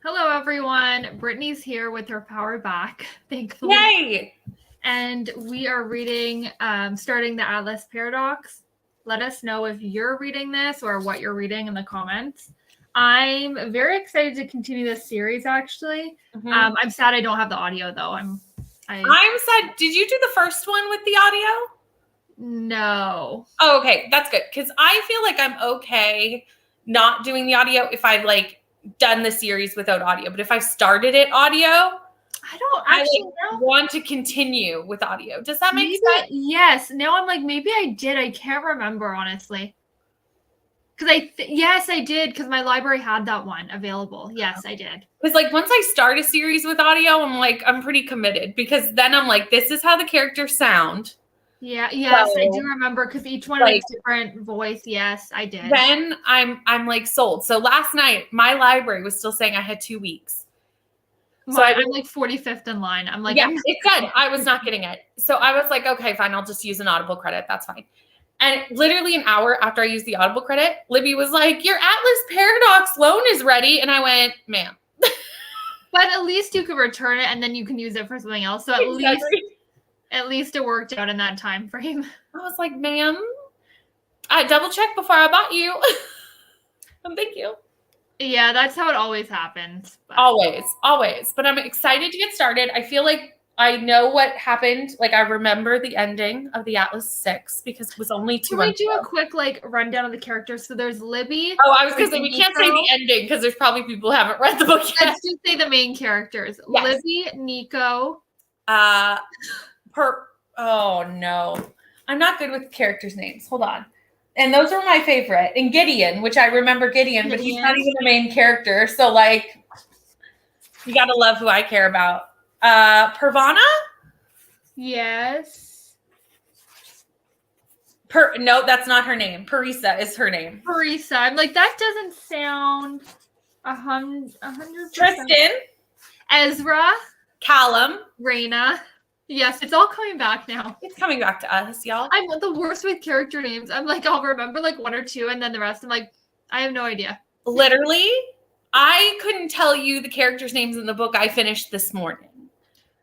Hello, everyone. Brittany's here with her power back, thankfully. Yay! And we are reading, starting the Atlas Paradox. Let us know if you're reading this or what you're reading in the comments. I'm very excited to continue this series, actually. Mm-hmm. I'm sad I don't have the audio, though. I'm sad. Did you do the first one with the audio? No. Oh, okay. That's good. Because I feel like I'm okay not doing the audio if I've done the series without audio. But if I started it audio, I don't actually want to continue with audio. Does that make sense? Yes. Now I'm like, maybe I did. I can't remember, honestly. Because yes, I did. Because my library had that one available. Yes, I did. Because once I start a series with audio, I'm pretty committed. Because then I'm like, this is how the characters sound. Yeah. Yes, so, I do remember. Because each one has a different voice. Yes, I did. Then I'm sold. So last night, my library was still saying I had 2 weeks. So I'm 45th in line. I'm like, yeah, it said I was not getting it. So I was like, okay, fine. I'll just use an Audible credit. That's fine. And literally an hour after I used the Audible credit, Libby was like, your Atlas Paradox loan is ready. And I went, ma'am. But at least you could return it and then you can use it for something else. So at least it worked out in that time frame. I was like, ma'am, I double checked before I bought you. And thank you. Yeah, that's how it always happens. But. Always. But I'm excited to get started. I feel like I know what happened. I remember the ending of the Atlas 6 because it was only 2 months ago. Can we do a quick rundown of the characters? So there's Libby. Oh, I was going to say, we can't say the ending because there's probably people who haven't read the book yet. Let's just say the main characters. Yes. Libby, Nico. Oh, no. I'm not good with characters' names. Hold on. And those were my favorite. And Gideon, which I remember Gideon, but he's not even the main character. So, you got to love who I care about. Pervana? Yes. No, that's not her name. Parisa is her name. Parisa. I'm like, that doesn't sound 100%. Tristan. Ezra. Callum. Raina. Yes, it's all coming back now. It's coming back to us, y'all. I'm the worst with character names. I'm like, I'll remember 1 or 2, and then the rest I'm like, I have no idea. Literally, I couldn't tell you the characters' names in the book I finished this morning.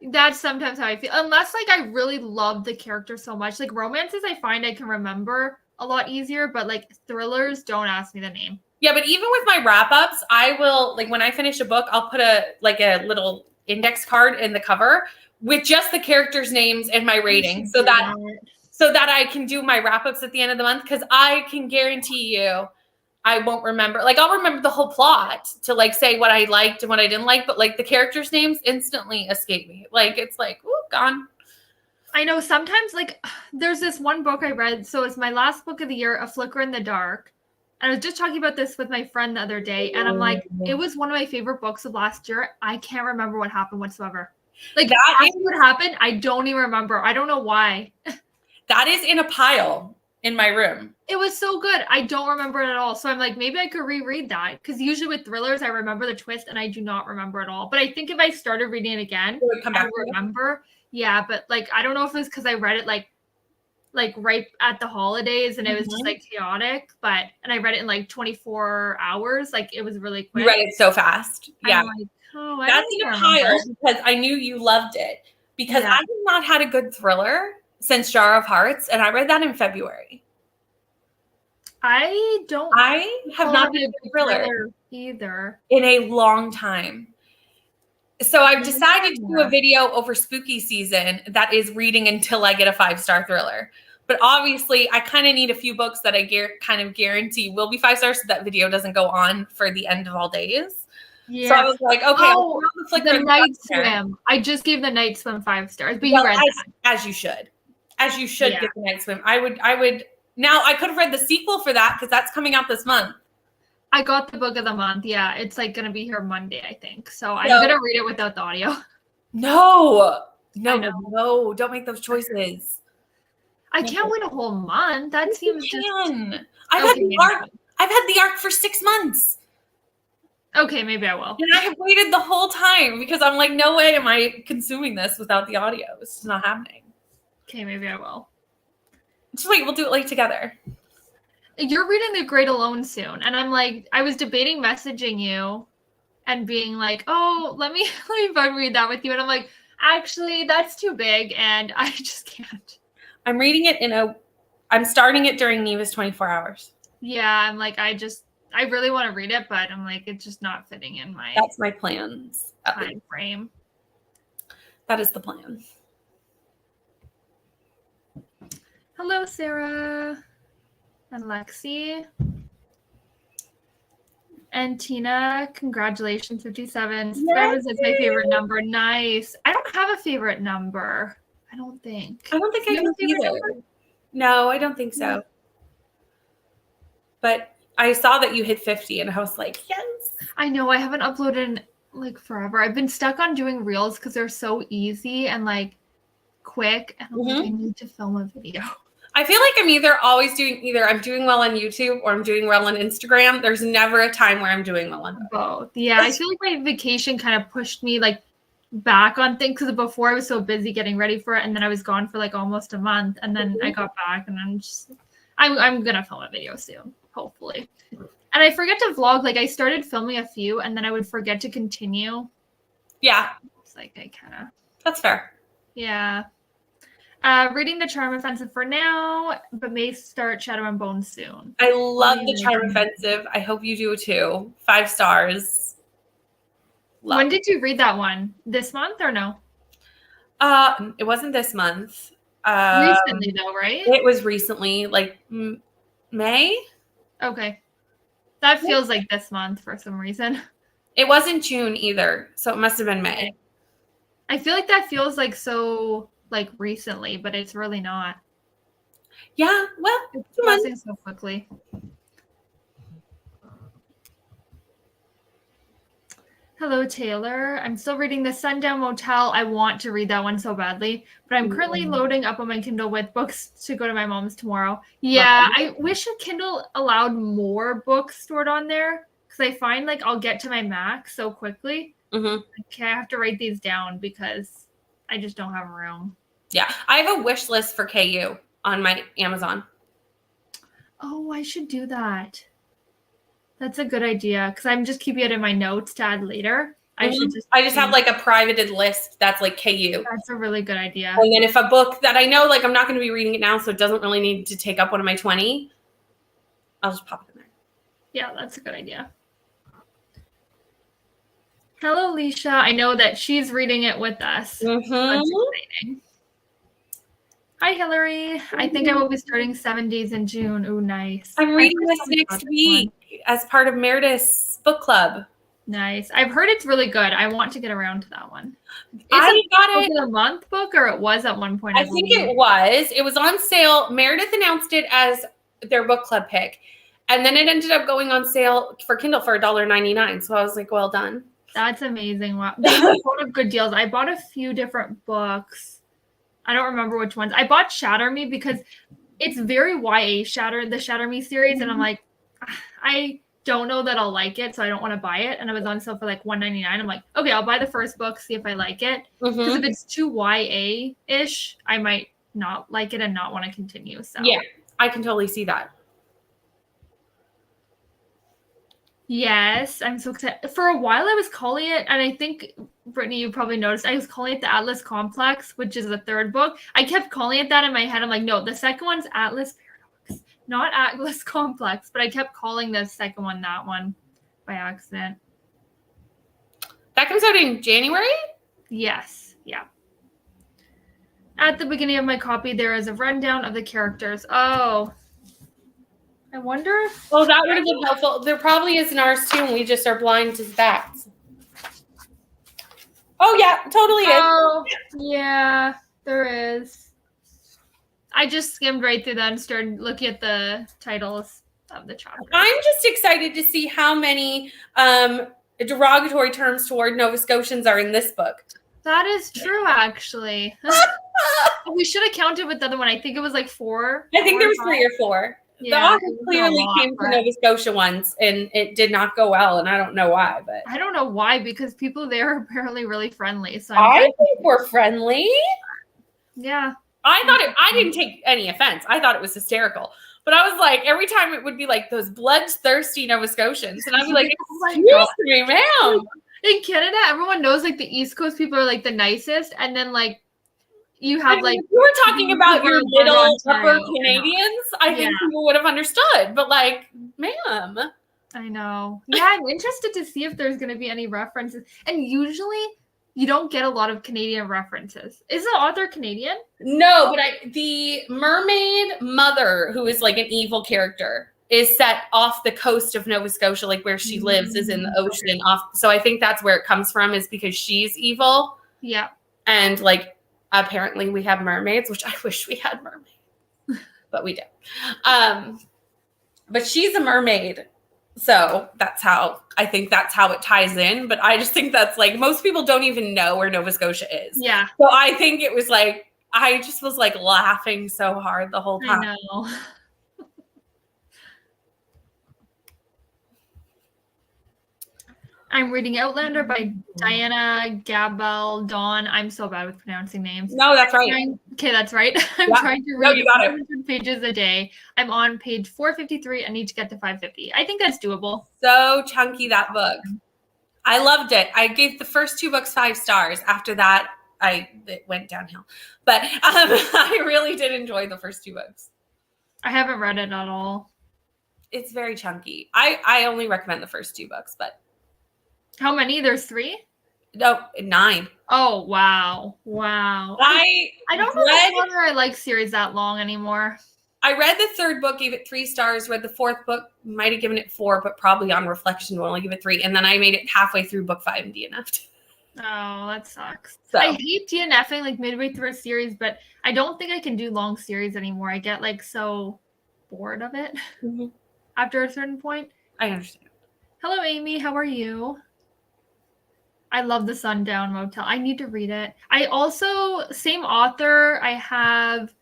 That's sometimes how I feel. Unless I really love the character so much. Romances, I find I can remember a lot easier, but thrillers, don't ask me the name. Yeah, but even with my wrap-ups, I will, when I finish a book, I'll put a little index card in the cover with just the characters' names and my rating so that I can do my wrap-ups at the end of the month, because I can guarantee you I won't remember. I'll remember the whole plot to say what I liked and what I didn't like, but the characters' names instantly escape me. It's gone. I know sometimes there's this one book I read. So it's my last book of the year, A Flicker in the Dark. And I was just talking about this with my friend the other day. And I'm like, it was one of my favorite books of last year. I can't remember what happened whatsoever. What happened, I don't even remember. I don't know why. That is in a pile in my room. It was so good. I don't remember it at all. So I'm like, maybe I could reread that. Because usually with thrillers, I remember the twist and I do not remember at all. But I think if I started reading it again, it would come back. I would remember. Yeah, but I don't know if it's because I read it right at the holidays and it was just chaotic. And I read it in 24 hours. It was really quick. You read it so fast. Yeah. Oh, that's in a pile because I knew you loved it. Because I have not had a good thriller since Jar of Hearts, and I read that in February. I have not had a good thriller either in a long time. So I've decided to do a video over spooky season that is reading until I get a 5-star thriller. But obviously, I kind of need a few books that I kind of guarantee will be 5 stars so that video doesn't go on for the end of all days. Yeah. So I was like, okay, the Night Swim. I just gave the Night Swim 5 stars, but you read that. As you should. As you should get the Night Swim. I would now I could have read the sequel for that because that's coming out this month. I got the book of the month. Yeah, it's gonna be here Monday, I think. So I'm gonna read it without the audio. No, don't make those choices. I can't wait a whole month. That seems I've had the arc for 6 months. Okay, maybe I will. And I have waited the whole time because I'm like, no way am I consuming this without the audio. It's just not happening. Okay, maybe I will. Just wait, we'll do it together. You're reading The Great Alone soon. And I'm I was debating messaging you and being like, oh, let me bug read that with you. And I'm like, actually, that's too big and I just can't. I'm reading it I'm starting it during Neva's 24 hours. Yeah, I'm like, I really want to read it, but I'm like, it's just not fitting in my That's my plans. time frame. That is the plan. Hello, Sarah and Lexi. And Tina, congratulations, 57. Subscribers is my favorite number. Nice. I don't have a favorite number. I don't think. I don't think I do either. No, I don't think so. But I saw that you hit 50 and I was like, yes. I know. I haven't uploaded in like forever. I've been stuck on doing reels because they're so easy and like quick. And I'm like, I need to film a video. I feel like I'm I'm doing well on YouTube or I'm doing well on Instagram. There's never a time where I'm doing well on both. Yeah, I feel like my vacation kind of pushed me like back on things because before I was so busy getting ready for it, and then I was gone for like almost a month, and then I got back, and I'm gonna film a video soon, hopefully. And I forget to vlog. Like I started filming a few, and then I would forget to continue. Yeah, it's like I kind of. That's fair. Yeah. Reading The Charm Offensive for now, but may start Shadow and Bone soon. I love The Charm Offensive. I hope you do too. 5 stars. Love. When did you read that one? This month or no? It wasn't this month. Recently though, right? It was recently, like May. Okay. That feels like this month for some reason. It wasn't June either, so it must have been May. I feel like that feels like so like recently, but it's really not. Yeah, well, it's passing so quickly. Hello, Taylor. I'm still reading The Sundown Motel. I want to read that one so badly, but I'm currently loading up on my Kindle with books to go to my mom's tomorrow. Yeah, I wish a Kindle allowed more books stored on there because I find like I'll get to my max so quickly. Okay, I have to write these down because I just don't have room. Yeah, I have a wish list for KU on my Amazon. Oh, I should do that. That's a good idea because I'm just keeping it in my notes to add later. I just have like a privated list that's like KU. That's a really good idea. And then if a book that I know like I'm not going to be reading it now, so it doesn't really need to take up one of my 20, I'll just pop it in there. Yeah, that's a good idea. Hello, Leisha. I know that she's reading it with us. That's exciting. Hi, Hillary. I think I will be starting 7 Days in June. Ooh, nice. I'm reading this next week as part of Meredith's book club. Nice. I've heard it's really good. I want to get around to that one. I got it. Was it a month book or it was at one point? I think it was. It was on sale. Meredith announced it as their book club pick. And then it ended up going on sale for Kindle for $1.99. So I was like, well done. That's amazing. Wow. They have a lot of good deals. I bought a few different books. I don't remember which ones. I bought Shatter Me because it's very YA the Shatter Me series. And I'm like, I don't know that I'll like it, so I don't want to buy it. And it was on sale for like $1.99. I'm like, okay, I'll buy the first book, see if I like it. Because if it's too YA-ish, I might not like it and not want to continue. So yeah, I can totally see that. Yes, I'm so excited. For a while, I was calling it, and I think, Brittany, you probably noticed, I was calling it the Atlas Complex, which is the third book. I kept calling it that in my head. I'm like, no, the second one's Atlas Paradox, not Atlas Complex. But I kept calling the second one that one by accident. That comes out in January? Yes, yeah. At the beginning of my copy, there is a rundown of the characters. Oh, I wonder. Oh, that would have been helpful. There probably is in ours too, and we just are blind to facts. Oh yeah, totally is. Oh yeah, there is. I just skimmed right through that and started looking at the titles of the chapters. I'm just excited to see how many derogatory terms toward Nova Scotians are in this book. That is true, actually. We should have counted with the other one. I think it was like 4. I think there was 3 or 4. Yeah, the author clearly came to Nova Scotia once, and it did not go well, and I don't know why. But I don't know why, because people there are apparently really friendly. So I think we're friendly. Yeah. I didn't take any offense. I thought it was hysterical. But I was like, every time it would be like those bloodthirsty Nova Scotians. And I'd be like, excuse me, ma'am. In Canada, everyone knows like the East Coast people are like the nicest, and then like you have like you were talking about your middle upper Ontario, Canadians. I think people would have understood, but like, ma'am. I know. Yeah, I'm interested to see if there's going to be any references. And usually you don't get a lot of Canadian references. Is the author Canadian? No, but the mermaid mother, who is like an evil character, is set off the coast of Nova Scotia, like where she lives is in the ocean off. So I think that's where it comes from, is because she's evil. Yeah. And like apparently we have mermaids, which I wish we had mermaids, but we don't. But she's a mermaid. So I think that's how it ties in. But I just think that's like, most people don't even know where Nova Scotia is. Yeah. So I think it was like, I just was like laughing so hard the whole time. I know. I'm reading Outlander by Diana Gabaldon. I'm so bad with pronouncing names. No, that's right. Okay, that's right. I'm trying to read 100 pages a day. I'm on page 453. I need to get to 550. I think that's doable. So chunky, that book. I loved it. I gave the first 2 books 5 stars. After that, it went downhill. But I really did enjoy the first 2 books. I haven't read it at all. It's very chunky. I only recommend the first 2 books, but. How many? There's 3? No, 9. Oh, wow. I don't know whether I like series that long anymore. I read the 3rd book, gave it 3 stars. Read the 4th book, might have given it 4, but probably on reflection will only give it 3. And then I made it halfway through book 5 and DNF'd. Oh, that sucks. So. I hate DNFing like midway through a series, but I don't think I can do long series anymore. I get like so bored of it after a certain point. I understand. Hello, Amy. How are you? I love the Sundown Motel. I need to read it. I also, same author, I have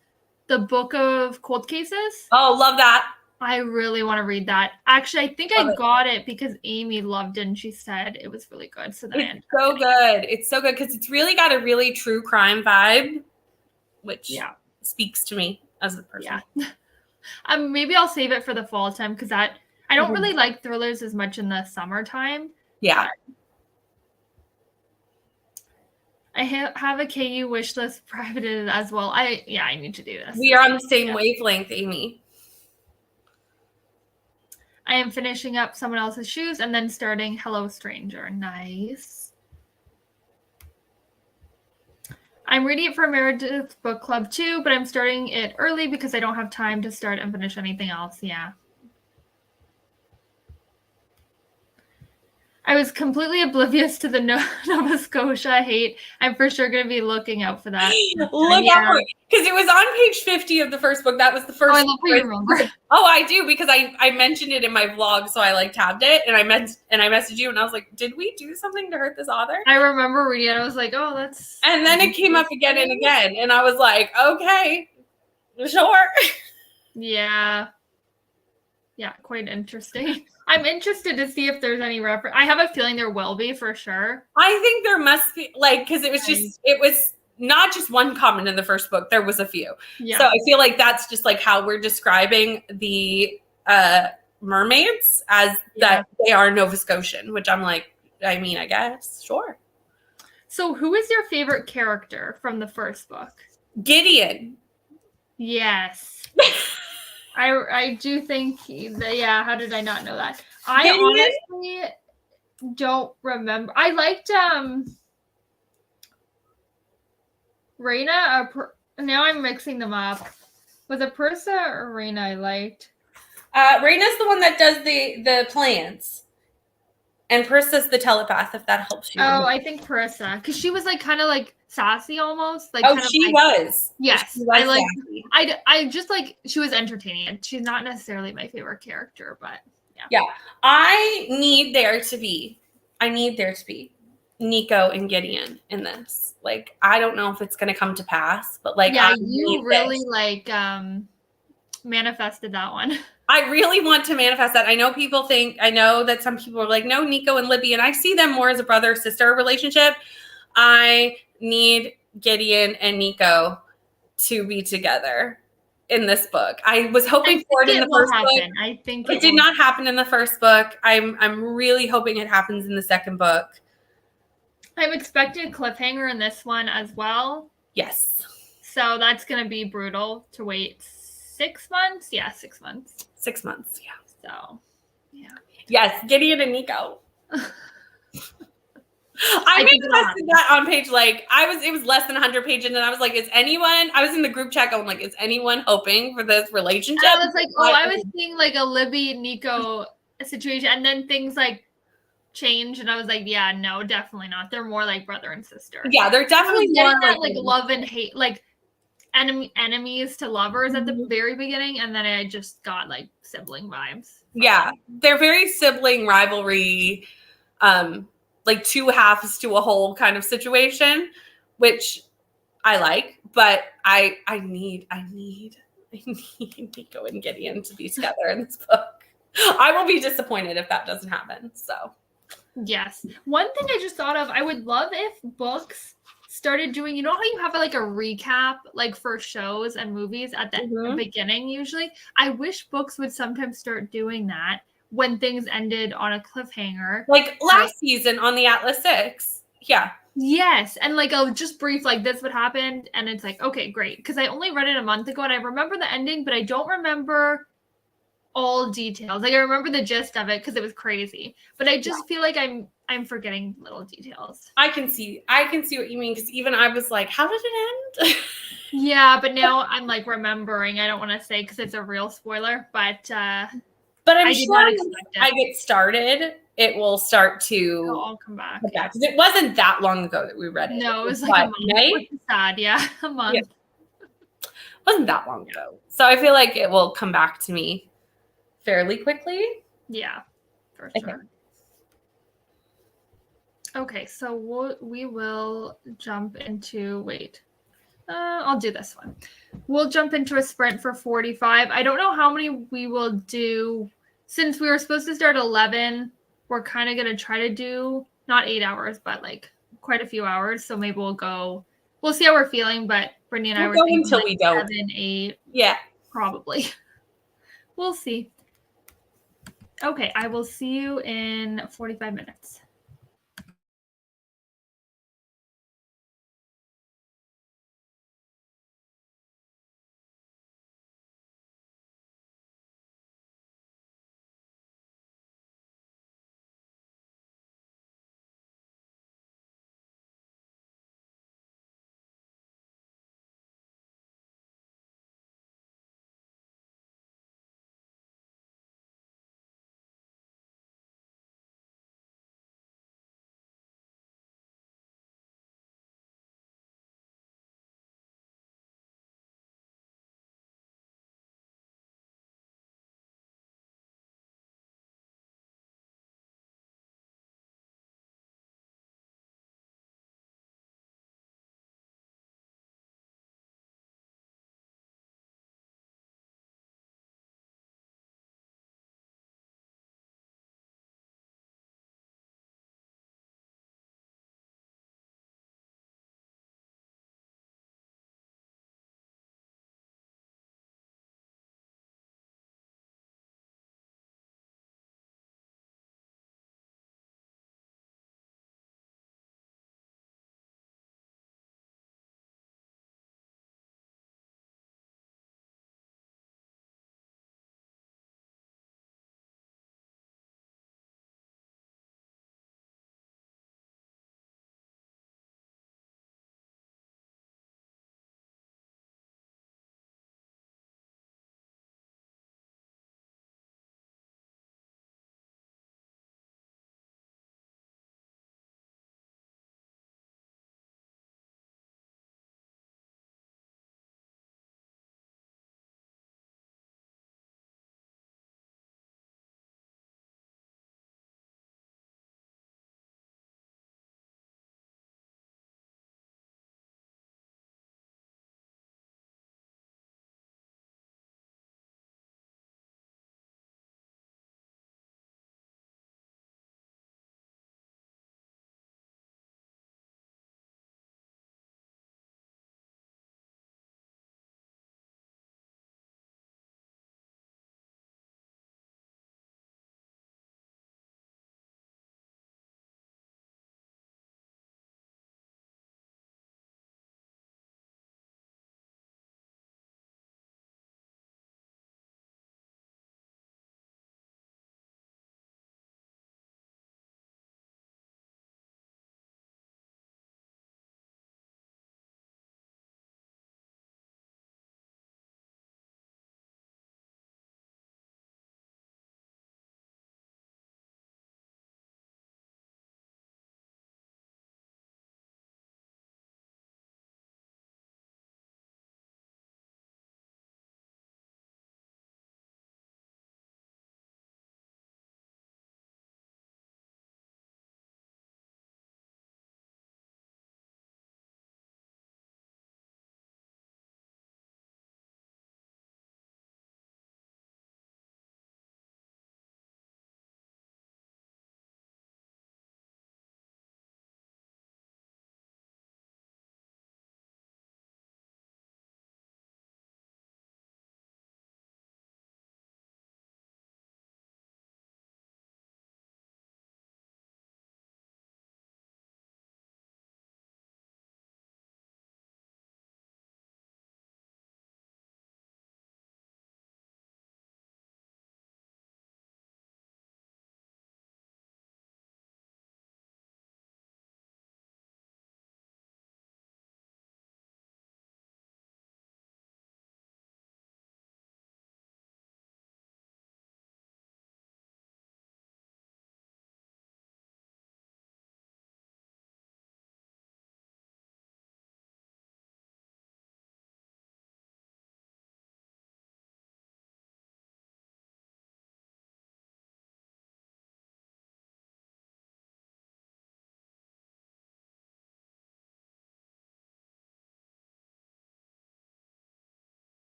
the Book of Cold Cases. Oh, love that. I really want to read that. Actually, I think I got it because Amy loved it and she said it was really good. So then it's so good. It's so good because it's really got a really true crime vibe, which speaks to me as a person. Yeah. Maybe I'll save it for the fall time because I don't really like thrillers as much in the summertime. Yeah. I have a KU wish list privated as well. I need to do this. We are on the same wavelength, Amy. I am finishing up Someone Else's Shoes and then starting Hello Stranger. Nice. I'm reading it for Meredith's Book Club too, but I'm starting it early because I don't have time to start and finish anything else. Yeah. I was completely oblivious to the Nova Scotia hate. I'm for sure going to be looking out for that. Look out for it. Because it was on page 50 of the first book. That was the first. Oh, I love how you remember. Oh, I do, because I mentioned it in my vlog, so I like tabbed it, and I messaged you, and I was like, did we do something to hurt this author? I remember reading it. I was like, oh, that's. And then it came up again and again, and I was like, okay, sure. Yeah. Yeah, quite interesting. I'm interested to see if there's any reference. I have a feeling there will be for sure. I think there must be, like, because it was not just one comment in the first book. There was a few. Yeah. So I feel like that's just like how we're describing the mermaids as that they are Nova Scotian, which I'm like, I mean, I guess, sure. So who is your favorite character from the first book? Gideon. Yes. I do think that, how did I not know that? I honestly don't remember. I liked Raina. Now I'm mixing them up. Was it Persa or Raina I liked? Raina's the one that does the plans. And Persa's the telepath, if that helps you. Oh, I think Persa. Because she was like kind of like sassy almost. Like she was. Yes. She was I just like, she was entertaining. She's not necessarily my favorite character, but yeah. I need there to be Nico and Gideon in this. Like, I don't know if it's going to come to pass, but like, you really like manifested that one. I really want to manifest that. I know that some people are like, no, Nico and Libby, and I see them more as a brother-sister relationship. I need Gideon and Nico to be together in this book. I was hoping for it in the first book. I think it did not happen in the first book. I'm really hoping it happens in the second book. I'm expecting a cliffhanger in this one as well. Yes. So that's going to be brutal to wait 6 months. Yeah, 6 months. 6 months. Yeah. So, yeah. Yes, Gideon and Nico. I manifested that on page it was less than 100 pages, and I was like, I was in the group chat going like, is anyone hoping for this relationship? And I was like, I was seeing like a Libby Nico situation, and then things like change, and I was like, yeah, no, definitely not. They're more like brother and sister. Yeah, they're definitely more like love and hate, like enemies to lovers at the very beginning, and then I just got like sibling vibes. Yeah, they're very sibling rivalry, like two halves to a whole kind of situation, which I like, but I need Nico and Gideon to be together in this book. I will be disappointed if that doesn't happen. So yes. One thing I just thought of, I would love if books started doing, you know how you have like a recap like for shows and movies at the beginning usually? I wish books would sometimes start doing that when things ended on a cliffhanger. Like last season on the Atlas 6. Yeah. Yes, and like a just brief like this would happen, and it's like, okay, great, because I only read it a month ago and I remember the ending, but I don't remember all details. Like I remember the gist of it because it was crazy, but I just feel like I'm forgetting little details. I can see what you mean, because even I was like, how did it end? Yeah, but now I'm like remembering. I don't want to say because it's a real spoiler, but I'm sure once I get started, it will start to all come back. Yeah, because it wasn't that long ago that we read it. No, it was like a month. May? Sad, yeah, a month. Yeah. It wasn't that long ago. So I feel like it will come back to me fairly quickly. Yeah, for sure. Okay, so we will jump into, I'll do this one. We'll jump into a sprint for 45. I don't know how many we will do. Since we were supposed to start 11, we're kind of going to try to do not 8 hours, but like quite a few hours. So maybe we'll see how we're feeling. But Brittany and I were thinking until we don't. 7, 8. Yeah. Probably. We'll see. Okay, I will see you in 45 minutes.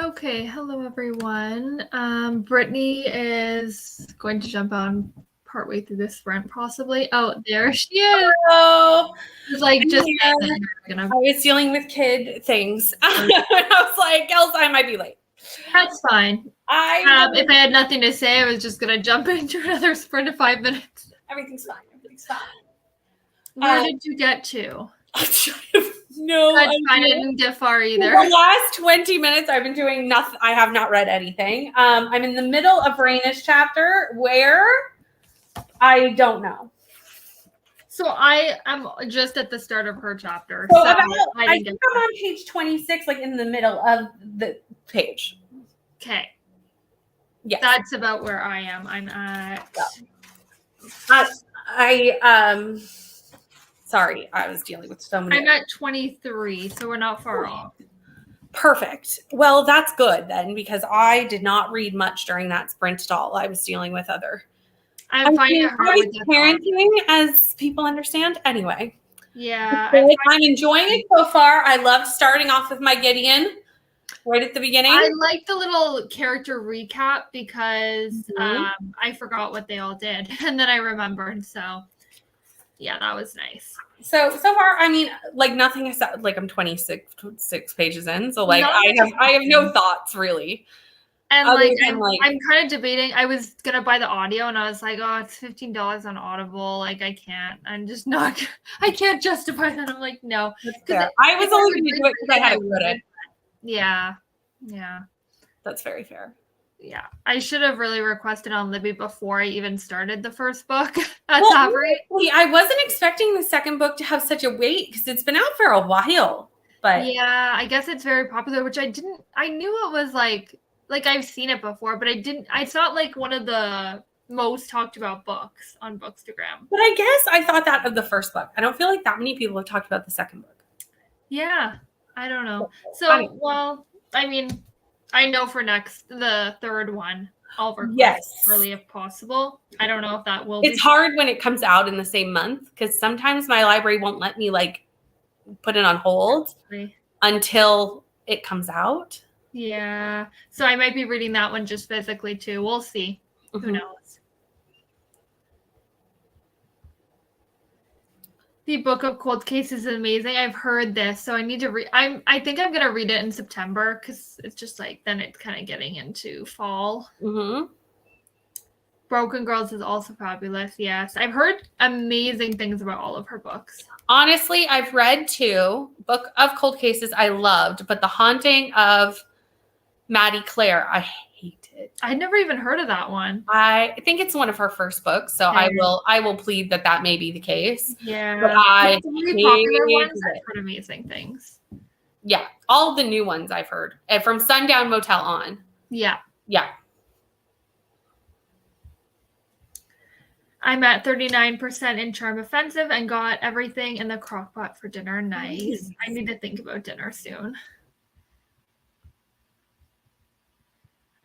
Okay, hello everyone. Brittany is going to jump on partway through this sprint, possibly. Oh, there she is. Hello. It's like just I was dealing with kid things. I was like, else I might be late. That's fine. If I had nothing to say, I was just gonna jump into another sprint of 5 minutes. Everything's fine. Everything's fine. Where did you get to? No, I didn't get far either. For the last 20 minutes, I've been doing nothing. I have not read anything. I'm in the middle of Raina's chapter where I don't know. So I am just at the start of her chapter. So I think I'm on page 26, like in the middle of the page. Okay. Yeah. That's about where I am. I'm at. Sorry, I was dealing with so many. I'm at 23, so we're not far off. Perfect. Well, that's good then, because I did not read much during that sprint at all. I was dealing with other. I'm finding it hard with parenting, as people understand. Anyway. Yeah. I'm enjoying it so far. I loved starting off with my Gideon right at the beginning. I like the little character recap because I forgot what they all did, and then I remembered. So, yeah, that was nice. So far, I mean, like nothing is like I'm 26 pages in, so like I have no thoughts really. And I'm kind of debating. I was gonna buy the audio, and I was like, oh, it's $15 on Audible. Like I can't. I'm just not. I can't justify that. I'm like, no. I was only gonna do it because I had to read it. Yeah. That's very fair. Yeah, I should have really requested on Libby before I even started the first book. I wasn't expecting the second book to have such a wait because it's been out for a while. But yeah, I guess it's very popular, which I knew it was like I've seen it before, but it's not like one of the most talked about books on Bookstagram. But I guess I thought that of the first book. I don't feel like that many people have talked about the second book. Yeah, I don't know. So, well, I mean, I know for the third one, I'll request early if possible. I don't know if that will It's hard when it comes out in the same month because sometimes my library won't let me like put it on hold until it comes out. Yeah. So I might be reading that one just physically too. We'll see. Mm-hmm. Who knows? The Book of Cold Cases is amazing. I've heard this, so I need to read. I think I'm gonna read it in September because it's just like then it's kind of getting into fall. Mm-hmm. Broken Girls is also fabulous. Yes, I've heard amazing things about all of her books. Honestly, I've read 2. Book of Cold Cases I loved, but The Haunting of Maddie Clare I hated. I never even heard of that one. I think it's one of her first books, so I will plead that may be the case. Yeah, but I popular ones. I've heard amazing things. Yeah, all the new ones I've heard, and from Sundown Motel on. Yeah. I'm at 39% in Charm Offensive and got everything in the crock pot for dinner. Nice. I need to think about dinner soon.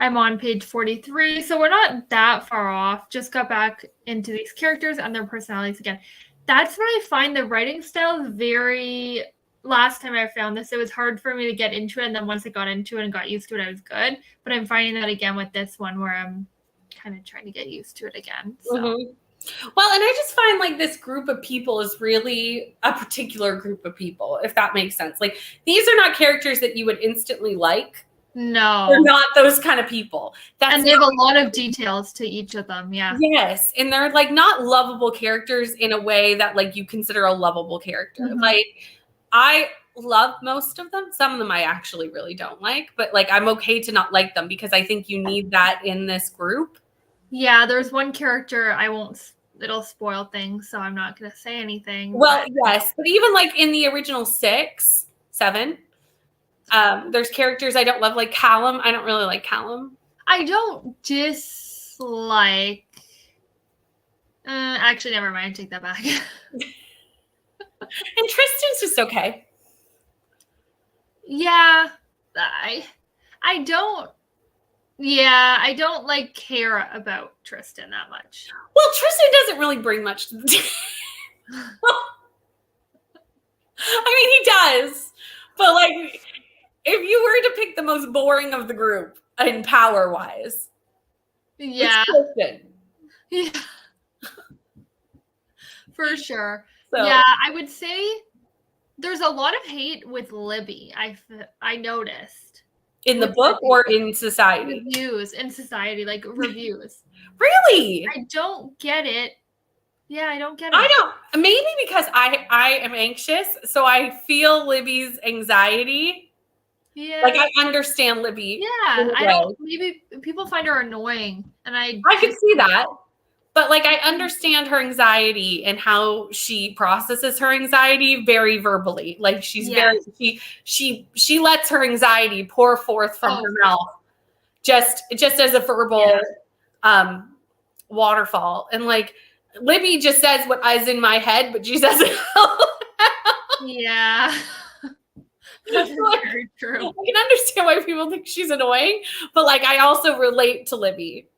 I'm on page 43, so we're not that far off. Just got back into these characters and their personalities again. That's what I find the writing style is very... Last time I found this, it was hard for me to get into it, and then once I got into it and got used to it, I was good. But I'm finding that again with this one where I'm kind of trying to get used to it again. So. Mm-hmm. Well, and I just find like this group of people is really a particular group of people, if that makes sense. Like these are not characters that you would instantly like. No. They're not those kind of people. And they have a lot of details to each of them, yeah. Yes, and they're like not lovable characters in a way that like you consider a lovable character. Mm-hmm. Like I love most of them. Some of them I actually really don't like, but like I'm okay to not like them because I think you need that in this group. Yeah, there's one character it'll spoil things, so I'm not going to say anything. Well, yes, but even like in the original 6, 7, there's characters I don't love, like Callum. I don't really like Callum. I don't dislike. Actually, never mind. Take that back. And Tristan's just okay. Yeah, I don't. Yeah, I don't like care about Tristan that much. Well, Tristan doesn't really bring much to the table. I mean, he does, but like if you were to pick the most boring of the group in power wise, Yeah. it's Kristen. Yeah. For sure. So, yeah, I would say there's a lot of hate with Libby. I noticed in the with book Libby. or in society? Reviews in society, like reviews. Really? I don't get it. Yeah, I don't get it. I don't. Maybe because I am anxious, so I feel Libby's anxiety. Yeah. Like I understand Libby. Yeah, I don't. Maybe people find her annoying, and I could see that. But like I understand her anxiety and how she processes her anxiety very verbally. Like she's very she lets her anxiety pour forth from her mouth just as a verbal waterfall. And like Libby just says what is in my head, but she says it yeah. That's very true. I can understand why people think she's annoying, but like I also relate to Libby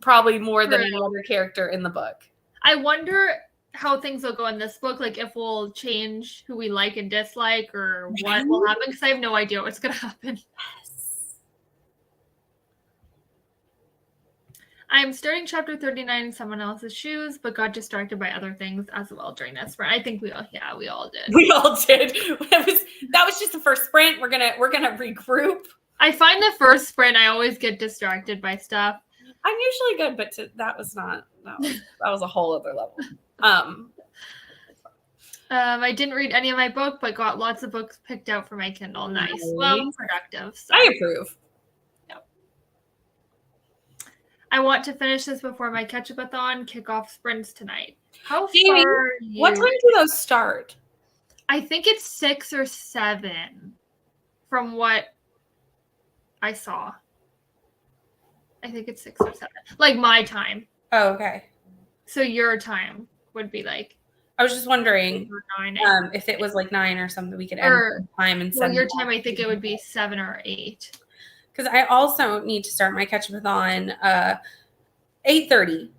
probably more than any other character in the book. I wonder how things will go in this book, like if we'll change who we like and dislike or what will happen, because I have no idea what's going to happen. Yes. I'm starting chapter 39 in someone else's shoes, but got distracted by other things as well during that sprint. I think we all did. We all did. That was just the first sprint. We're gonna regroup. I find the first sprint I always get distracted by stuff. I'm usually good, but that was a whole other level. I didn't read any of my book, but got lots of books picked out for my Kindle. Nice. Well, productive. So. I approve. Yep. I want to finish this before my catch-up-a-thon kickoff sprints tonight. How Jamie, far are you? what time do those start? I think it's 6 or 7 from what I saw. I think it's 6 or 7. Like my time. Oh, okay. So your time would be like. I was just wondering 9, if it was like 9 or something, we could end time and send. Your time, I think it would be 7 or 8. Because I also need to start my catch-up-a-thon 8:30.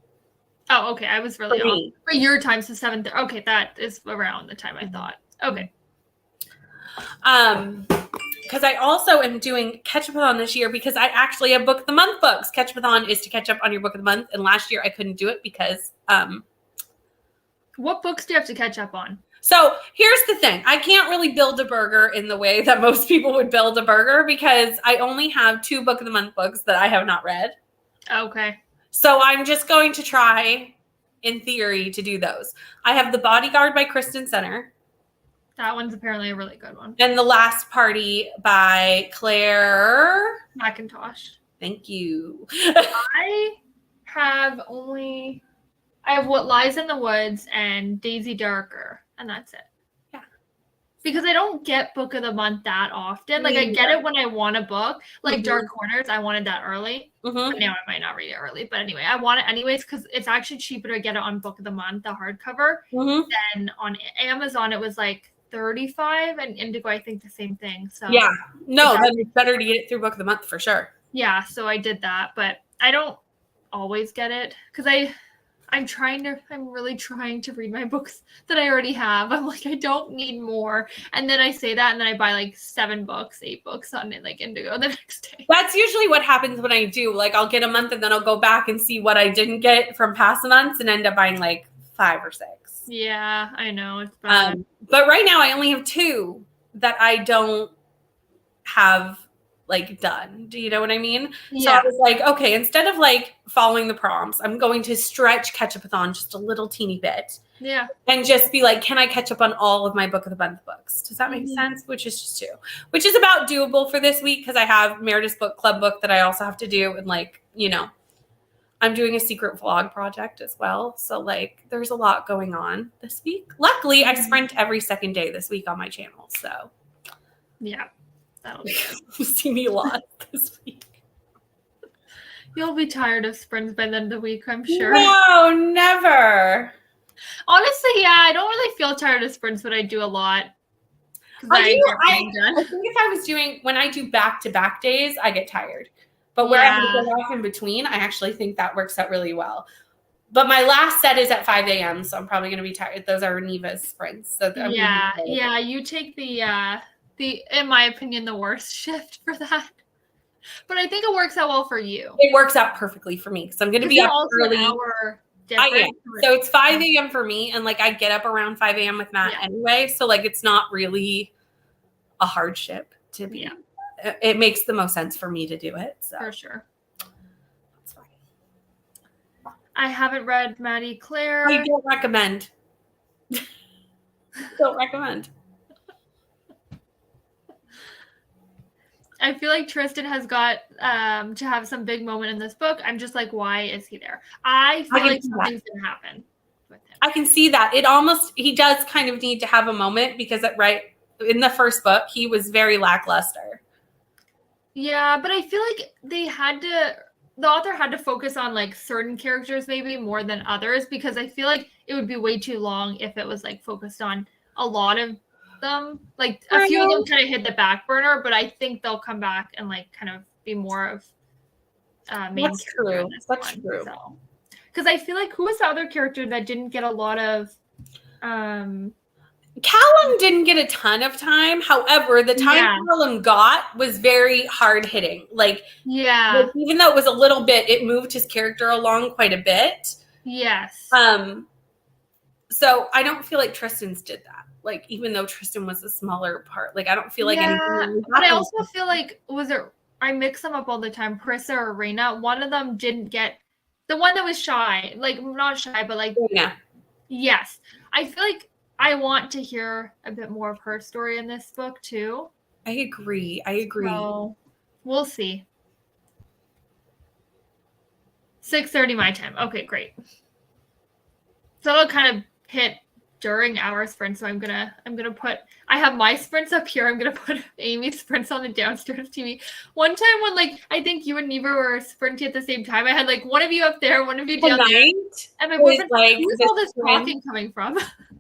Oh, okay. I was really off. For your time, so 7:30. Okay, that is around the time I thought. Okay. Because I also am doing catch-up-a-thon this year because I actually have book of the month books. Catch-up-a-thon is to catch up on your book of the month, and last year I couldn't do it because. What books do you have to catch up on? So here's the thing. I can't really build a burger in the way that most people would build a burger because I only have 2 book of the month books that I have not read. Okay. So I'm just going to try, in theory, to do those. I have The Bodyguard by Kristen Center. That one's apparently a really good one. And The Last Party by Claire McIntosh. Thank you. I have What Lies in the Woods and Daisy Darker, and that's it. Yeah. Because I don't get book of the month that often. Like, I get it when I want a book. Like, Dark Corners, I wanted that early. But now I might not read it early. But anyway, I want it anyways because it's actually cheaper to get it on book of the month, the hardcover, than on Amazon. It was like $35, and Indigo, I think the same thing. So yeah. No, then it's better to get it through book of the month for sure. Yeah, so I did that. But I don't always get it because I'm really trying to read my books that I already have. I'm like, I don't need more. And then I say that, and then I buy like 7 books, 8 books on it, like Indigo the next day. That's usually what happens when I do. Like, I'll get a month, and then I'll go back and see what I didn't get from past months and end up buying like 5 or 6. Yeah, I know. It's bad. But right now I only have 2 that I don't have like done. Do you know what I mean? Yeah. So I was like, okay, instead of like following the prompts, I'm going to stretch catch-up-a-thon just a little teeny bit. Yeah. And just be like, can I catch up on all of my book of the month books? Does that make sense? Which is just 2. Which is about doable for this week because I have Meredith's book club book that I also have to do. And like, you know, I'm doing a secret vlog project as well. So like there's a lot going on this week. Luckily, I sprint every second day this week on my channel. So yeah. You'll see me a lot this week. You'll be tired of sprints by the end of the week, I'm sure. No, never. Honestly, yeah, I don't really feel tired of sprints, but I do a lot. I think if I was doing, when I do back-to-back days, I get tired. But where I have to go off in between, I actually think that works out really well. But my last set is at 5 a.m., so I'm probably going to be tired. Those are Neva's sprints. So yeah, you take the in my opinion, the worst shift for that. But I think it works out well for you. It works out perfectly for me because I'm going to be up early. I am. So it's 5 a.m. for me. And like I get up around 5 a.m. with Matt anyway. So like it's not really a hardship to be. Yeah. It makes the most sense for me to do it. So. For sure. That's fine. I haven't read Maddie Claire. I don't recommend. Don't recommend. I feel like Tristan has got to have some big moment in this book. I'm just like, why is he there? I feel like something's going to happen with him. I can see that. He does kind of need to have a moment because in the first book, he was very lackluster. Yeah, but I feel like the author had to focus on like certain characters maybe more than others because I feel like it would be way too long if it was like focused on a lot of them. Like a few of them kind of hit the back burner, but I think they'll come back and like kind of be more of main That's character. True. That's true. Because I feel like who was the other character that didn't get a lot of Callum didn't get a ton of time. However, the time Callum got was very hard hitting. Like even though it was a little bit, it moved his character along quite a bit. Yes. So I don't feel like Tristan's did that. Like, even though Tristan was a smaller part, like, I don't feel like anything. But I also feel like, I mix them up all the time, Prissa or Reina. One of them didn't get, the one that was shy, like, not shy, but like, yes. I feel like I want to hear a bit more of her story in this book, too. I agree. So, we'll see. 6:30 my time. Okay, great. So it'll kind of hit during our sprint, so I'm gonna put, I have my sprints up here, I'm gonna put Amy's sprints on the downstairs TV. One time when like I think you and Neva were sprinting at the same time, I had like one of you up there, one of you down there, and my boyfriend, like, where's all this talking coming from?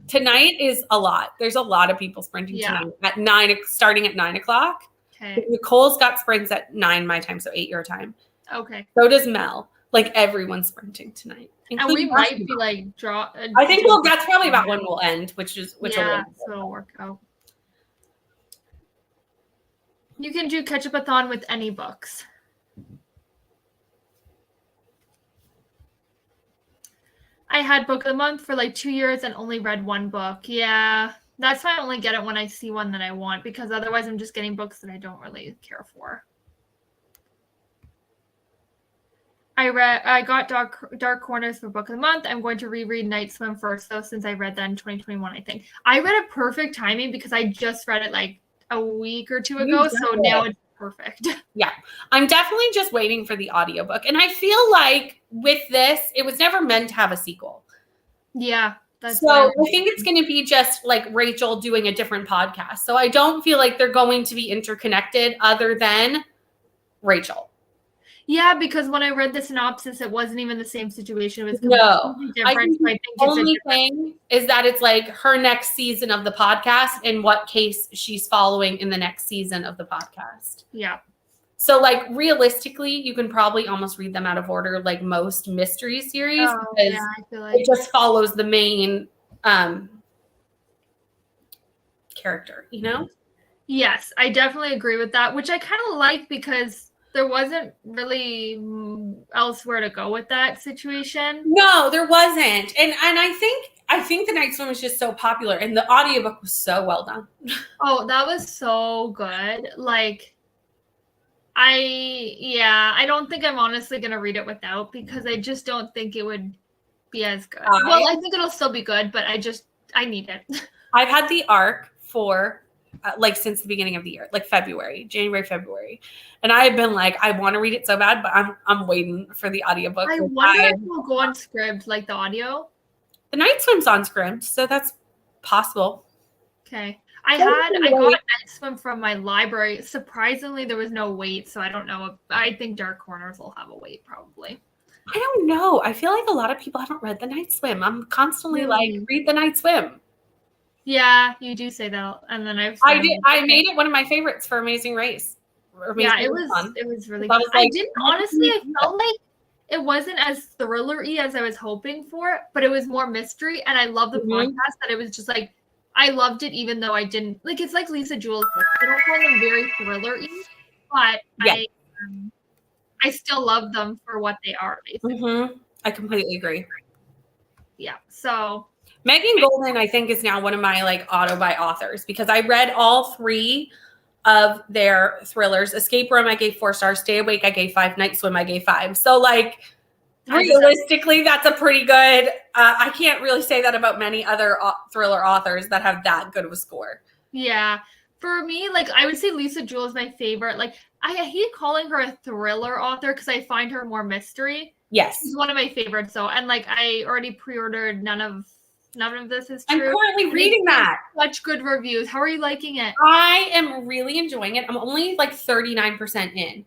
Tonight is a lot. There's a lot of people sprinting tonight at starting at 9 o'clock. Okay. Nicole's got sprints at 9 my time, so 8 your time. Okay. So does Mel. Like everyone's sprinting tonight. And we might be like I think that's probably about when we'll end, which will so it'll work out. You can do catch-up-a-thon with any books. I had book of the month for like 2 years and only read one book. Yeah, that's why I only get it when I see one that I want, because otherwise I'm just getting books that I don't really care for. I got Dark Corners for book of the month. I'm going to reread Night Swim first, though, since I read that in 2021, I think. I read it perfect timing because I just read it like a week or two ago, so now it's perfect. Yeah, I'm definitely just waiting for the audiobook. And I feel like with this, it was never meant to have a sequel. Yeah. So I think it's going to be just like Rachel doing a different podcast. So I don't feel like they're going to be interconnected other than Rachel. Yeah, because when I read the synopsis, it wasn't even the same situation. It was completely different. The only thing is that it's like her next season of the podcast and what case she's following in the next season of the podcast. Yeah. So like realistically, you can probably almost read them out of order, like most mystery series, because I feel like it just follows the main character, you know? Yes, I definitely agree with that, which I kind of like because there wasn't really elsewhere to go with that situation. No, there wasn't. And I think The Night Swim was just so popular and the audiobook was so well done. Oh, that was so good. Like, I don't think I'm honestly going to read it without, because I just don't think it would be as good. Well, I think it'll still be good, but I need it. I've had the arc for like since the beginning of the year, like January, February. And I've been like, I want to read it so bad, but I'm waiting for the audiobook. I wonder if we'll go on Scribd, like the audio. The Night Swim's on Scribd, so that's possible. Okay. I got Night Swim from my library. Surprisingly, there was no wait, so I don't know. I think Dark Corners will have a wait, probably. I don't know. I feel like a lot of people haven't read The Night Swim. I'm constantly like, read The Night Swim. Yeah, you do say that, and then I made it one of my favorites for Amazing Race. It was really good. I didn't honestly. I felt like it wasn't as thriller-y as I was hoping for, but it was more mystery, and I love the podcast that it was just like I loved it, even though I didn't like. It's like Lisa Jewell's books. I don't find them very thriller-y, but Yeah. I still love them for what they are, basically. Mm-hmm. I completely agree. Yeah. So Megan Golden, I think, is now one of my like auto buy authors because I read all 3 of their thrillers. Escape Room, I gave 4 stars. Stay Awake, I gave 5. Night Swim, I gave 5. So like realistically, that's a pretty good. I can't really say that about many other thriller authors that have that good of a score. Yeah. For me, like I would say Lisa Jewell is my favorite. Like I hate calling her a thriller author because I find her more mystery. Yes. She's one of my favorites. So, and like I already pre-ordered None of This Is True. I'm currently reading that. Such good reviews. How are you liking it? I am really enjoying it. I'm only like 39% in.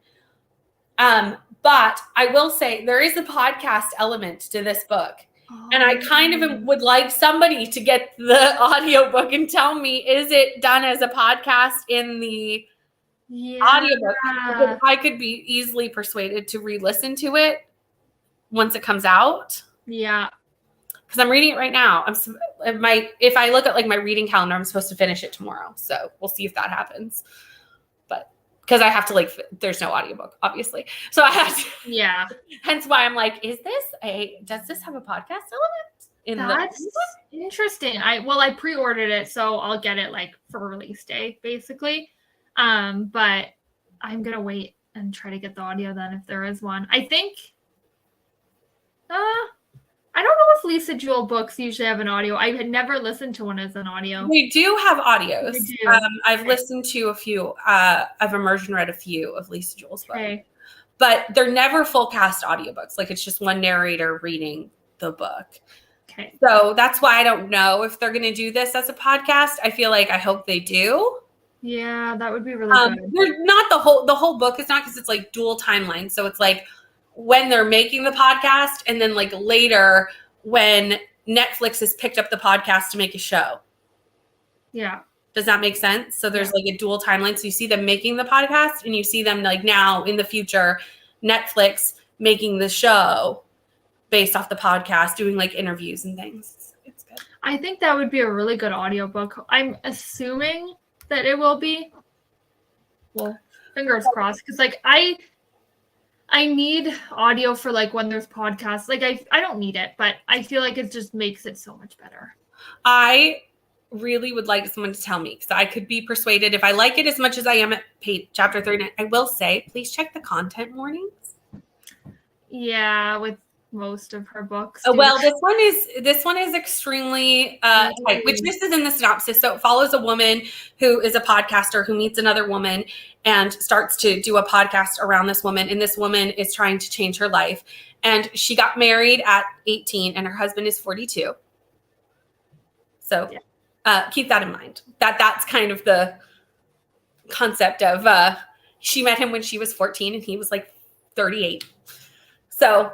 But I will say there is a podcast element to this book. And I kind of would like somebody to get the audiobook and tell me, is it done as a podcast in the audiobook? Because I could be easily persuaded to re-listen to it once it comes out. Yeah. Because I'm reading it right now. If I look at like my reading calendar, I'm supposed to finish it tomorrow. So we'll see if that happens. But because I have to like, there's no audiobook, obviously. So I have to. Yeah. Hence why I'm like, does this have a podcast element? That's interesting. I pre-ordered it, so I'll get it like for release day, basically. But I'm gonna wait and try to get the audio then if there is one. I think I don't know if Lisa Jewell books usually have an audio. I had never listened to one as an audio. We do have audios. We do. I've listened to a few. I've immersion read a few of Lisa Jewell's books. Okay. But they're never full cast audiobooks. Like it's just one narrator reading the book. Okay. So that's why I don't know if they're going to do this as a podcast. I hope they do. Yeah, that would be really good. They're not the whole book is not because it's like dual timelines. So it's like when they're making the podcast and then like later when Netflix has picked up the podcast to make a show. Yeah. Does that make sense? So there's like a dual timeline. So you see them making the podcast and you see them like now in the future, Netflix making the show based off the podcast, doing like interviews and things. It's good. I think that would be a really good audiobook. I'm assuming that it will be. Well, fingers crossed. Because like I need audio for like when there's podcasts. Like I don't need it, but I feel like it just makes it so much better. I really would like someone to tell me because I could be persuaded if I like it as much as I am at chapter 39. I will say, please check the content warnings. Yeah, with most of her books. Well, this one is extremely tight, which this is in the synopsis. So it follows a woman who is a podcaster who meets another woman and starts to do a podcast around this woman. And this woman is trying to change her life. And she got married at 18 and her husband is 42. So keep that in mind. That's kind of the concept of she met him when she was 14 and he was like 38. So,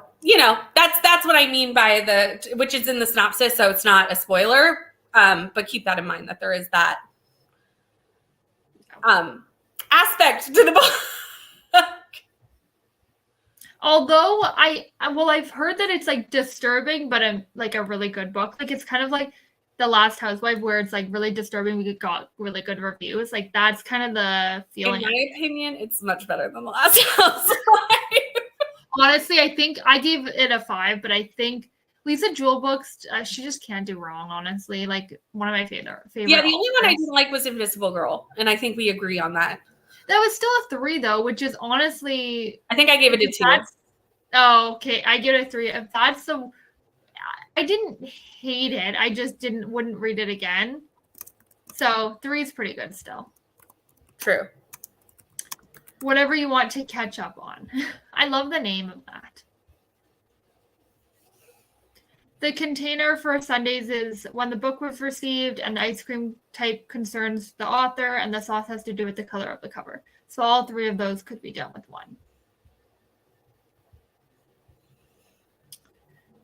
that's what I mean by which is in the synopsis. So it's not a spoiler, but keep that in mind that there is that aspect to the book. Although I've heard that it's like disturbing, but like a really good book. Like it's kind of like The Last Housewife, where it's like really disturbing. We got really good reviews. Like that's kind of the feeling. In my opinion, it's much better than The Last Housewife. Honestly, I think I gave it a 5, but I think Lisa Jewell books, she just can't do wrong. Honestly, like one of my favorite. Yeah, the only one I didn't like was Invisible Girl, and I think we agree on that. That was still a 3 though, which is honestly. I think I gave it a 2. Oh, okay. I give it a 3. If that's the. I didn't hate it. I just wouldn't read it again. So 3 is pretty good still. True. Whatever you want to catch up on. I love the name of that. The container for Sundays is when the book was received and the ice cream type concerns the author and the sauce has to do with the color of the cover. So all 3 of those could be done with one.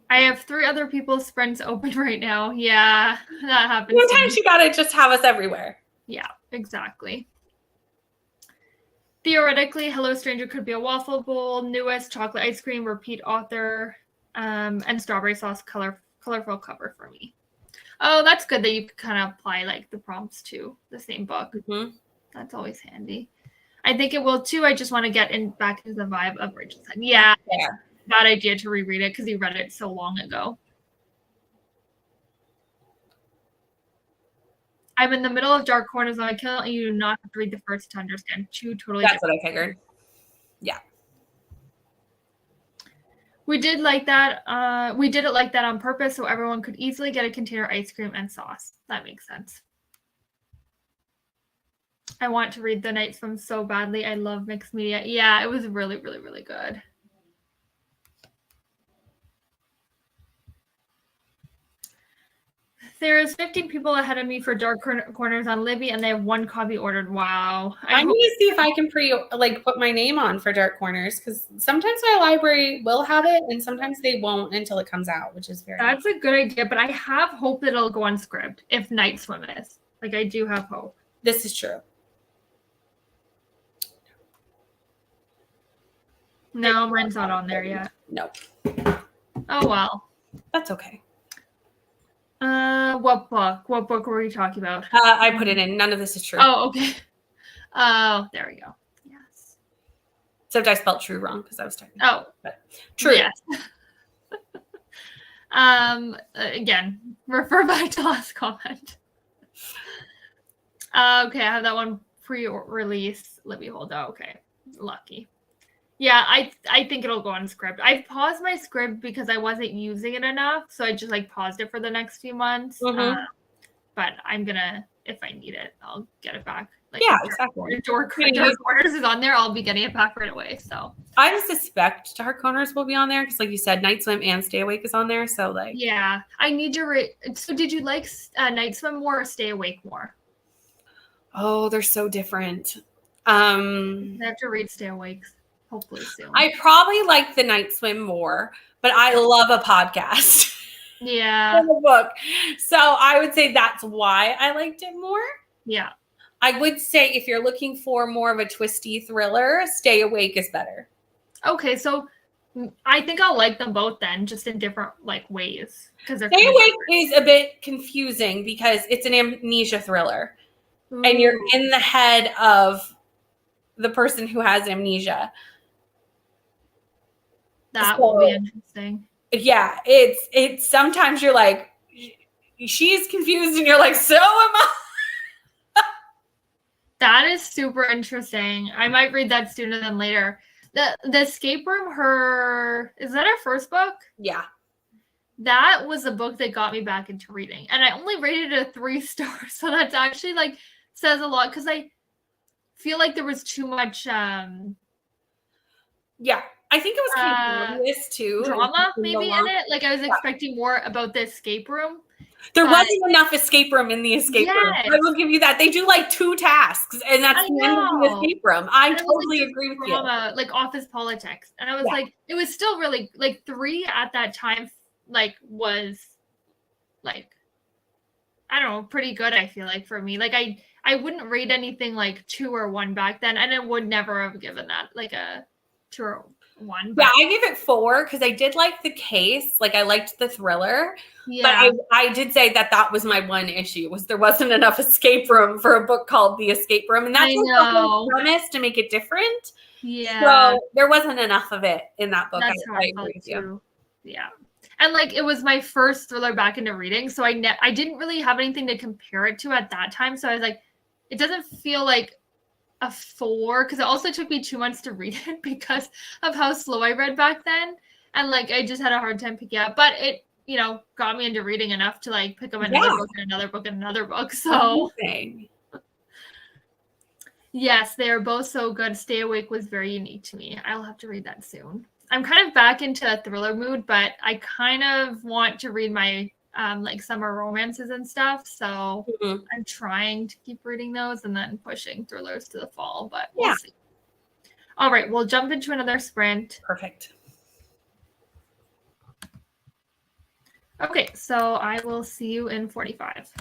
I have 3 other people's sprints open right now. Yeah, that happens. Sometimes you gotta just have us everywhere. Yeah, exactly. Theoretically, Hello Stranger could be a waffle bowl, newest chocolate ice cream, repeat author, and strawberry sauce colorful cover for me. Oh, that's good that you can kind of apply like the prompts to the same book. Mm-hmm. That's always handy. I think it will too. I just want to get back into the vibe of Rachel's Head. Yeah, it's a bad idea to reread it because you read it so long ago. I'm in the middle of Dark Corners on my Kindle, and you do not have to read the first to understand. Two totally That's different. what I figured. Yeah. We did like that. We did it like that on purpose so everyone could easily get a container of ice cream and sauce. That makes sense. I want to read The Night Swim so badly. I love mixed media. Yeah, it was really, really, really good. There's 15 people ahead of me for Dark Corners on Libby, and they have one copy ordered. Wow. I need to see if I can put my name on for Dark Corners, because sometimes my library will have it and sometimes they won't until it comes out, which is very That's a good idea, but I have hope that it'll go on Scribd if Night Swim is. Like, I do have hope. This is true. No, mine's not on there yet. Nope. Oh, well. That's okay. What book? What book were you talking about? I put it in. None of this is true. Oh, okay. Oh, there we go. Yes. Except I spelled true wrong because I was typing. Oh, but true. Yes. Again, refer back to last comment. Okay, I have that one pre-release. Let me hold out. Okay, lucky. Yeah, I think it'll go on Scribd. I paused my Scribd because I wasn't using it enough, so I just like paused it for the next few months. Mm-hmm. But I'm gonna, if I need it, I'll get it back. Like, yeah, exactly. Dark Corners is on there. I'll be getting it back right away. So I suspect Dark Corners will be on there because, like you said, Night Swim and Stay Awake is on there. So like, yeah, I need to read. So did you like Night Swim more or Stay Awake more? Oh, they're so different. I have to read Stay Awake hopefully soon. I probably like the Night Swim more, but I love a podcast. Yeah. The book. So I would say that's why I liked it more. Yeah. I would say if you're looking for more of a twisty thriller, Stay Awake is better. Okay, so I think I'll like them both then, just in different like ways. Because Stay Awake is a bit confusing because it's an amnesia thriller. Ooh. And you're in the head of the person who has amnesia. That will be interesting. Yeah, it's sometimes you're like, she's confused, and you're like, so am I. That is super interesting. I might read that sooner than later. The Escape Room, is that her first book? Yeah. That was a book that got me back into reading. And I only rated it a 3 stars. So that's actually like says a lot because I feel like there was too much yeah. I think it was kind of obvious too. Drama maybe in it. Like I was expecting more about the escape room. There wasn't enough escape room in the escape room. I will give you that. They do like 2 tasks, and that's the end of the escape room. I totally agree with you. Like office politics. And I was like, it was still really like 3 at that time, like was like, I don't know, pretty good, I feel like for me. Like I wouldn't rate anything like 2 or 1 back then, and I would never have given that like a 2 or 1. But yeah, I gave it 4 because I did like the case. Like I liked the thriller. Yeah. But I did say that was my one issue was there wasn't enough escape room for a book called The Escape Room. And that's the whole premise to make it different. Yeah. So there wasn't enough of it in that book. That's how I agree with you. Yeah. And like it was my first thriller back into reading. So I didn't really have anything to compare it to at that time. So I was like, it doesn't feel like a 4 because it also took me 2 months to read it because of how slow I read back then, and like I just had a hard time picking up. But it, got me into reading enough to like pick up another book and another book and another book. So yes, they are both so good. Stay Awake was very unique to me. I'll have to read that soon. I'm kind of back into a thriller mood, but I kind of want to read my like summer romances and stuff. So I'm trying to keep reading those and then pushing thrillers to the fall, but we'll see. All right, we'll jump into another sprint. Perfect. Okay, so I will see you in 45.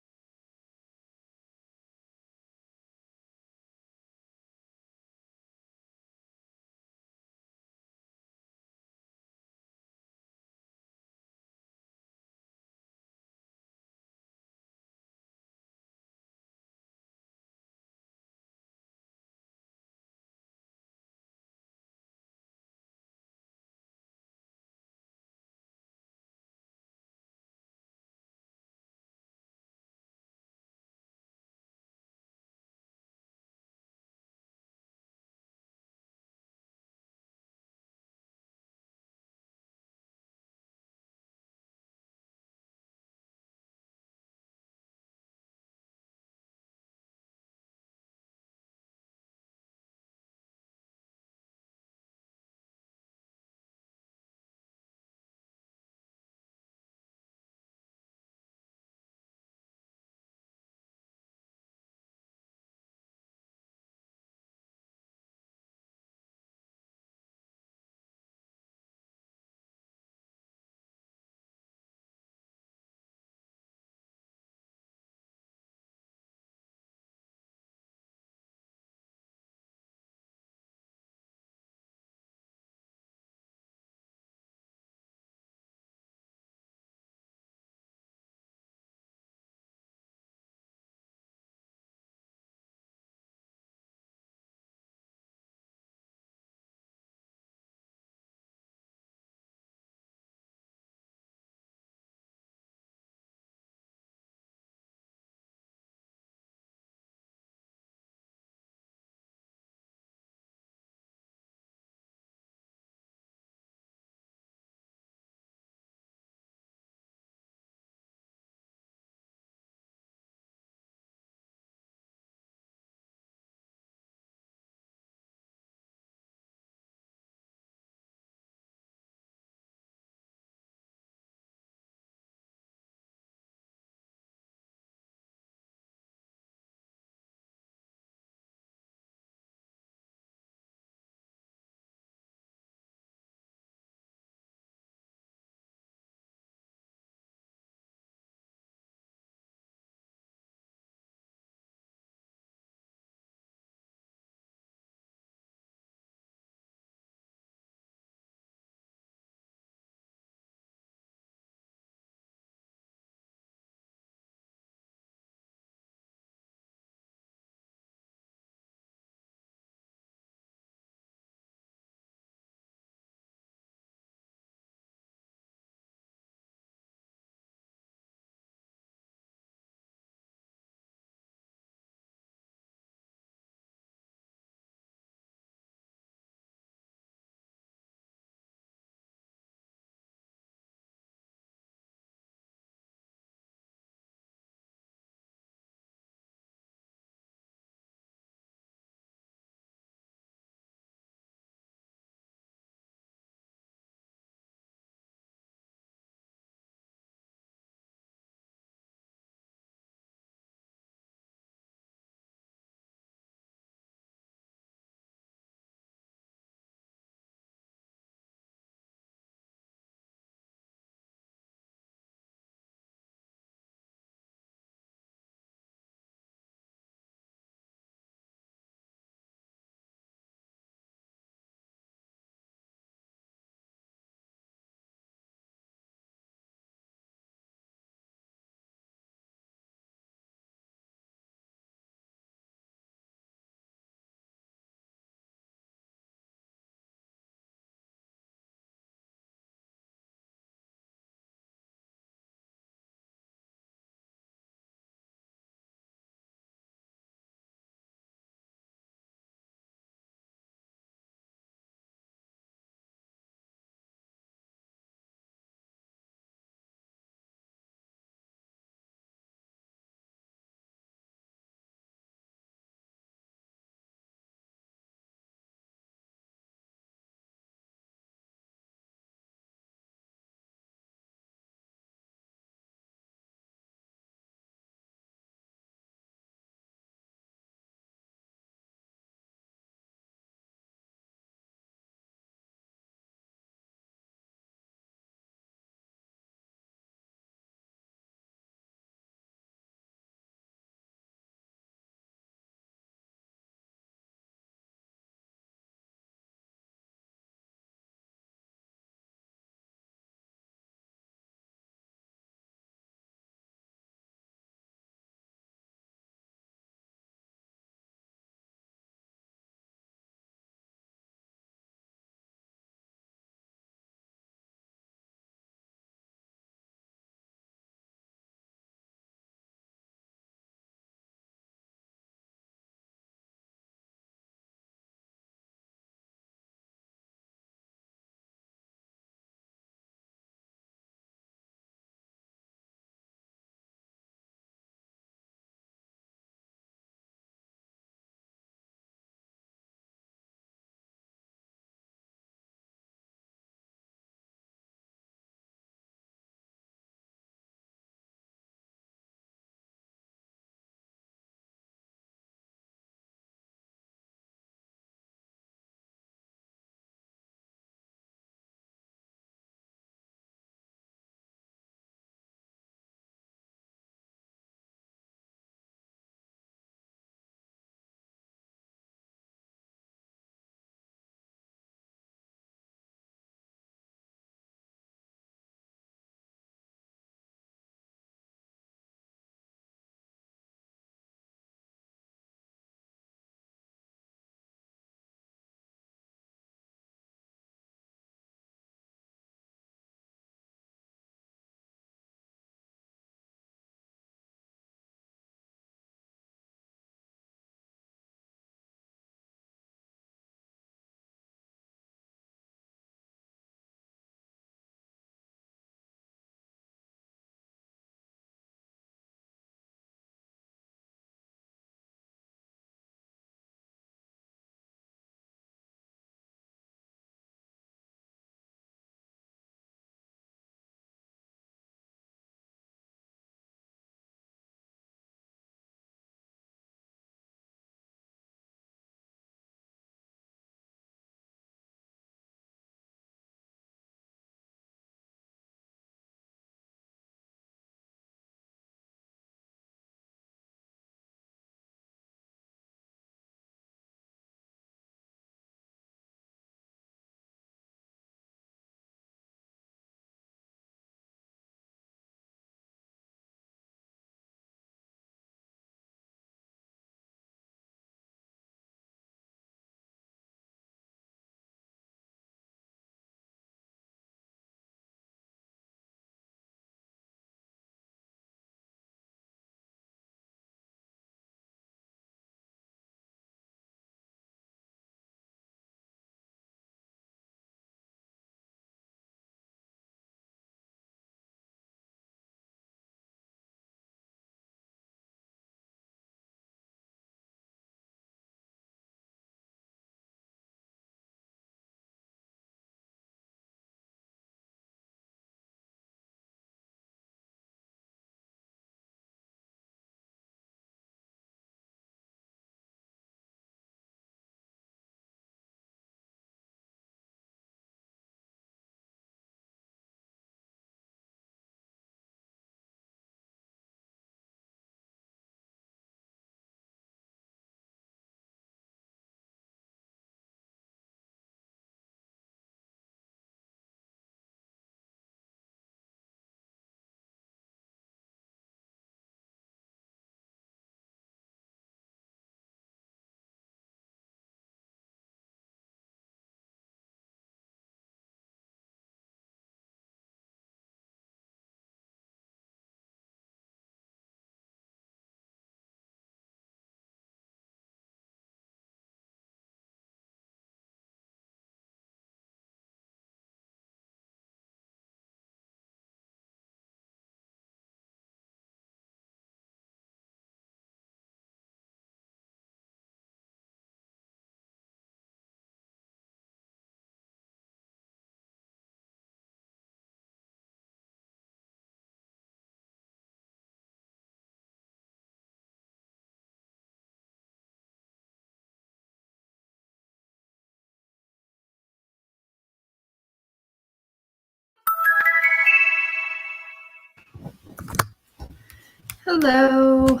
Hello.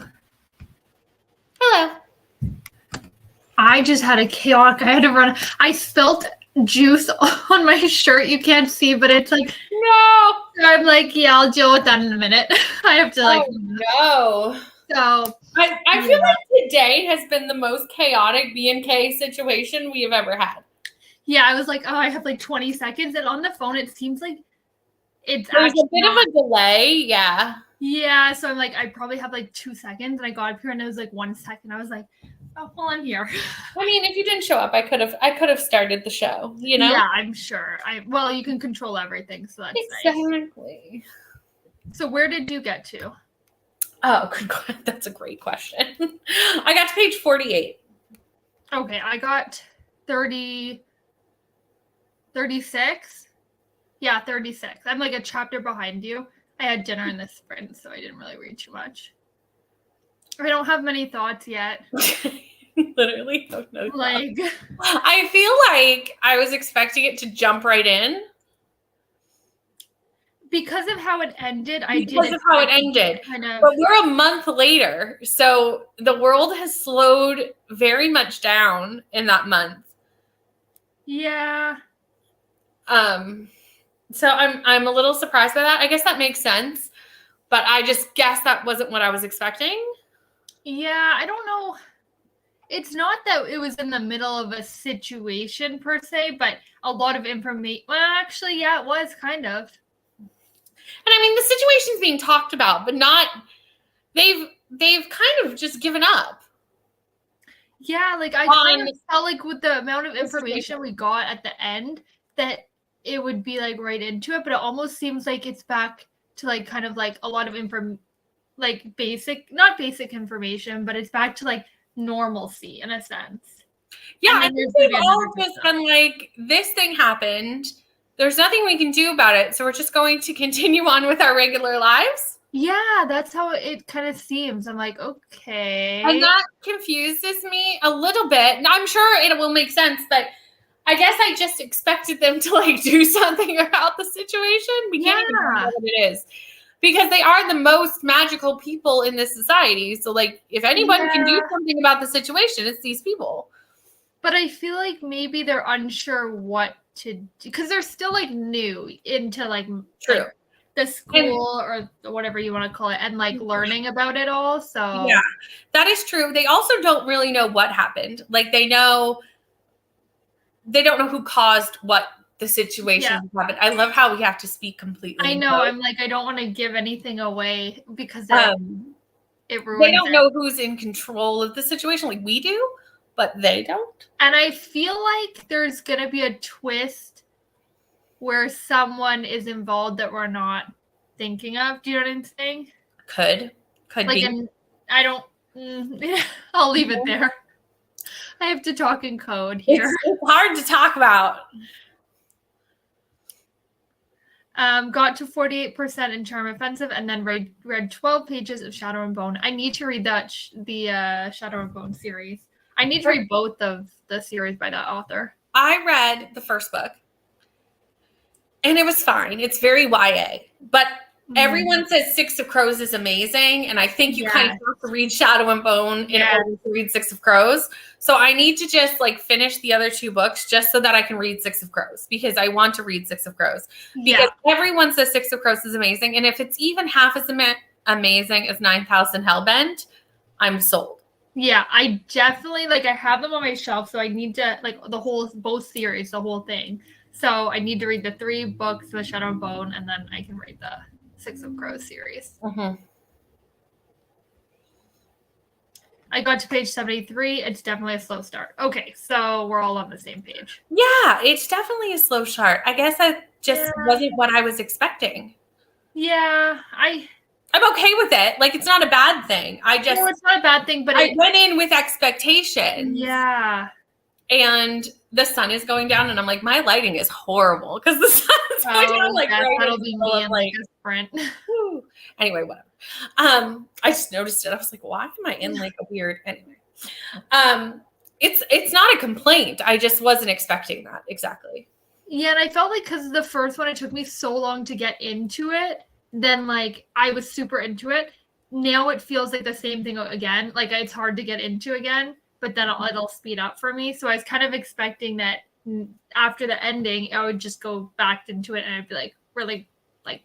Hello. I just had a chaotic. I had to run. I spilt juice on my shirt. You can't see, but it's like No. I'm like, yeah, I'll deal with that in a minute. I have to like. Oh, no. So I feel like today has been the most chaotic B&K situation we have ever had. Yeah, I was like, oh, I have like 20 seconds, and on the phone it seems like it's There's actually a bit of a delay, yeah. Yeah, so I'm like, I probably have like 2 seconds, and I got up here and it was like 1 second. I was like, oh, well, I'm here. I mean, if you didn't show up, I could have started the show, you know? Yeah, I'm sure. Well, you can control everything, so that's exactly. Nice. So where did you get to? Oh, that's a great question. I got to page 48. Okay, I got 36. Yeah, 36. I'm like a chapter behind you. I had dinner in this sprint, so I didn't really read too much. I don't have many thoughts yet. Literally, no like I feel like I was expecting it to jump right in. Because of how it ended, Because of how it ended. But we're a month later, so the world has slowed very much down in that month. Yeah. So I'm a little surprised by that. I guess that makes sense, but I just guess that wasn't what I was expecting. Yeah, I don't know. It's not that it was in the middle of a situation per se, but a lot of information. Well, actually, yeah, it was kind of. And I mean, the situation's being talked about, but not. They've kind of just given up. Yeah, like I kind of felt like with the amount of information we got at the end that it would be like right into it, but it almost seems like it's back to like kind of like a lot of like not basic information, but it's back to like normalcy in a sense. Yeah, I think they've all just been like, this thing happened. There's nothing we can do about it, so we're just going to continue on with our regular lives. Yeah, that's how it kind of seems. I'm like, okay. And that confuses me a little bit. And I'm sure it will make sense, but I guess I just expected them to like do something about the situation. We can't even know what it is. Because they are the most magical people in this society. So like if anyone can do something about the situation, it's these people. But I feel like maybe they're unsure what to do because they're still like new into like the school or whatever you want to call it and like learning about it all. So yeah, that is true. They also don't really know what happened. Like they don't know who caused what the situation happened. I love how we have to speak completely. I know. I'm like, I don't want to give anything away because it ruins. They don't know who's in control of the situation like we do, but they don't. And I feel like there's gonna be a twist where someone is involved that we're not thinking of. Do you know what I'm saying? Could like be. I don't. I'll leave it there. I have to talk in code here. It's hard to talk about. Got to 48% in Charm Offensive, and then read 12 pages of Shadow and Bone. I need to read the Shadow and Bone series. I need to read both of the series by that author. I read the first book, and it was fine. It's very YA, but everyone says Six of Crows is amazing, and I think you kind of have to read Shadow and Bone in order to read Six of Crows. So I need to just like finish the other 2 books just so that I can read Six of Crows because I want to read Six of Crows because everyone says Six of Crows is amazing, and if it's even half as amazing as 9,000 Hellbent, I'm sold. Yeah, I definitely I have them on my shelf, so I need to both series, the whole thing. So I need to read the 3 books, the Shadow and Bone, and then I can read the Six of Crows series. I got to page 73. It's definitely a slow start. Okay, so we're all on the same page. Yeah, it's definitely a slow start. I guess that just wasn't what I was expecting. Yeah, I'm okay with it. Like, it's not a bad thing. No, it's not a bad thing, but I went in with expectations. Yeah. And the sun is going down, and I'm like, my lighting is horrible because the sun is going down. Like, that'll be me in like a sprint. Anyway, whatever. I just noticed it. I was like, why am I in like a weird? Anyway, it's not a complaint. I just wasn't expecting that exactly. Yeah, and I felt like because the first one, it took me so long to get into it. Then like I was super into it. now it feels like the same thing again. Like it's hard to get into again, but then it'll speed up for me. So I was kind of expecting that after the ending, I would just go back into it and I'd be like really like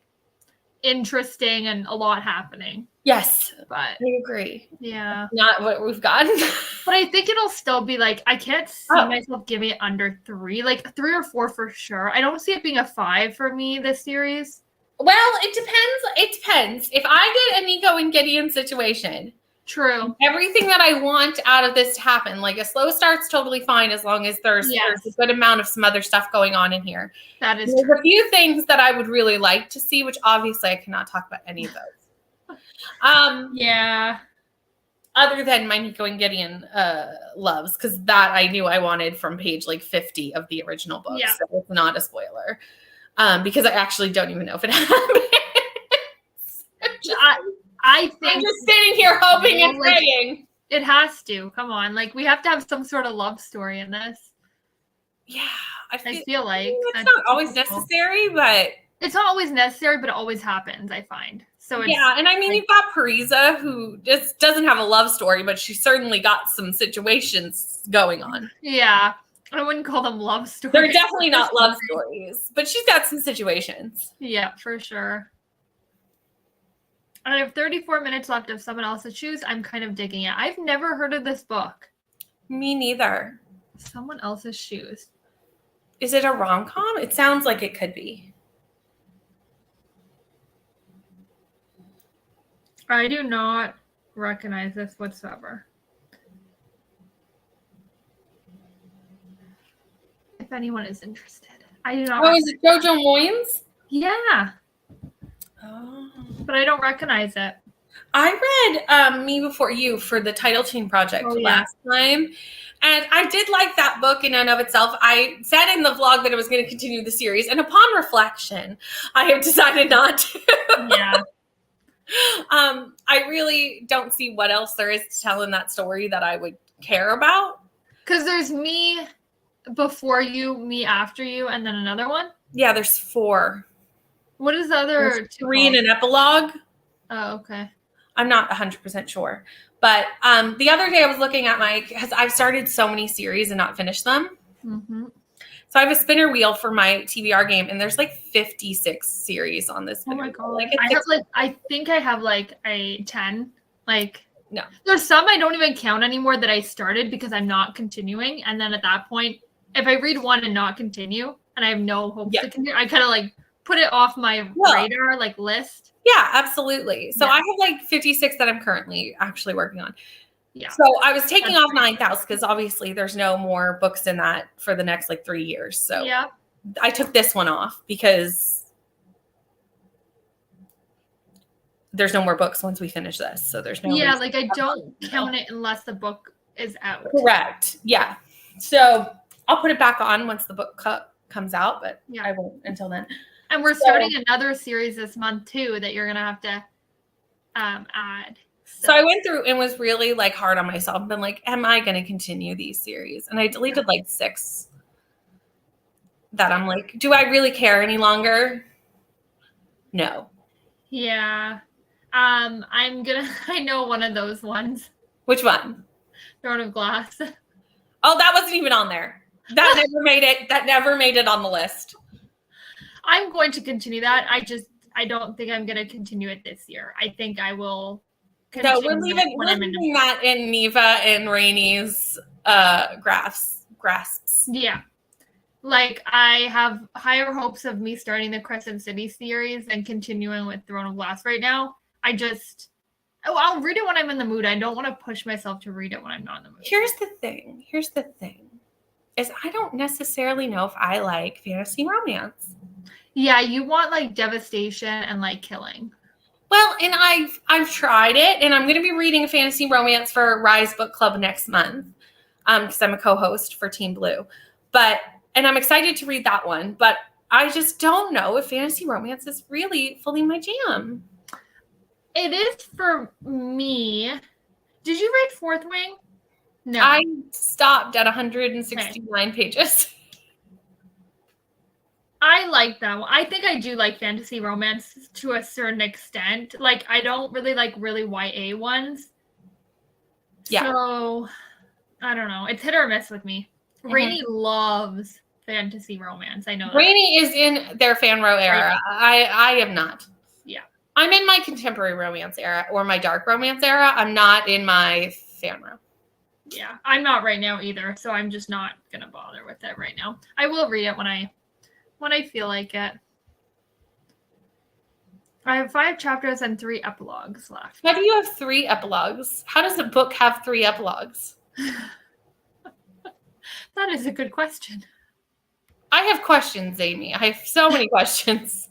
interesting and a lot happening. Yes, but I agree. Yeah, not what we've gotten. But I think it'll still be like, I can't see myself giving it under 3, like 3 or 4 for sure. I don't see it being a 5 for me this series. Well, it depends. It depends. If I get a Nico and Gideon situation, true, everything that I want out of this to happen, like a slow start's totally fine as long as there's a good amount of some other stuff going on in here. That is There's true. a few things that I would really like to see, which obviously I cannot talk about any of those. Yeah. Other than my Nico and Gideon loves, because that I knew I wanted from page like 50 of the original book. Yeah. So it's not a spoiler. Because I actually don't even know if it happens. I think I'm just sitting here hoping and praying. It has to. Come on. Like we have to have some sort of love story in this. Yeah. I feel like it's not always necessary, but it's not always necessary, but it always happens, I find. So yeah, and I mean, you've got Parisa, who just doesn't have a love story, but she certainly got some situations going on. Yeah, I wouldn't call them love stories. They're definitely not love stories, but she's got some situations. Yeah, for sure. I have 34 minutes left of Someone Else's Shoes. I'm kind of digging it. I've never heard of this book. Me neither. Someone Else's Shoes. Is it a rom-com? It sounds like it could be. I do not recognize this whatsoever. If anyone is interested. I do not. Oh, is it Jojo Moynes? Yeah. Oh. But I don't recognize it. I read Me Before You for the Title Team Project last time. And I did like that book in and of itself. I said in the vlog that I was going to continue the series. And upon reflection, I have decided not to. Yeah. I really don't see what else there is to tell in that story that I would care about. Because there's Me Before You, Me After You, and then another one? Yeah, there's 4. What is the other 3 in an epilogue. Oh, okay. I'm not 100% sure. But the other day I was looking at because I've started so many series and not finished them. Mm-hmm. So I have a spinner wheel for my TBR game, and there's like 56 series on this spinner wheel. God. I think I have like a 10. Like, no. There's some I don't even count anymore that I started because I'm not continuing. And then at that point, if I read one and not continue, and I have no hope to continue, I kind of like put it off my radar, like list. Yeah, absolutely. So I have like 56 that I'm currently actually working on. Yeah. So I was taking off 9,000 because obviously there's no more books in that for the next like 3 years. So I took this one off because there's no more books once we finish this. So there's no. Yeah, like I don't count it unless the book is out. Correct. Yeah. So I'll put it back on once the book comes out, but I won't until then. And we're starting another series this month too that you're gonna have to add. So I went through and was really like hard on myself. Been like, am I going to continue these series? And I deleted like 6 that I'm like, do I really care any longer? No. Yeah. I know one of those ones. Which one? Throne of Glass. Oh, that wasn't even on there. That never made it. That never made it on the list. I'm going to continue that. I don't think I'm going to continue it this year. I think I will. No, we're leaving that in Neva and Rainey's grasps. Yeah. Like I have higher hopes of me starting the Crescent City series and continuing with Throne of Glass right now. I'll read it when I'm in the mood. I don't want to push myself to read it when I'm not in the mood. Here's the thing. Is I don't necessarily know if I like fantasy romance. Yeah, you want like devastation and like killing. Well, and I've tried it, and I'm going to be reading a fantasy romance for Rise Book Club next month because I'm a co-host for Team Blue. And I'm excited to read that one, but I just don't know if fantasy romance is really fully my jam. It is for me. Did you read Fourth Wing? No. I stopped at 169 pages. I like that one. I think I do like fantasy romance to a certain extent. Like, I don't really like really YA ones. Yeah. So, I don't know. It's hit or miss with me. Mhm. Rainy loves fantasy romance. I know that. Rainy is in their fan row era. I am not. Yeah. I'm in my contemporary romance era or my dark romance era. I'm not in my fan row. Yeah, I'm not right now either, so I'm just not gonna bother with it right now. I will read it when I feel like it. I have 5 chapters and 3 epilogues left. How do you have 3 epilogues? How does a book have 3 epilogues? That is a good question. I have questions, Amy. I have so many questions.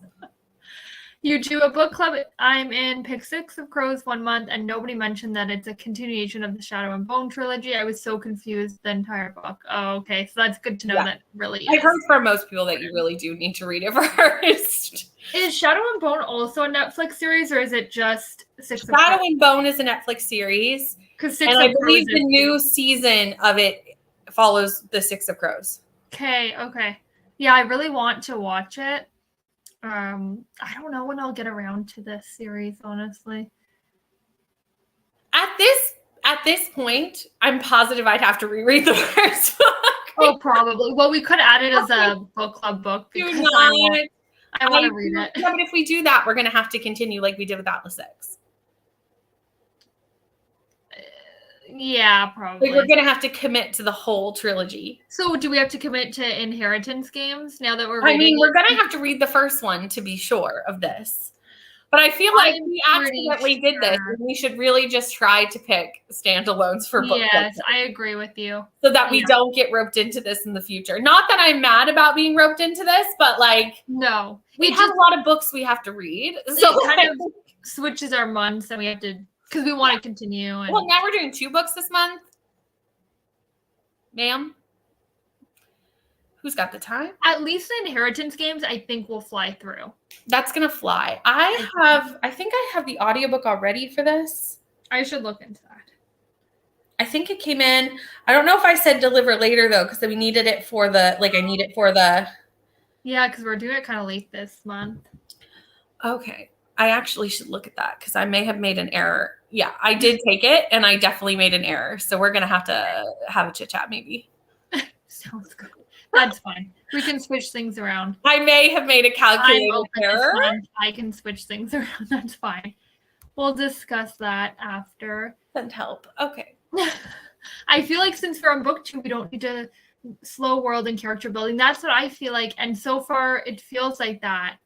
You do a book club. I'm in pick 6 of Crows 1 month, and nobody mentioned that it's a continuation of the Shadow and Bone trilogy. I was so confused the entire book. Oh, okay. So that's good to know that really I've heard from most people that you really do need to read it first. Is Shadow and Bone also a Netflix series, or is it just Six of Shadow Crows? and Bone is a Netflix series. Because And I believe the new season of it follows the Six of Crows. Okay. Yeah, I really want to watch it. I don't know when I'll get around to this series, honestly. At this point, I'm positive I'd have to reread the first book. Oh, probably. Well, we could add it as a book club book because I want to read it. Yeah, but if we do that, we're going to have to continue like we did with Atlas 6. Yeah, probably. Like we're going to have to commit to the whole trilogy. So do we have to commit to Inheritance Games now that we're reading? I mean, we're going to have to read the first one to be sure of this. But I feel like we accidentally did this, and we should really just try to pick standalones for book club. Yes, I agree with you. So that we don't get roped into this in the future. Not that I'm mad about being roped into this, but like, no, we have a lot of books we have to read. So it kind of switches our months, and we have to, because we want to continue. And, well, now we're doing 2 books this month, ma'am. Who's got the time? At least the Inheritance Games, I think will fly through. That's gonna fly. I think I have the audiobook already for this. I should look into that. I think it came in. I don't know if I said deliver later though, because we needed it for the I need it for the. Yeah, because we're doing it kind of late this month. Okay. I actually should look at that because I may have made an error. Yeah, I did take it and I definitely made an error. So we're gonna have to have a chit chat maybe. Sounds good. That's fine. We can switch things around. I may have made a calculated error. I can switch things around. That's fine. We'll discuss that after. Send help. Okay. I feel like since we're on book 2, we don't need to slow world and character building. That's what I feel like. And so far, it feels like that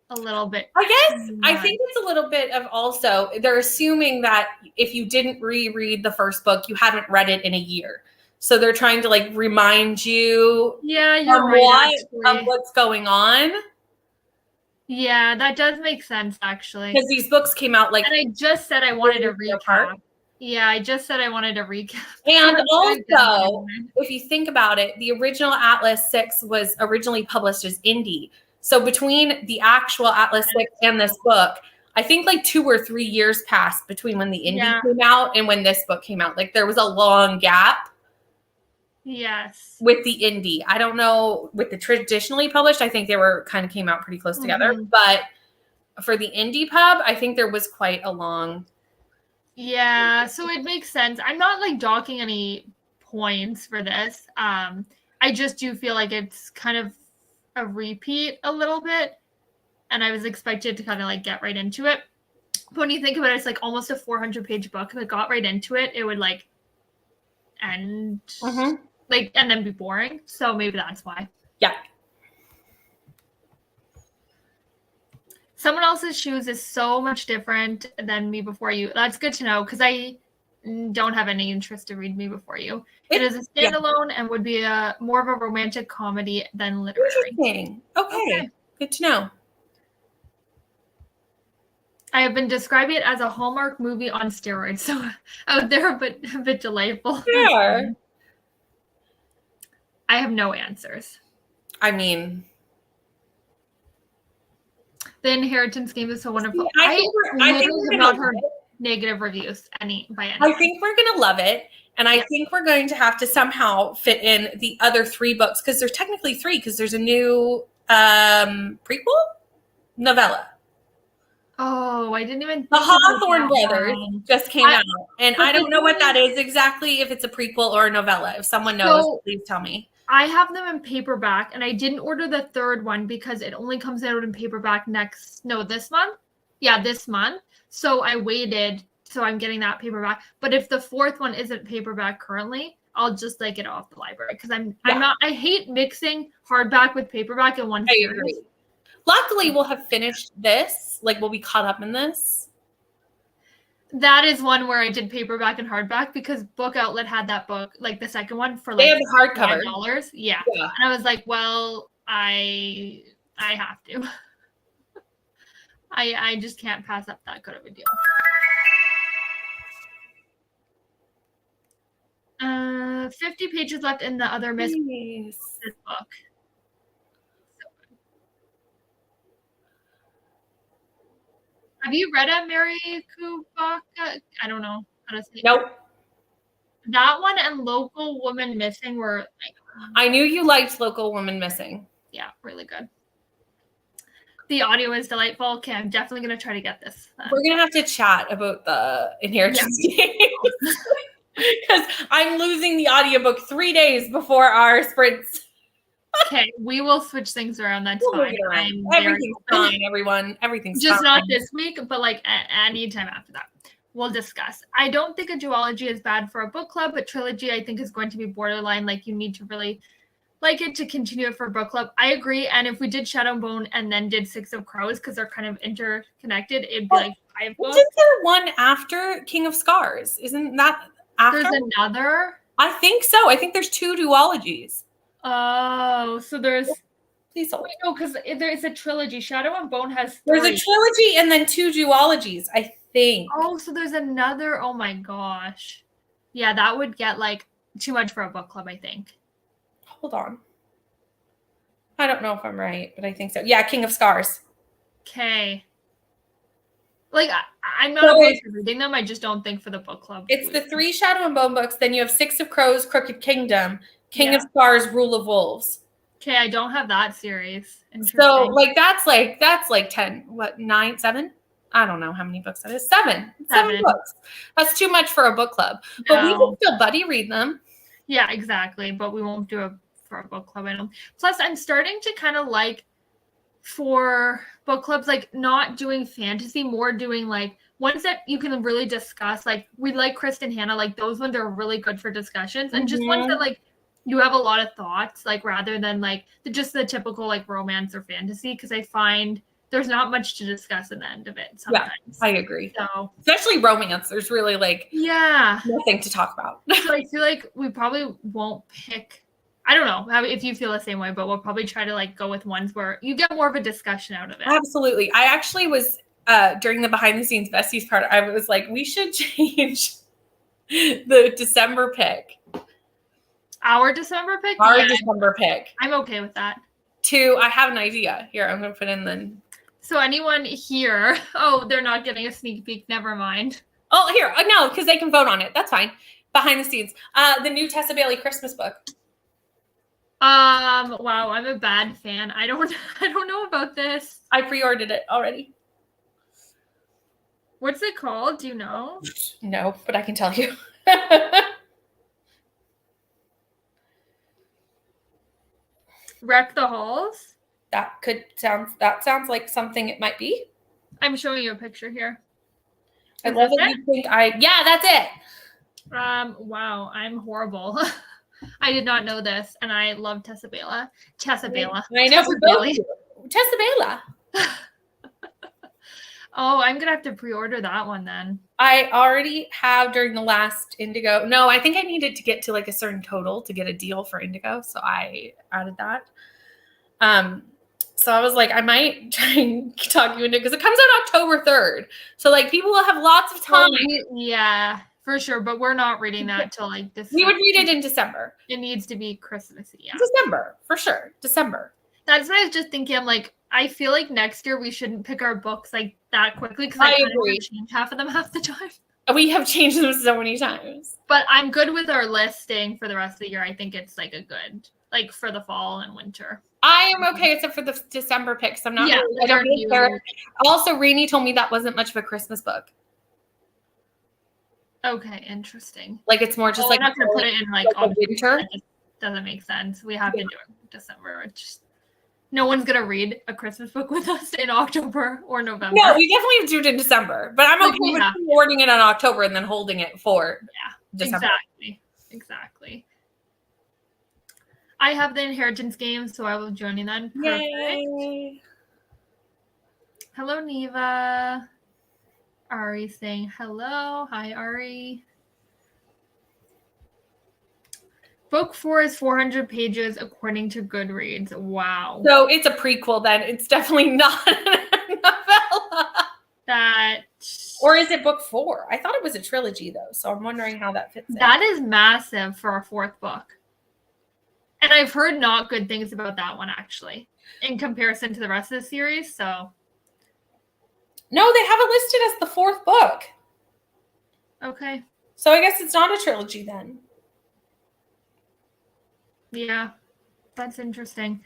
a little bit. I guess I think it's a little bit of also, they're assuming that if you didn't reread the first book, you haven't read it in a year. So they're trying to like remind you of what's going on. Yeah, that does make sense actually. Because these books came out like. And I just said I wanted to recap. Yeah, I just said I wanted to recap. And also, if you think about it, the original Atlas 6 was originally published as indie. So between the actual Atlas 6 and this book, I think like 2 or 3 years passed between when the indie came out and when this book came out. Like there was a long gap. Yes. With the indie. I don't know with the traditionally published, I think they were kind of came out pretty close together. But for the indie pub, I think there was quite a long. Yeah, so it makes sense. I'm not like docking any points for this. I just do feel like it's kind of a repeat a little bit. And I was expected to kind of like get right into it. But when you think about it, it's like almost a 400-page book. If I got right into it, it would like end. Like, and then be boring. So maybe that's why. Yeah. Someone else's shoes is so much different than Me Before You. That's good to know because I don't have any interest to read Me Before You. It is a standalone and would be more of a romantic comedy than literary. Interesting. Okay. Good to know. I have been describing it as a Hallmark movie on steroids. So out there, but a bit delightful. Sure. I have no answers. I mean, the Inheritance Game is so wonderful. I think have not heard negative reviews by any. I think we're gonna love it, and I think we're going to have to somehow fit in the other 3 books because there's technically 3 because there's a new Prequel? Novella. Oh, I didn't even think The about Hawthorne that brothers one. just came out, and but I the don't know what thing that is exactly, if it's a prequel or a novella. If someone knows, please tell me. I have them in paperback, and I didn't order the third one because it only comes out in paperback this month. Yeah, this month. So I waited, so I'm getting that paperback. But if the fourth one isn't paperback currently, I'll just like get it off the library because I hate mixing hardback with paperback in one series. Agree. Luckily, we'll have finished this. Like, we'll be caught up in this. That is one where I did paperback and hardback because Book Outlet had that book, like the second one, for like they have the hardcover. $5. Yeah. And I was like, well, I have to. I just can't pass up that good of a deal. 50 pages left in the other Miss book. Have you read a Mary Kubaka? I don't know how to say it. Nope. That one and Local Woman Missing were like. I knew you liked Local Woman Missing. Yeah, really good. The audio is delightful. Okay, I'm definitely going to try to get this. We're going to have to chat about the inheritance games. Because I'm losing the audiobook 3 days before our sprints. Okay, we will switch things around. That's fine. Everything's fine, everyone. Everything's just fine. Not this week, but like any time after that. We'll discuss. I don't think a duology is bad for a book club, but trilogy I think is going to be borderline. Like you need to really like it to continue it for book club. I agree. And if we did Shadow and Bone and then did Six of Crows because they're kind of interconnected, it'd be like 5 books. Isn't there one after King of Scars? Isn't that after? There's another. I think so. I think there's 2 duologies. Oh, so there's. Please hold. Wait, no, because there's a trilogy. Shadow and Bone has 3. There's a trilogy and then 2 duologies, I think. Oh, so there's another. Oh my gosh. Yeah, that would get like too much for a book club, I think. Hold on. I don't know if I'm right, but I think so. Yeah, King of Scars. Okay. Like, I'm not opposed to reading them. I just don't think for the book club. It's the 3 Shadow and Bone books. Then you have Six of Crows, Crooked Kingdom, King of Scars, Rule of Wolves. Okay, I don't have that series. So, like, that's like 10, 9, 7? I don't know how many books that is. 7 books. That's too much for a book club. No. But we can still buddy read them. Yeah, exactly. But we won't do it for a book club. I don't. Plus, I'm starting to kind of like for book clubs, like not doing fantasy, more doing like ones that you can really discuss. Like we like Kristen Hanna, like those ones are really good for discussions, and just ones that like you have a lot of thoughts, like rather than like just the typical like romance or fantasy, because I find there's not much to discuss at the end of it sometimes. Yeah, I agree. So especially romance, there's really like nothing to talk about. So I feel like we probably won't pick. I don't know if you feel the same way, but we'll probably try to like go with ones where you get more of a discussion out of it. Absolutely. I actually was during the behind the scenes besties part, I was like, we should change the December pick. Our December pick? December pick. I'm okay with that. I have an idea. Here, I'm going to put in then. So anyone here, they're not getting a sneak peek. Never mind. Oh, here. No, because they can vote on it. That's fine. Behind the scenes. The new Tessa Bailey Christmas book. Wow, I'm a bad fan. I don't know about this. I pre-ordered it already. What's it called? Do you know? No, but I can tell you. Wreck the Halls? That sounds like something it might be. I'm showing you a picture here. I love that you think yeah, that's it. Wow, I'm horrible. I did not know this, and I love Tessa Bailey. I know. Tessa Bailey. Oh, I'm gonna have to pre-order that one then. I already have during the last Indigo. No, I think I needed to get to like a certain total to get a deal for Indigo, so I added that. So I was like, I might try and talk you into, because it comes out October 3rd. So like people will have lots of time. Yeah, for sure. But we're not reading that till like this. We would read it in December. It needs to be Christmassy. Yeah. December, for sure. December. That's what I was just thinking. I'm like, I feel like next year we shouldn't pick our books like that quickly, because I agree. Change half of them half the time. We have changed them so many times. But I'm good with our listing for the rest of the year. I think it's like a good, like for the fall and winter. I am okay except for the December picks. I'm not. Yeah, Really, I don't really care. Also, Rainey told me that wasn't much of a Christmas book. Okay, interesting. Like it's more just we're not gonna put it in like winter. That just doesn't make sense. We have to do it in December. It's no one's gonna read a Christmas book with us in October or November. No, we definitely do it in December. But I'm okay with awarding it in October and then holding it for December. Exactly. I have the inheritance game, so I will join in that. Perfect. Yay. Hello, Neva. Ari saying hello. Hi, Ari. Book 4 is 400 pages according to Goodreads. Wow. So it's a prequel then. It's definitely not a novella. Or is it book 4? I thought it was a trilogy though. So I'm wondering how that fits in. That is massive for a 4th book. And I've heard not good things about that one actually in comparison to the rest of the series. So no, they have it listed as the 4th book. Okay. So I guess it's not a trilogy then. Yeah, that's interesting.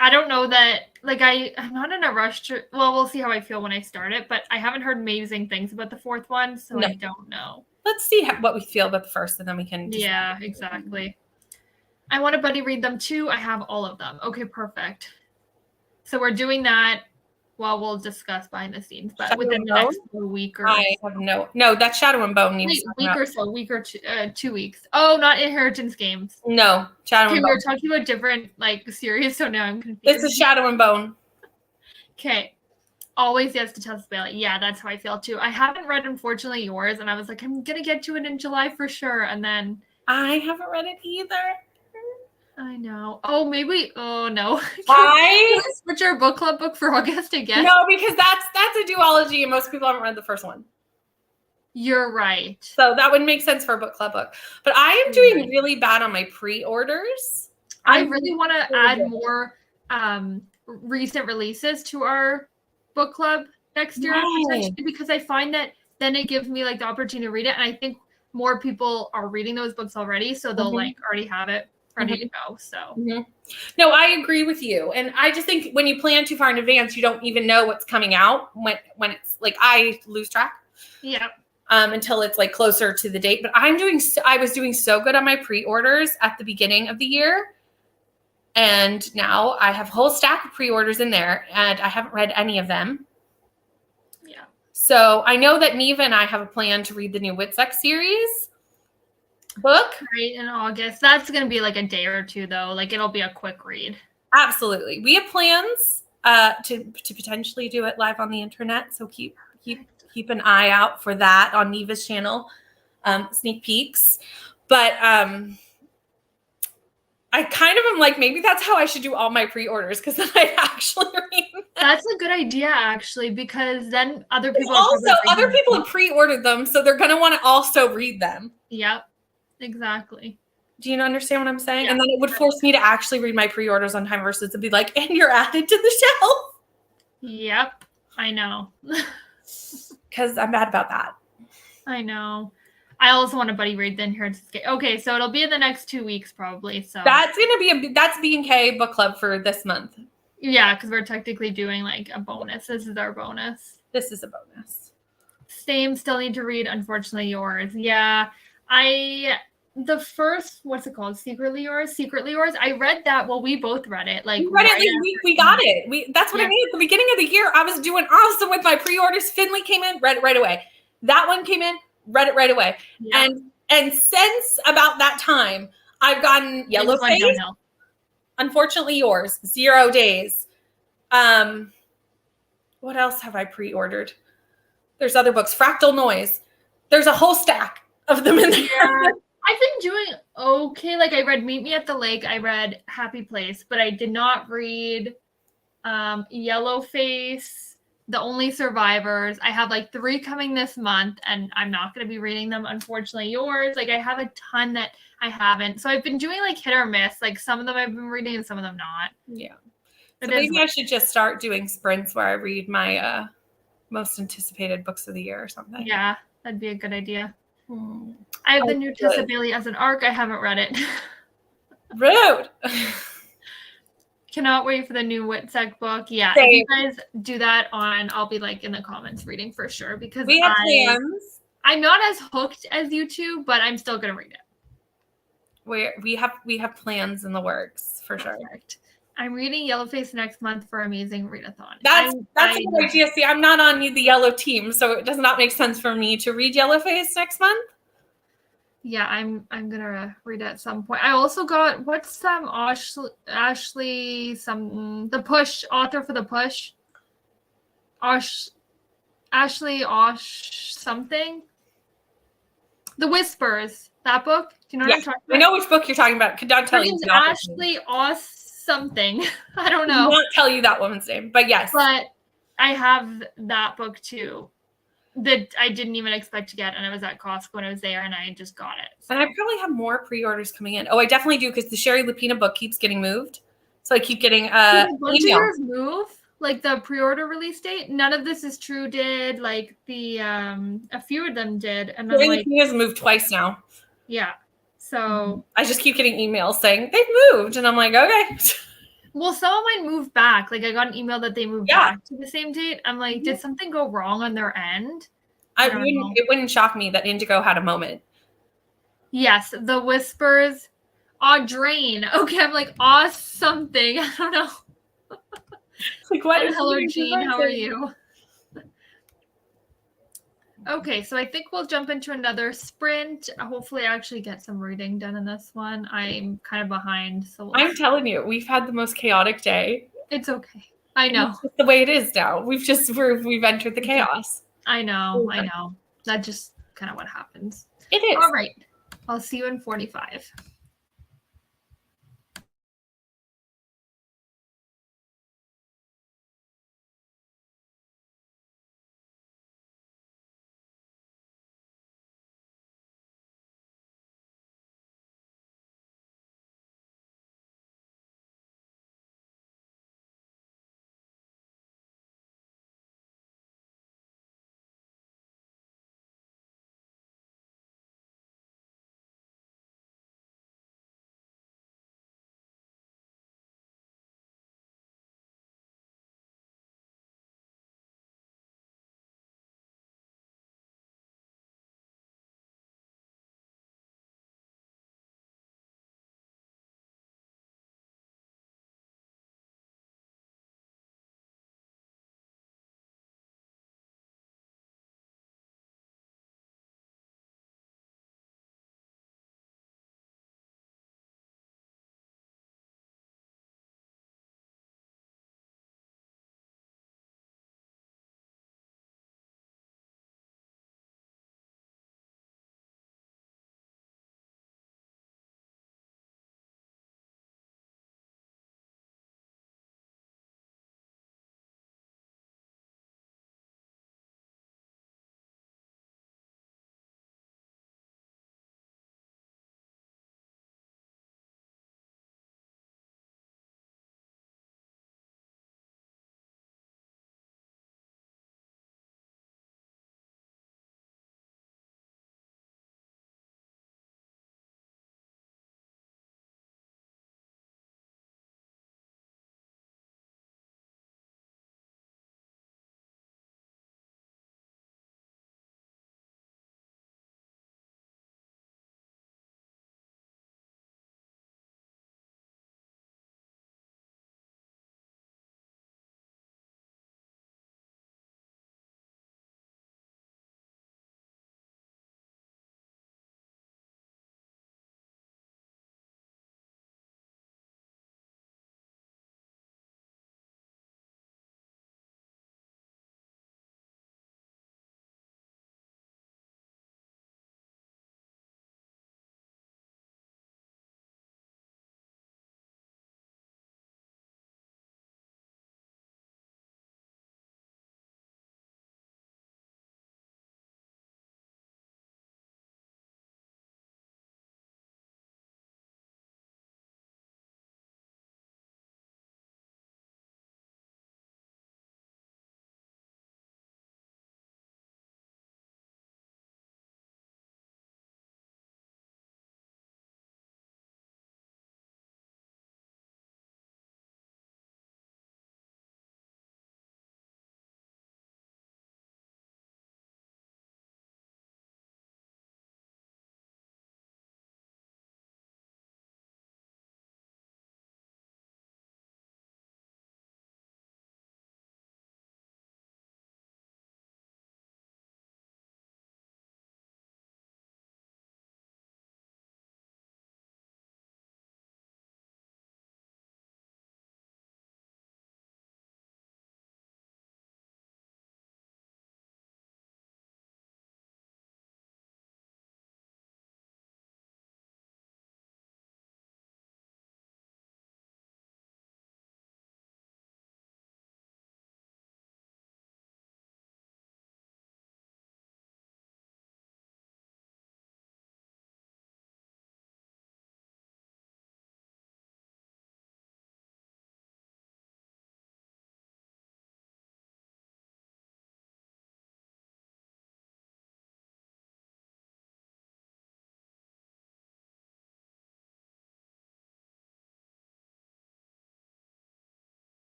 I don't know that, like, I'm not in a rush to, well, we'll see how I feel when I start it, but I haven't heard amazing things about the 4th one, so I don't know. Let's see what we feel about the first, and then we can decide. Yeah, exactly. I want a buddy read them too. I have all of them. Okay, perfect. So we're doing that. Well, we'll discuss behind the scenes, but within the next week or I have no, that's Shadow and Bone needs week or 2 weeks. Oh, not Inheritance Games. No, Shadow and Bone. We were talking about different like series, so now I'm confused. This is Shadow and Bone. Okay. Always yes to Tessa Bailey. Yeah, that's how I feel too. I haven't read Unfortunately Yours, and I was like, I'm gonna get to it in July for sure, and then I haven't read it either. I know. Oh, maybe. Oh no. Why? Switch our book club book for August again? No, because that's a duology, and most people haven't read the first one. You're right. So that would make sense for a book club book. But I am doing really bad on my pre-orders. I really want to add more recent releases to our book club next year, potentially, because I find that then it gives me like the opportunity to read it, and I think more people are reading those books already, so they'll like already have it ready to go. So no, I agree with you, and I just think when you plan too far in advance, you don't even know what's coming out when it's like I lose track. Yeah. Until it's like closer to the date. But I was doing so good on my pre-orders at the beginning of the year, and now I have a whole stack of pre-orders in there, and I haven't read any of them. Yeah. So I know that Neva and I have a plan to read the new Witsex series book right in August. That's gonna be like a day or two though. Like it'll be a quick read. Absolutely. We have plans to potentially do it live on the internet. So keep an eye out for that on Neva's channel. Sneak peeks. But I kind of am like, maybe that's how I should do all my pre-orders, because then I actually read them. That's a good idea actually, because then other people have pre-ordered them, so they're gonna want to also read them. Yep. Exactly. Do you understand what I'm saying? Yeah. And then it would force me to actually read my pre-orders on time versus to be like, and you're added to the shelf. Yep. I know. Because I'm bad about that. I know. I also want a buddy read the Inheritance Game. Okay, so it'll be in the next 2 weeks probably. So that's gonna be that's B&K book club for this month. Yeah, because we're technically doing like a bonus. This is our bonus. This is a bonus. Same. Still need to read Unfortunately Yours. Yeah. The first, what's it called? Secretly Yours. I read that. Well, we both read it. Like we got it. That's what I mean. At the beginning of the year, I was doing awesome with my pre-orders. Finley came in, read it right away. That one came in, read it right away. Yeah. And since about that time, I've gotten Yellowface. Unfortunately Yours. 0 days. What else have I pre-ordered? There's other books. Fractal Noise. There's a whole stack of them in there. Yeah. I've been doing okay. Like I read Meet Me at the Lake. I read Happy Place, but I did not read Yellowface, The Only Survivors. I have like 3 coming this month, and I'm not going to be reading them. Unfortunately Yours. Like I have a ton that I haven't. So I've been doing like hit or miss. Like some of them I've been reading and some of them not. Yeah. So maybe I should just start doing sprints where I read my most anticipated books of the year or something. Yeah, that'd be a good idea. I have the new Tessa Bailey as an arc. I haven't read it. Rude. Cannot wait for the new Whitsec book. Yeah, Same. if you guys do that I'll be like in the comments reading for sure because We have plans. I'm not as hooked as you two, but I'm still gonna read it. We have plans in the works for sure. Perfect. I'm reading Yellowface next month for Amazing Readathon. That's a good idea. See, I'm not on the yellow team, so it does not make sense for me to read Yellowface next month. Yeah, I'm gonna read it at some point. I also got what's Ashley the Push author for the Push. Ashley Osh something. The Whispers. That book. Do you know what I'm talking about? I know which book you're talking about. Could not tell you. Ashley Osh something. I don't know. Could not tell you that woman's name, but yes. But I have that book too. That I didn't even expect to get, and I was at Costco when I was there, and I just got it. So. And I probably have more pre-orders coming in. Oh, I definitely do because the Sherry Lupina book keeps getting moved, so I keep getting a bunch of yours move, like the pre-order release date. None of this is true. Did like the a few of them did, and then like Lupina's moved twice now. Yeah, so I just keep getting emails saying they've moved, and I'm like, okay. Well, some of mine moved back. Like I got an email that they moved back to the same date. I'm like, did something go wrong on their end? It wouldn't shock me that Indigo had a moment. Yes, the Whispers. Drain. Okay, I'm like, something. I don't know. Like, what? Hello, Jean. How are you? Okay, so I think we'll jump into another sprint. Hopefully, I actually get some reading done in this one. I'm kind of behind, so I'm telling you, we've had the most chaotic day. It's okay. I know. It's the way it is now. We've entered the chaos. I know. That's just kind of what happens. It is. All right. I'll see you in 45.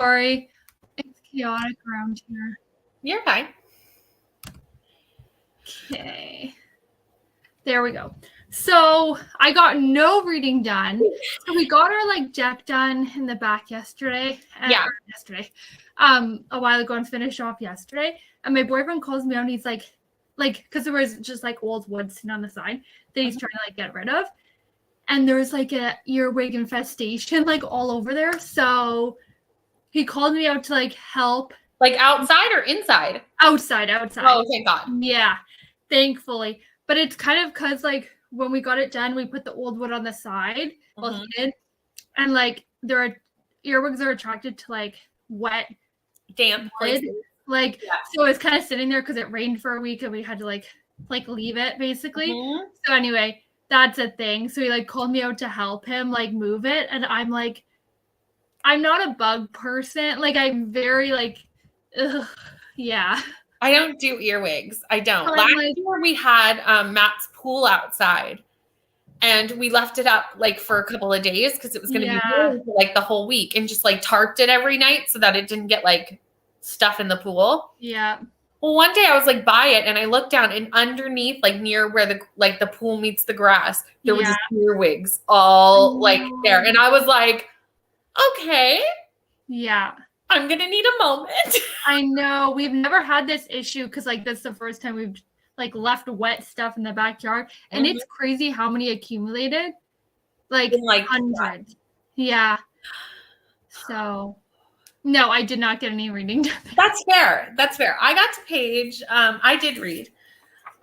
Sorry. It's chaotic around here. You're fine. Okay. There we go. So I got no reading done. So we got our like deck done in the back yesterday. A while ago and finished off yesterday. And my boyfriend calls me out and he's like, because there was just like old wood sitting on the side that he's trying to like get rid of. And there was like a earwig infestation like all over there. So he called me out to like help. Like outside or inside? Outside. Oh, thank God. Yeah, thankfully. But it's kind of because like when we got it done, we put the old wood on the side while he did. And like earwigs are attracted to like wet, damp wood. Like, so it's kind of sitting there because it rained for a week and we had to like leave it basically. So anyway, that's a thing. So he like called me out to help him like move it. And I'm like, I'm not a bug person. Like I'm very like, ugh, yeah. I don't do earwigs. I don't. So Last year we had Matt's pool outside and we left it up like for a couple of days because it was going to be warm for like the whole week and just like tarped it every night so that it didn't get like stuff in the pool. Yeah. Well, one day I was like by it and I looked down and underneath, like near where the pool meets the grass, there was earwigs all like there. And I was like, okay. Yeah. I'm going to need a moment. I know. We've never had this issue because like that's the first time we've like left wet stuff in the backyard. And it's crazy how many accumulated. Like hundreds. Yeah. So no, I did not get any reading done. That's fair. I got to page, I did read.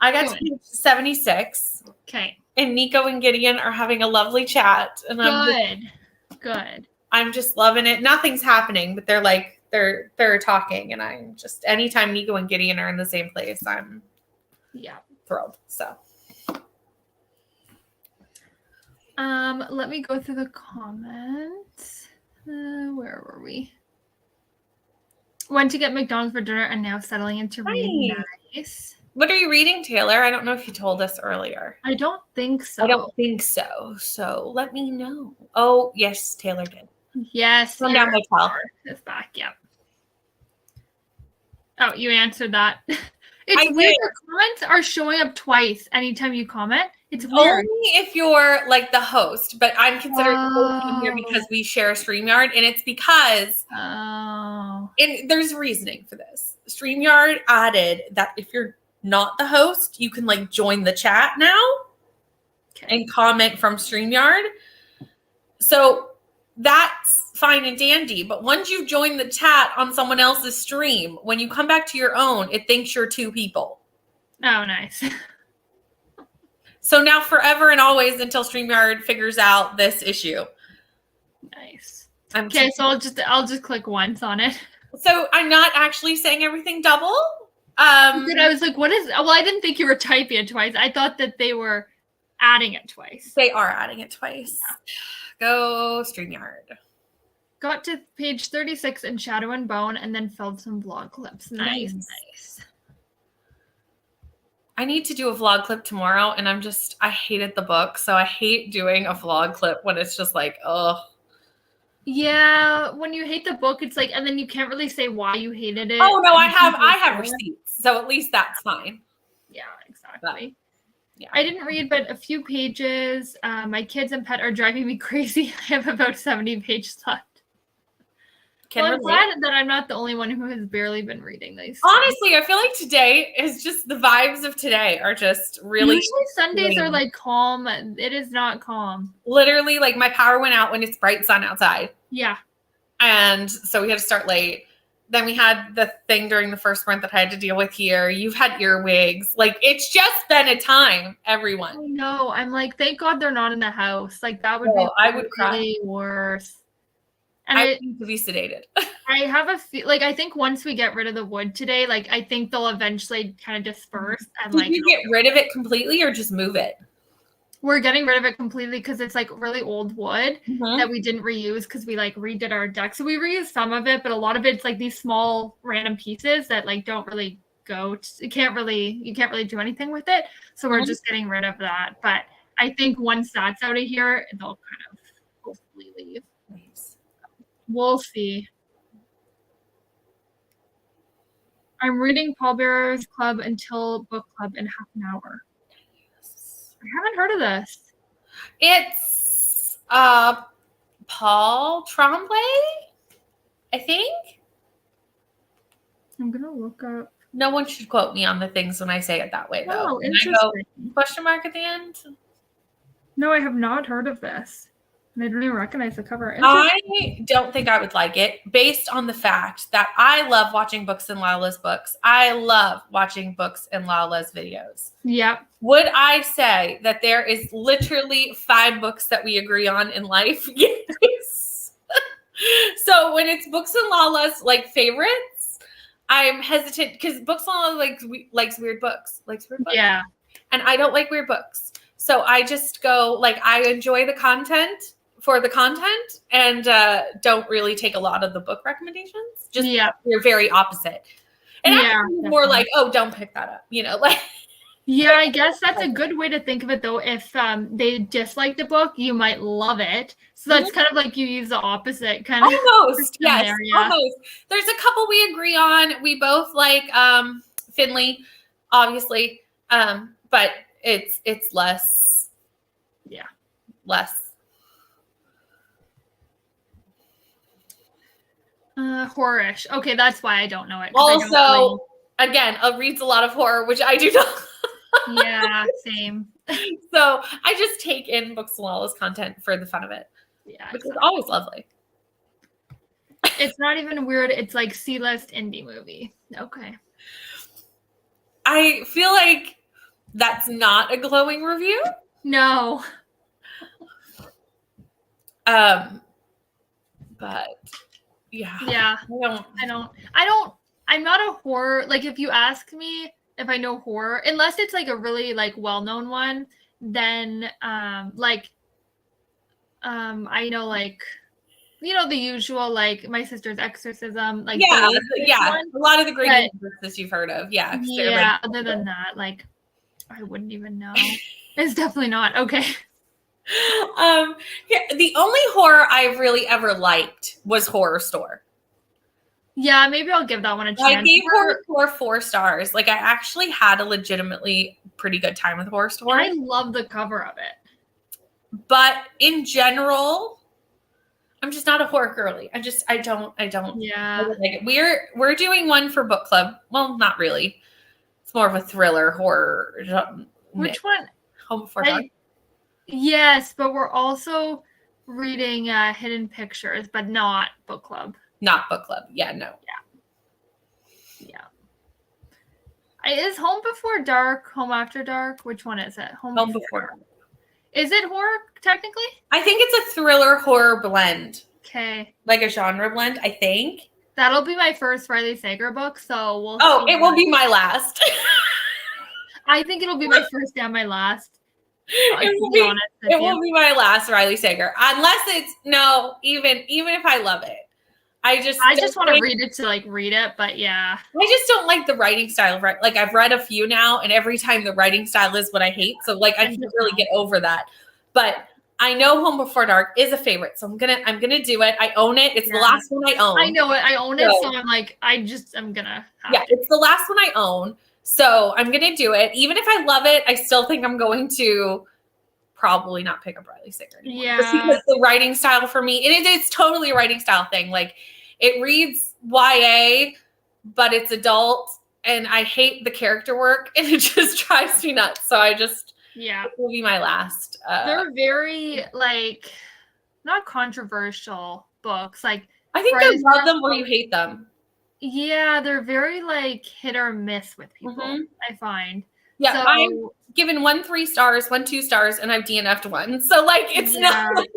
I got to page 76. Okay. And Nico and Gideon are having a lovely chat. And Good. I'm just loving it. Nothing's happening, but they're talking. And I'm just, anytime Nico and Gideon are in the same place, I'm thrilled. So. Let me go through the comments. Where were we? Went to get McDonald's for dinner and now settling into reading. Nice. What are you reading, Taylor? I don't know if you told us earlier. I don't think so. So let me know. Oh, yes, Taylor did. Yes. Come down my towel. It's back. Yep. Oh, you answered that. It's weird. The comments are showing up twice anytime you comment. It's weird. Only if you're like the host, but I'm considered the host here because we share StreamYard, and it's because and there's reasoning for this. StreamYard added that if you're not the host, you can like join the chat now and comment from StreamYard. So that's fine and dandy. But once you join the chat on someone else's stream, when you come back to your own, it thinks you're two people. Oh, nice. So now forever and always until StreamYard figures out this issue. Nice. Okay, so I'll just click once on it. So I'm not actually saying everything double. But I was like, what is, well, I didn't think you were typing it twice. I thought that they were adding it twice. They are adding it twice. Yeah. Go StreamYard. Got to page 36 in Shadow and Bone and then filled some vlog clips. Nice. I need to do a vlog clip tomorrow and I hated the book. So I hate doing a vlog clip when it's just like, ugh. Yeah, when you hate the book, it's like, and then you can't really say why you hated it. Oh no, I have receipts, so at least that's fine. Yeah, exactly. Yeah, I didn't read, but a few pages. My kids and pet are driving me crazy. I have about 70 pages left. Well, I'm glad that I'm not the only one who has barely been reading these. Honestly, I feel like today is just the vibes of today are just really. Usually Sundays are like calm. It is not calm. Literally, like my power went out when it's bright sun outside. Yeah. And so we had to start late. Then we had the thing during the first month that I had to deal with here. You've had earwigs. Like, it's just been a time, everyone. I know. I'm like, thank God they're not in the house. Like, that would be I would cry. Really worse. And I need to be sedated. I have like, I think once we get rid of the wood today, like, I think they'll eventually kind of disperse. And Did you get rid of it completely or just move it? We're getting rid of it completely because it's like really old wood that we didn't reuse because we like redid our deck. So we reused some of it, but a lot of it's like these small random pieces that like don't really go. You can't really do anything with it. So we're just getting rid of that. But I think once that's out of here, they'll kind of hopefully leave. Nice. We'll see. I'm reading Pallbearers Club until book club in half an hour. I haven't heard of this. It's Paul Tremblay, I think. I'm gonna look up. No one should quote me on the things when I say it that way, though. Oh, And interesting. I go, question mark at the end? No, I have not heard of this. And I don't even recognize the cover. I don't think I would like it based on the fact that I love watching books in Lala's books. I love watching books in Lala's videos. Yep. Would I say that there is literally 5 books that we agree on in life? Yes. So when it's books in Lala's like favorites, I'm hesitant because books in Lala likes weird books. Yeah. And I don't like weird books. So I just go like I enjoy the content for the content and don't really take a lot of the book recommendations. Just you're very opposite. And I'm more like, oh, don't pick that up. You know, like yeah, I guess that's a good way to think of it though. If they dislike the book, you might love it. So that's kind of like you use the opposite kind of almost. Yes, almost. There's a couple we agree on. We both like Finley, obviously. But it's less. Yeah. Less. Horror-ish. Okay, that's why I don't know it. Also, again, reads a lot of horror, which I do not. Yeah, same. So I just take in books and Lala's content for the fun of it. Yeah. Which is always lovely. It's not even weird. It's like C-list indie movie. Okay. I feel like that's not a glowing review. No. But yeah. Yeah. I'm not a horror. Like if you ask me if I know horror, unless it's like a really like well-known one, then I know like the usual like My Sister's Exorcism, like a lot of the great exorcists you've heard of. Yeah, other than that, like I wouldn't even know. It's definitely not okay. The only horror I've really ever liked was Horror Store. Yeah, maybe I'll give that one a chance. I gave Horror Store 4 stars. Like I actually had a legitimately pretty good time with Horror Store. I love the cover of it. But in general, I'm just not a horror girly. I don't Yeah. like it. We're doing one for book club. Well, not really. It's more of a thriller horror. Which one? Home Before Dark. Yes, but we're also reading Hidden Pictures, but not book club. Not book club. Yeah, no. Yeah. Is Home Before Dark, Home After Dark? Which one is it? Home Before Dark. Is it horror technically? I think it's a thriller horror blend. Okay. Like a genre blend, I think. That'll be my first Riley Sager book, so we'll see. It will be my last. I think it'll be my first and my last. It will be my last Riley Sager. Unless it's even if I love it. I just want to read it to like read it, but yeah. I just don't like the writing style. Like I've read a few now, and every time the writing style is what I hate. So like I can't really get over that. But I know Home Before Dark is a favorite, so I'm gonna do it. I own it. It's the last one I own. I know it. I own it, so I'm like, I'm gonna. It's the last one I own, so I'm gonna do it. Even if I love it, I still think I'm going to probably not pick up Riley Sager anymore. Yeah, just because the writing style for me, and it's totally a writing style thing. Like it reads YA, but it's adult, and I hate the character work, and it just drives me nuts. So it will be my last. They're very like not controversial books. Like I think you love them or you hate them. Yeah, they're very like hit or miss with people. I find. Yeah, so, I'm given 1 3 stars, 1 2 stars, and I've DNF'd one. So like it's not like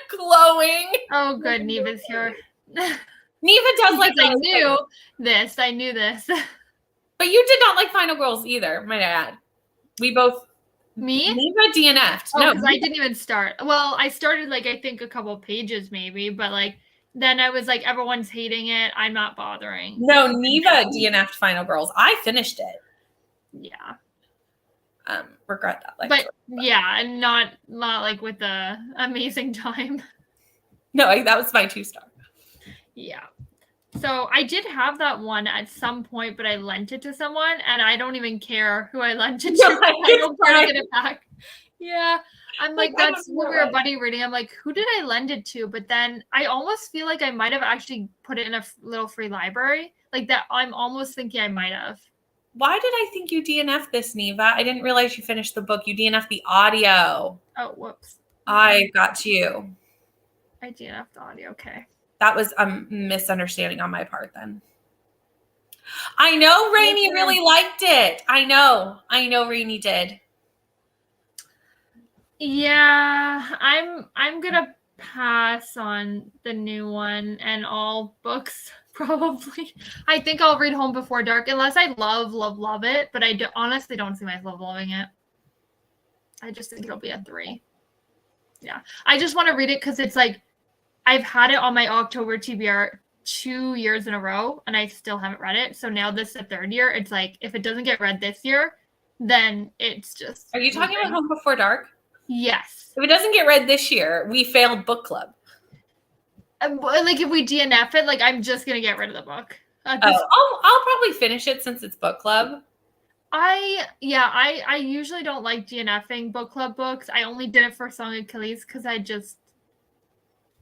glowing. Oh, good, Neva's here. Neva does like. I knew this. But you did not like Final Girls either, might I add. We both. Me? Neva DNF'd. No, because I didn't even start. Well, I started like I think a couple pages maybe, but like then I was like everyone's hating it. I'm not bothering. No, Neva DNF'd Final Girls. I finished it. Yeah. Regret that. But yeah, and not like with the amazing time. No, that was my 2 star. Yeah. So I did have that one at some point, but I lent it to someone, and I don't even care who I lent it to. I don't want to get it back. Yeah. I'm like that's when we were buddy reading. I'm like, who did I lend it to? But then I almost feel like I might have actually put it in a little free library. Like that, I'm almost thinking I might have. Why did I think you DNF'd this, Neva? I didn't realize you finished the book. You DNF'd the audio. Oh, whoops. I got you. I DNF'd the audio. Okay. That was a misunderstanding on my part then. I know Rainey really liked it. I know Rainey did. Yeah, I'm gonna pass on the new one and all books probably. I think I'll read Home Before Dark unless I love it, but I honestly don't see myself loving it. I just think it'll be a 3. Yeah, I just want to read it because it's like I've had it on my October TBR 2 years in a row and I still haven't read it. So now this is the 3rd year. It's like if it doesn't get read this year, then it's just. Are you talking about Home Before Dark? Yes. If it doesn't get read this year, we failed book club. Like if we DNF it, like I'm just gonna get rid of the book. I'll probably finish it since it's book club. I usually don't like DNFing book club books. I only did it for Song of Achilles because I just.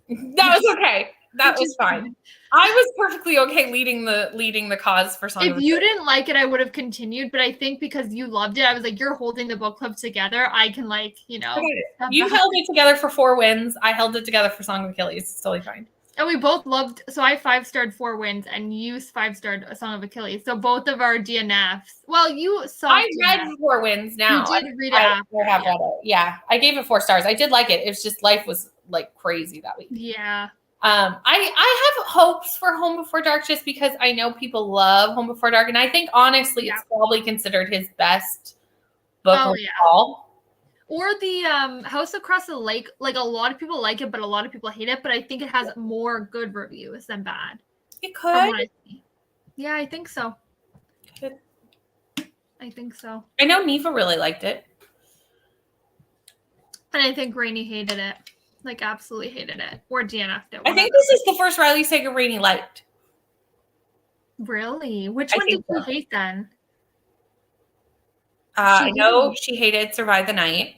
That was okay. That was fine. I was perfectly okay leading the cause for Song of Achilles. If you didn't like it, I would have continued. But I think because you loved it, I was like, you're holding the book club together. I can Okay. You held it together for 4 wins. I held it together for Song of Achilles. It's totally fine. And we both loved. So I 5-starred 4 wins, and you 5-starred A Song of Achilles. So both of our DNFs. Well, you saw. I read 4 wins now. You did read it after. I have read it. Yeah, I gave it 4 stars. I did like it. It was just life was like crazy that week. Yeah. I have hopes for Home Before Dark just because I know people love Home Before Dark, and I think honestly it's probably considered his best book overall. Or the House Across the Lake, like a lot of people like it, but a lot of people hate it. But I think it has more good reviews than bad. It could. Yeah, I think so. I think so. I know Neva really liked it. And I think Rainey hated it. Like absolutely hated it. Or DNF'd it. I think this is the first Riley Sager Rainey liked. Really? Which one did you hate then? I know she hated Survive the Night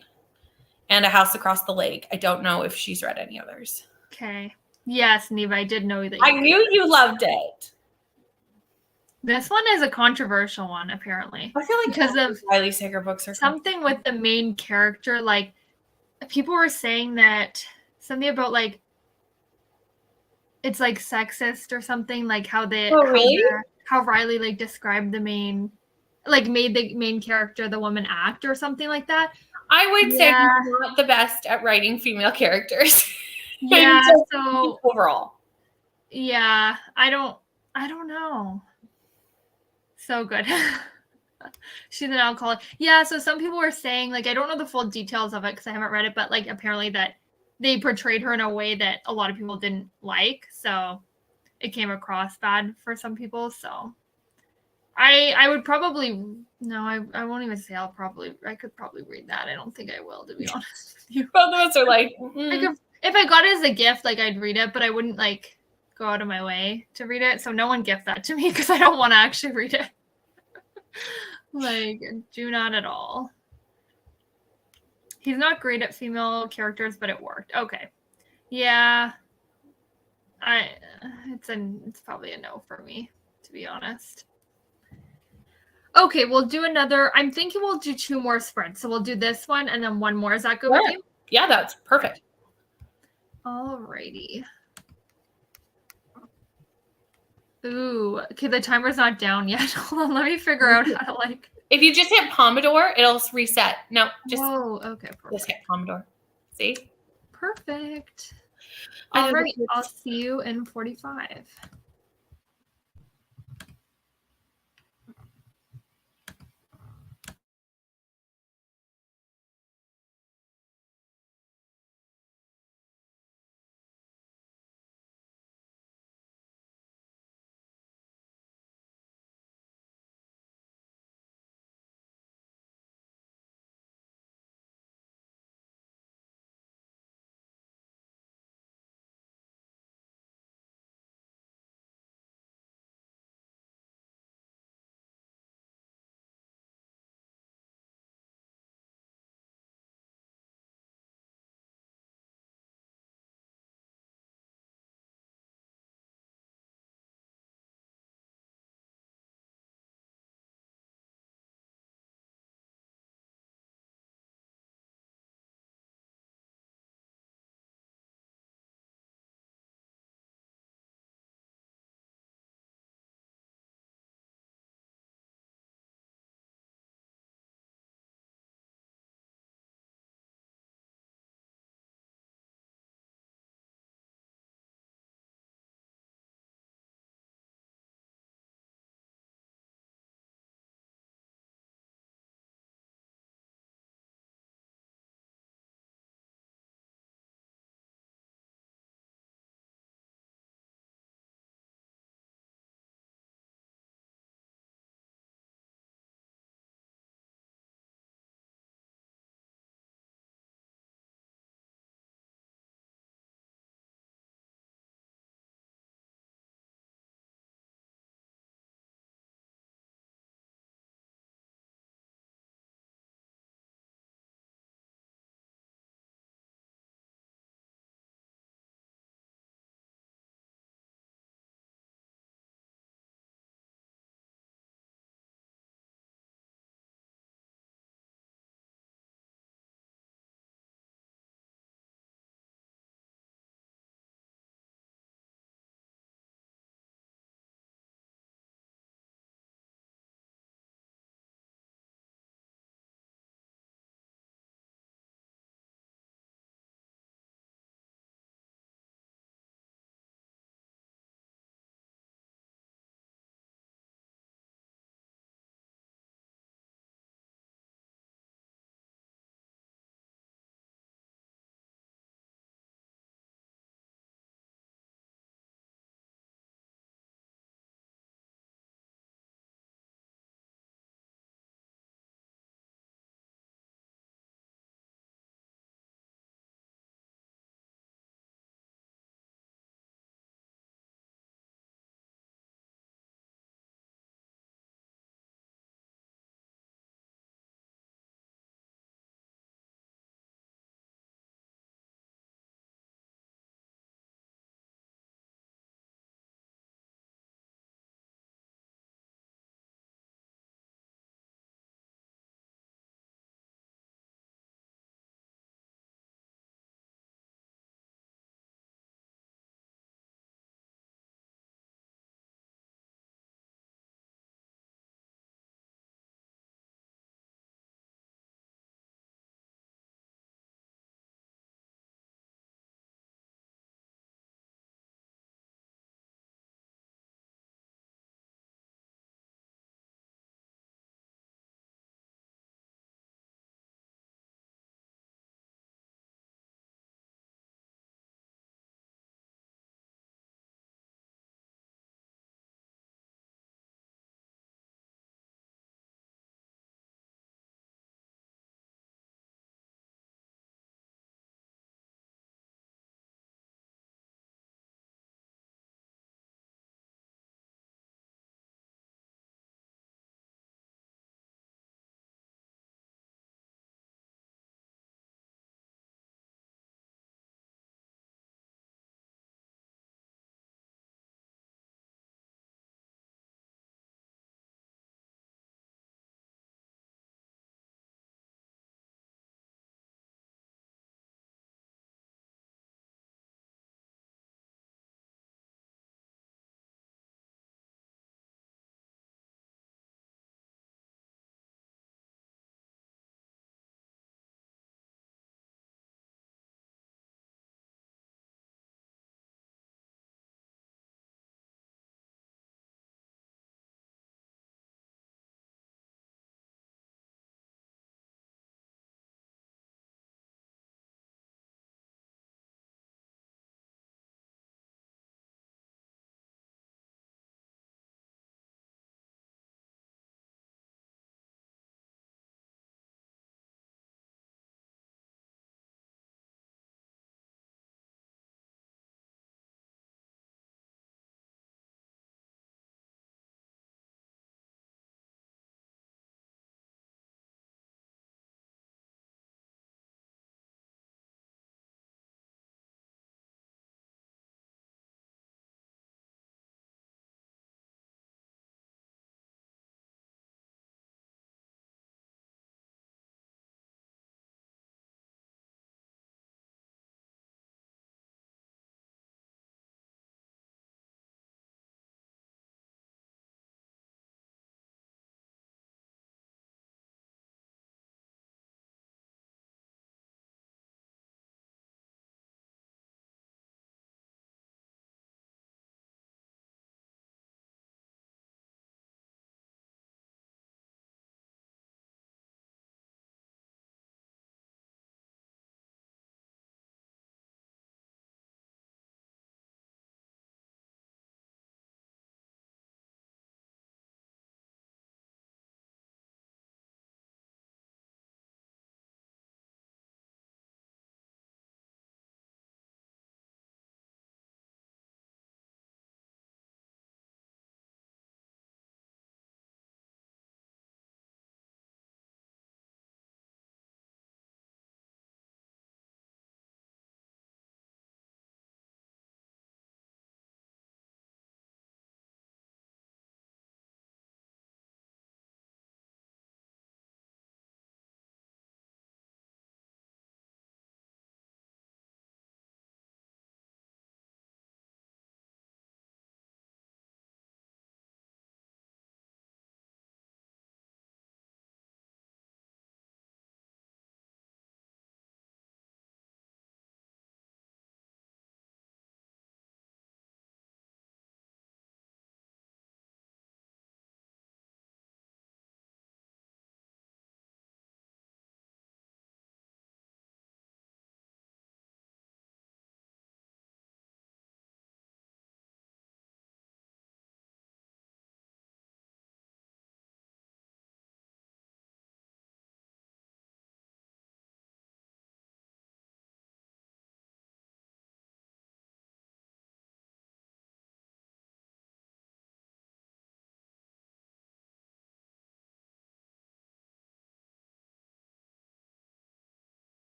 and A House Across the Lake. I don't know if she's read any others. Okay. Yes, Neva, I did know that. I knew you loved it. This one is a controversial one, apparently. I feel like because of Riley Sager books are something with the main character. Like people were saying that something about like it's like sexist or something. Like how they how Riley like described the main. Like made the main character the woman act or something like that. I would say you're not the best at writing female characters. Yeah, so overall. Yeah, I don't know. So good. She's an alcoholic. Yeah, so some people were saying, like, I don't know the full details of it because I haven't read it, but like apparently that they portrayed her in a way that a lot of people didn't like. So it came across bad for some people. So I would probably I won't even say I could probably read that. I don't think I will, to be honest with you. Both of us are like, if I got it as a gift, like I'd read it, but I wouldn't like go out of my way to read it. So no one gift that to me because I don't want to actually read it. Like, do not at all. He's not great at female characters, but it worked. Okay. Yeah. It's probably a no for me, to be honest. Okay, we'll do another. I'm thinking we'll do 2 more sprints. So we'll do this one and then one more. Is that good with you? Yeah, that's perfect. Alrighty. Ooh, okay, the timer's not down yet. Hold on, let me figure out how to like. If you just hit Pomodoro, it'll reset. No, just. Oh, okay, perfect. Just hit Pomodoro. See? Perfect. All right, I'll see you in 45.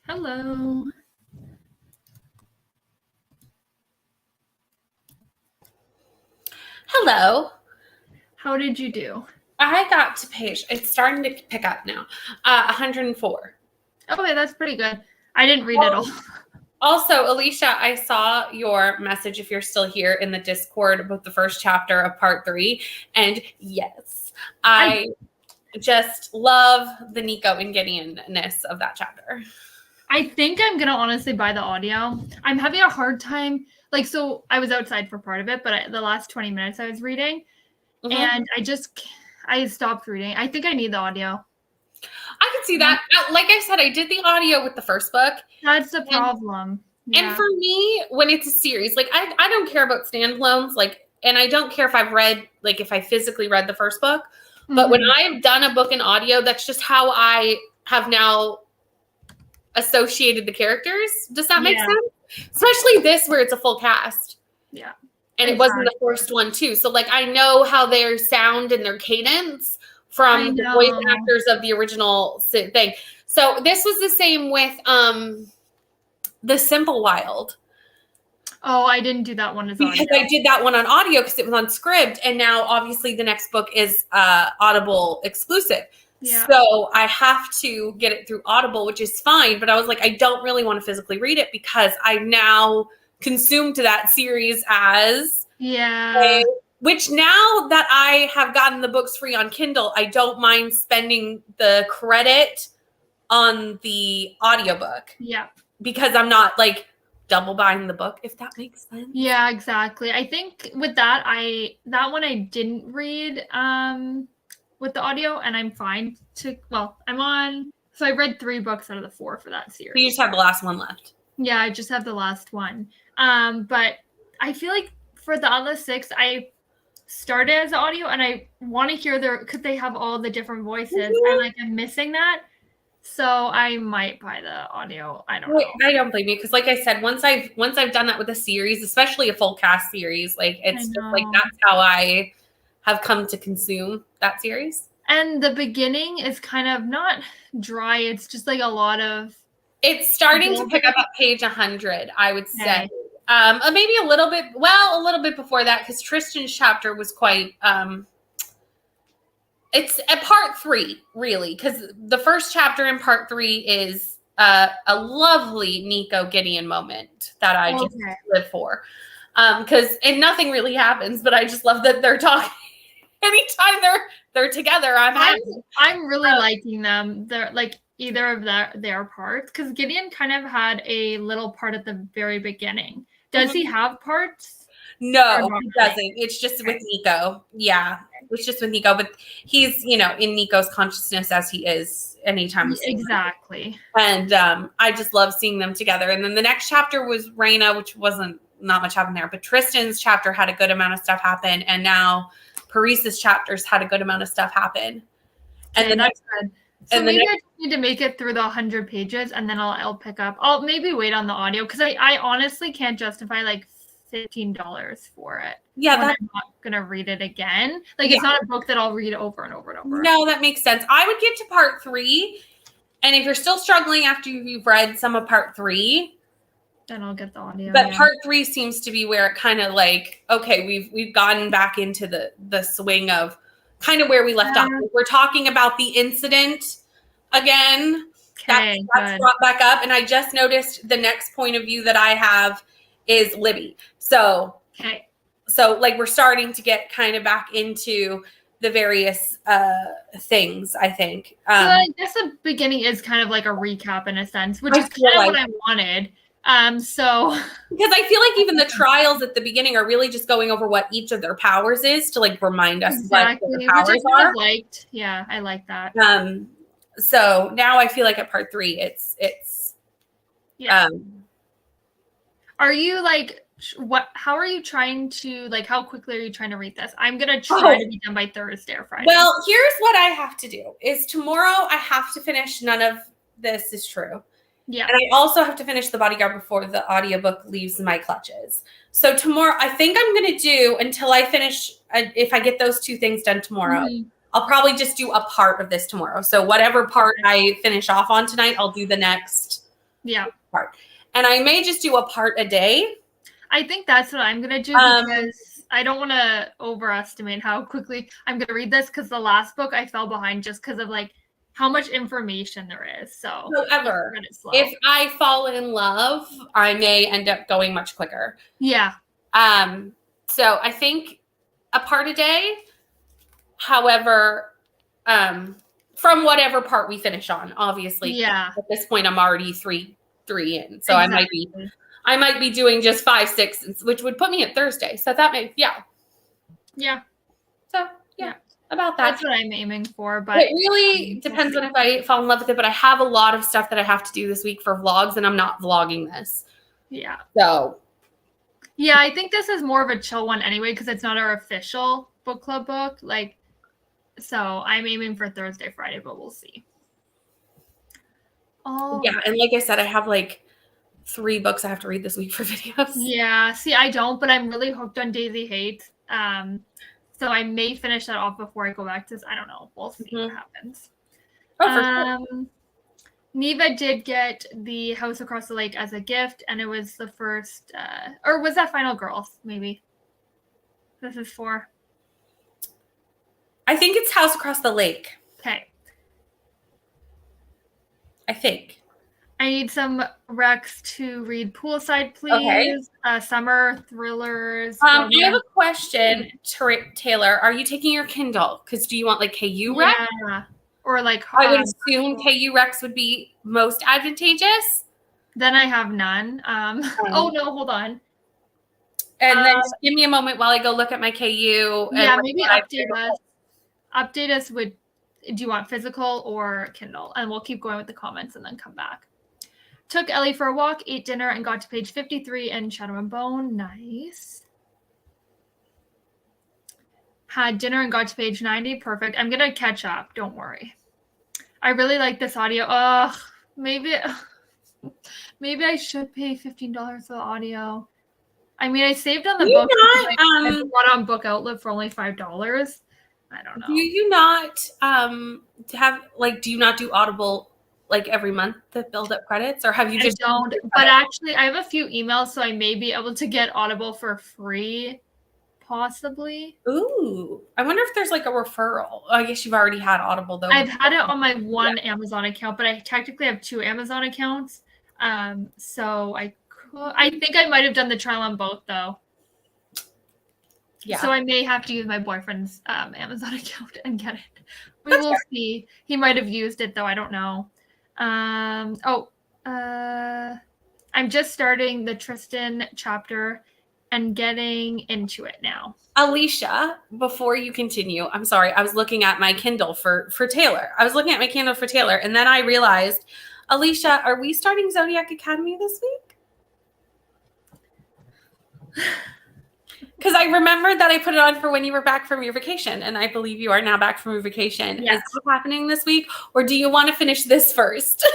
Hello. Hello. How did you do? I got to page. It's starting to pick up now. 104. Okay, that's pretty good. I didn't read it all. Also, Alicia, I saw your message, if you're still here, in the Discord about the first chapter of part 3. And yes, I just love the Nico and Gideon-ness of that chapter. I think I'm going to honestly buy the audio. I'm having a hard time. Like, so I was outside for part of it, but the last 20 minutes I was reading, and I stopped reading. I think I need the audio. I can see that. Like I said, I did the audio with the first book. That's the problem. And for me, when it's a series, like I don't care about standalones, like, and I don't care if I've read, like if I physically read the first book, but when I've done a book in audio, that's just how I have now associated the characters. Does that make sense? Especially this, where it's a full cast. Yeah. And it wasn't the first one too. So like, I know how their sound and their cadence from the voice actors of the original thing. So this was the same with The Simple Wild. Oh, I didn't do that one as audio. Because I did that one on audio because it was on script. And now obviously the next book is Audible exclusive. Yeah. So I have to get it through Audible, which is fine. But I was like, I don't really want to physically read it because I now consumed that series as which now that I have gotten the books free on Kindle, I don't mind spending the credit on the audiobook. Yeah. Because I'm not like double buying the book, if that makes sense. Yeah, exactly. I think with that one I didn't read with the audio, and I'm fine so I read 3 books out of the 4 for that series. So you just have the last one left. Yeah, I just have the last one. But I feel like for the other 6, I started as audio, and I want to hear because they have all the different voices, and I'm missing that. So I might buy the audio. I don't know. I don't blame you because, like I said, once I've done that with a series, especially a full cast series, like it's just like that's how I have come to consume that series. And the beginning is kind of not dry. It's just like a lot of. It's starting to pick up at page 100, I would say. Maybe a little bit before that, because Tristan's chapter was quite. It's at part 3, really, because the first chapter in part 3 is a lovely Nico Gideon moment that I just live for. And nothing really happens, but I just love that they're talking. Anytime they're together, I'm happy. I'm really liking them. They're like either of their parts, because Gideon kind of had a little part at the very beginning. Does he have parts? No, he doesn't. It's just with Nico. Yeah, it's just with Nico. But he's, in Nico's consciousness as he is anytime. Exactly. And I just love seeing them together. And then the next chapter was Raina, which not much happened there. But Tristan's chapter had a good amount of stuff happen. And now Paris's chapters had a good amount of stuff happen. And that's good. So maybe I just need to make it through the 100 pages, and then I'll pick up. I'll maybe wait on the audio, because I honestly can't justify like $15 for it. Yeah, I'm not gonna read it again. Like it's not a book that I'll read over and over and over. No, that makes sense. I would get to part 3, and if you're still struggling after you've read some of part 3, then I'll get the audio. But part 3 seems to be where it kind of like, okay, we've gotten back into the swing of kind of where we left off. We're talking about the incident again. Okay, that's brought back up, and I just noticed the next point of view that I have is Libby. So like we're starting to get kind of back into the various things, I think. So I guess the beginning is kind of like a recap in a sense, which is kind of what I wanted. So because I feel like even the trials at the beginning are really just going over what each of their powers is to like remind us what their powers are. I like that. So now I feel like at part 3, it's are you like how are you trying to how quickly are you trying to read this? I'm gonna try to be done by Thursday or Friday. Well, here's what I have to do is tomorrow I have to finish None of This Is True. Yeah. And I also have to finish The Bodyguard before the audiobook leaves my clutches. So tomorrow, I think I'm going to do until I finish, if I get those 2 things done tomorrow, I'll probably just do a part of this tomorrow. So whatever part I finish off on tonight, I'll do the next Yeah. part. And I may just do a part a day. I think that's what I'm going to do because I don't want to overestimate how quickly I'm going to read this because the last book I fell behind just because of like how much information there is. So, however, if I fall in love, I may end up going much quicker. Yeah. So I think a part a day. However, from whatever part we finish on, obviously. Yeah. At this point, I'm already three in, so exactly. I might be doing just 5, 6, which would put me at Thursday. So that may, yeah. So yeah, about that. That's what I'm aiming for, but it really depends on if I fall in love with it. But I have a lot of stuff that I have to do this week for vlogs, and I'm not vlogging this. Yeah. So. Yeah, I think this is more of a chill one anyway because it's not our official book club book. Like, so I'm aiming for Thursday, Friday, but we'll see. Oh. Yeah, and like I said, I have like 3 books I have to read this week for videos. Yeah, see, I don't, but I'm really hooked on Daisy Hate. So I may finish that off before I go back to this. I don't know. We'll see what happens. Oh, for sure. Neva did get the House Across the Lake as a gift, and it was the first, or was that Final Girls, maybe? This is for? I think it's House Across the Lake. Okay. I think. I need some recs to read Poolside, please. Okay. Summer thrillers. I have a question, Taylor. Are you taking your Kindle? Because do you want like KU recs? Yeah. Or like I would assume KU recs would be most advantageous. Then I have none. Oh no, hold on. And then just give me a moment while I go look at my KU. Yeah, maybe update us. Update us with, do you want physical or Kindle? And we'll keep going with the comments and then come back. Took Ellie for a walk, ate dinner, and got to page 53 in Shadow and Bone. Nice. Had dinner and got to page 90. Perfect. I'm going to catch up. Don't worry. I really like this audio. Maybe I should pay $15 for the audio. I mean, I saved on the book. I bought on Book Outlet for only $5. I don't know. Do you not have like? Do you not do Audible like every month to build up credits, or have you just? I don't. But actually, I have a few emails, so I may be able to get Audible for free. Possibly. Ooh, I wonder if there's like a referral. I guess you've already had Audible though. I've had it on my one Amazon account, but I technically have 2 Amazon accounts. So I think I might have done the trial on both though. Yeah. So I may have to use my boyfriend's Amazon account and get it. We will see. He might have used it though. I don't know. I'm just starting the Tristan chapter and getting into it now. Alicia, before you continue, I'm sorry. I was looking at my Kindle for Taylor. And then I realized, Alicia, are we starting Zodiac Academy this week? Because I remembered that I put it on for when you were back from your vacation, and I believe you are now back from your vacation. Yes. Is that happening this week, or do you want to finish this first?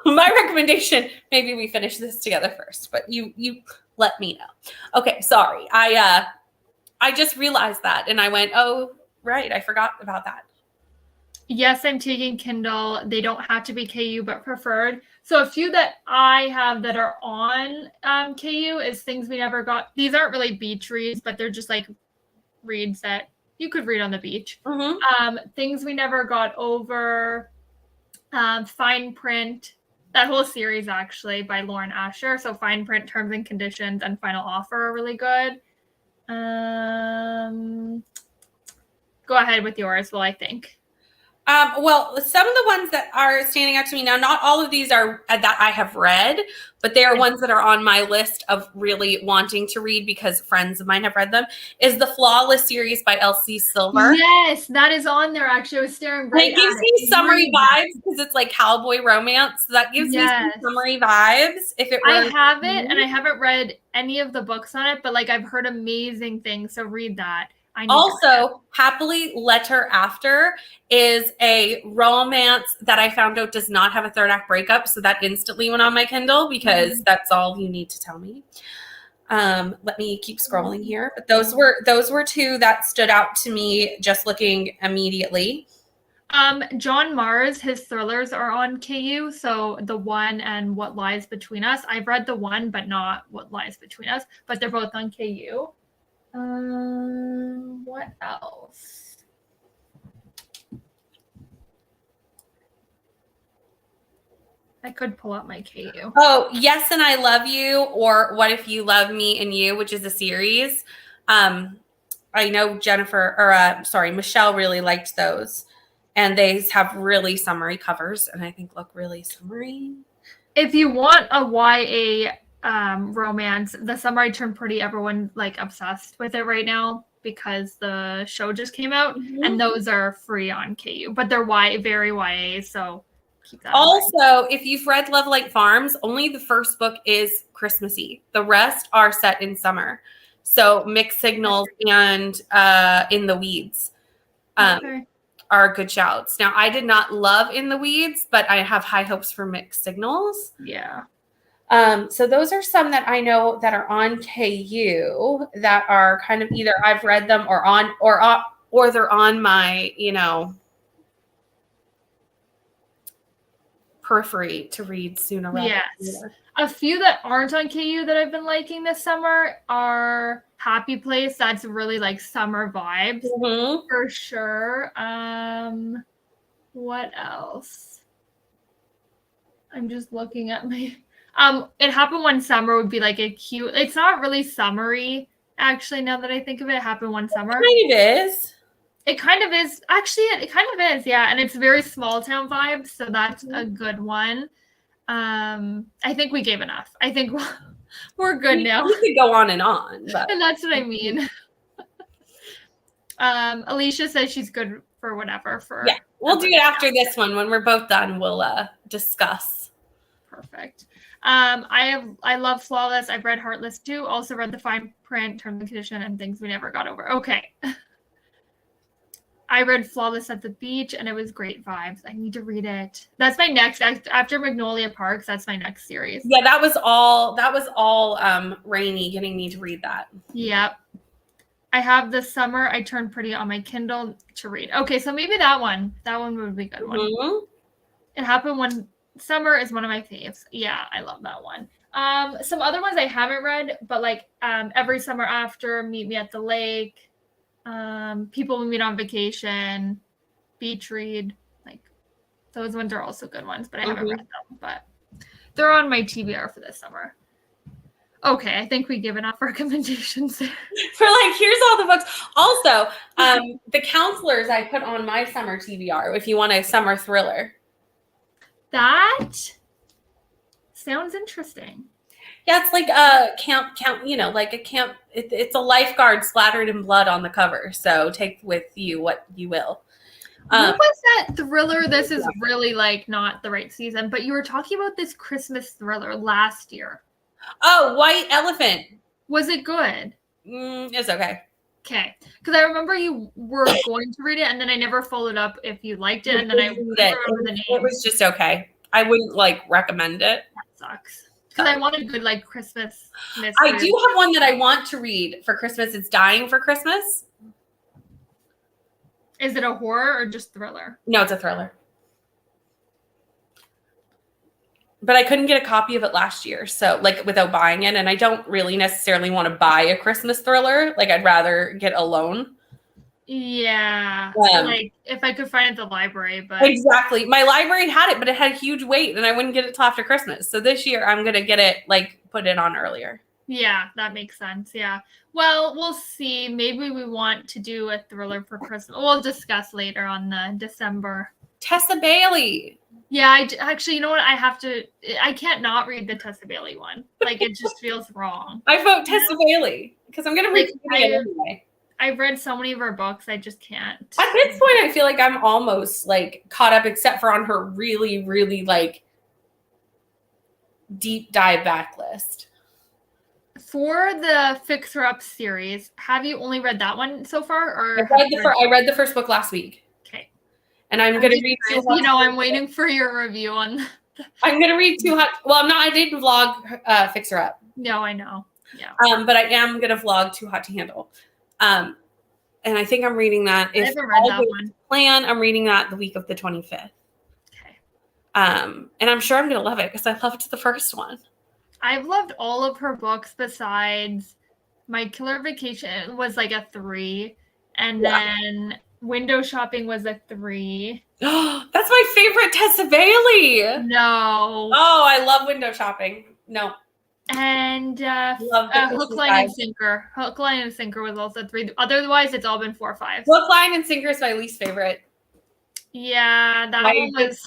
My recommendation, maybe we finish this together first, but you let me know. Okay, sorry. I just realized that, and I went, oh, right, I forgot about that. Yes, I'm taking Kindle. They don't have to be KU, but preferred. So a few that I have that are on KU is Things We Never Got. These aren't really beach reads, but they're just like reads that you could read on the beach. Mm-hmm. Things We Never Got Over, Fine Print, that whole series actually by Lauren Asher. So Fine Print, Terms and Conditions, and Final Offer are really good. Go ahead with yours while I think. Well, some of the ones that are standing out to me now, not all of these are that I have read, but they are ones that are on my list of really wanting to read because friends of mine have read them, is the Flawless series by Elsie Silver. Yes, that is on there, actually. I was staring right at it. It gives me summery vibes because it's like cowboy romance. So that gives me some summery vibes. I have it, and I haven't read any of the books on it, but like I've heard amazing things, so read that. Also, Happily Letter After is a romance that I found out does not have a third act breakup. So that instantly went on my Kindle because that's all you need to tell me. Let me keep scrolling here. But those were 2 that stood out to me just looking immediately. John Mars, his thrillers are on KU. So The One and What Lies Between Us. I've read The One, but not What Lies Between Us. But they're both on KU. What else? I could pull up my KU. Oh, Yes and I Love You, or What If You Love Me and You, which is a series. I know Michelle really liked those. And they have really summery covers, and I think look really summery. If you want a YA romance, The Summer I Turned Pretty, everyone like obsessed with it right now because the show just came out, and those are free on KU, but they're very YA, so keep that. Also, if you've read Love Like Farms, only the first book is Christmassy. The rest are set in summer. So Mixed Signals and In the Weeds. Are good shouts. Now, I did not love In the Weeds, but I have high hopes for Mixed Signals. Yeah. So those are some that I know that are on KU that are kind of either I've read them or they're on my, periphery to read sooner rather than later. A few that aren't on KU that I've been liking this summer are Happy Place. That's really like summer vibes for sure. What else? I'm just looking at my It Happened One Summer would be like a cute, it's not really summery actually, now that I think of it. It Happened One Summer. It kind of is. Actually, it kind of is, yeah. And it's very small town vibes, so that's a good one. I think we gave enough. I think we're good now. We could go on and on. But. And that's what I mean. Alicia says she's good for whatever. Yeah, we'll do it after this one. When we're both done, we'll discuss. Perfect. I love Flawless. I've read Heartless too. Also read The Fine Print, Terms and Condition, and Things We Never Got Over. Okay. I read Flawless at the Beach, and it was great vibes. I need to read it. That's my next, after Magnolia Parks, that's my next series. Yeah, that was all Rainy getting me to read that. Yep. I have The Summer I Turned Pretty on my Kindle to read. Okay, so maybe that one would be a good one. It Happened One Summer is one of my faves. Yeah, I love that one. Some other ones I haven't read, but like Every Summer After, Meet Me at the Lake, People We Meet on Vacation, Beach Read, like those ones are also good ones, but I haven't read them, but they're on my TBR for this summer. Okay, I think we give enough recommendations. For like, here's all the books. Also, The Counselors I put on my summer TBR if you want a summer thriller. That sounds interesting. Yeah, it's like a camp, like a camp. It's a lifeguard splattered in blood on the cover. So take with you what you will. What was that thriller? This is really like not the right season, but you were talking about this Christmas thriller last year. Oh, White Elephant. Was it good? It's okay. Okay, because I remember you were going to read it, and then I never followed up if you liked it, and then I remember the name. It was just okay. I wouldn't like recommend it. That sucks. Because I want a good like Christmas mystery. I do have one that I want to read for Christmas. It's Dying for Christmas. Is it a horror or just thriller? No, it's a thriller. But I couldn't get a copy of it last year, so like without buying it, and I don't really necessarily want to buy a Christmas thriller. Like I'd rather get a loan. Yeah, like if I could find it at the library, but exactly. My library had it, but it had a huge wait, and I wouldn't get it till after Christmas. So this year, I'm gonna get it put it on earlier. Yeah, that makes sense. Yeah. Well, we'll see. Maybe we want to do a thriller for Christmas. We'll discuss later on the December. Tessa Bailey. Yeah, actually, you know what? I can't not read the Tessa Bailey one. Like it just feels wrong. I vote Tessa Bailey because I'm gonna read it anyway. I've read so many of her books, I just can't. At this point, I feel like I'm almost caught up, except for on her really, really deep dive backlist. For the Fixer Up series, have you only read that one so far, or I read the first book last week. Okay, and I'm gonna read. I'm waiting for your review on. I'm gonna read Too Hot. Well, I'm not. I didn't vlog Fixer Up. No, I know. Yeah. But I am gonna vlog Too Hot to Handle. And and I think I'm reading that. I If haven't read all that goes one. to plan, I'm reading that the week of the 25th. Okay. And I'm sure I'm going to love it because I loved the first one. I've loved all of her books besides My Killer Vacation was like a 3. And then Window Shopping was a 3. That's my favorite Tessa Bailey. No. Oh, I love Window Shopping. No. And Love the Hook, Christmas Line, Guide. and Sinker. Hook, Line, and Sinker was also 3. Otherwise, it's all been 4 or 5. Hook, Line, and Sinker is my least favorite. Yeah, that one was.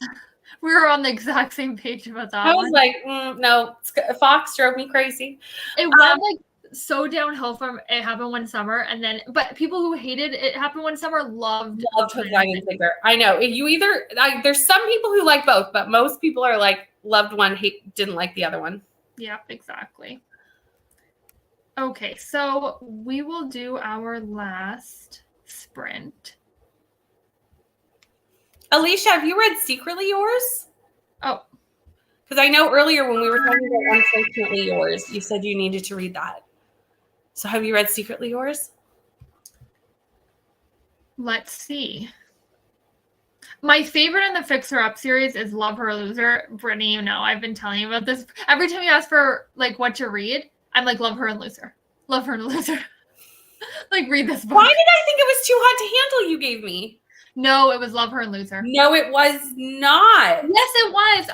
We were on the exact same page about that one. I was like, no, Fox drove me crazy. It went like so downhill from It Happened One Summer, and then but people who hated It Happened One Summer loved Hook, Line, and Sinker. I know. You either there's some people who like both, but most people are like loved one, didn't like the other one. Yeah, exactly. Okay, so we will do our last sprint. Alicia, have you read Secretly Yours? Oh. Because I know earlier when we were talking about Unfortunately Yours, you said you needed to read that. So have you read Secretly Yours? Let's see. My favorite in the Fixer Up series is Love Her or Lose Her. Brittany, you know, I've been telling you about this. Every time you ask for like what to read, I'm like, Love Her and Lose Her. Love Her and Lose Her. Like, read this book. Why did I think it was Too Hot to Handle you gave me? No, it was Love Her and Lose Her. No, it was not. Yes, it was.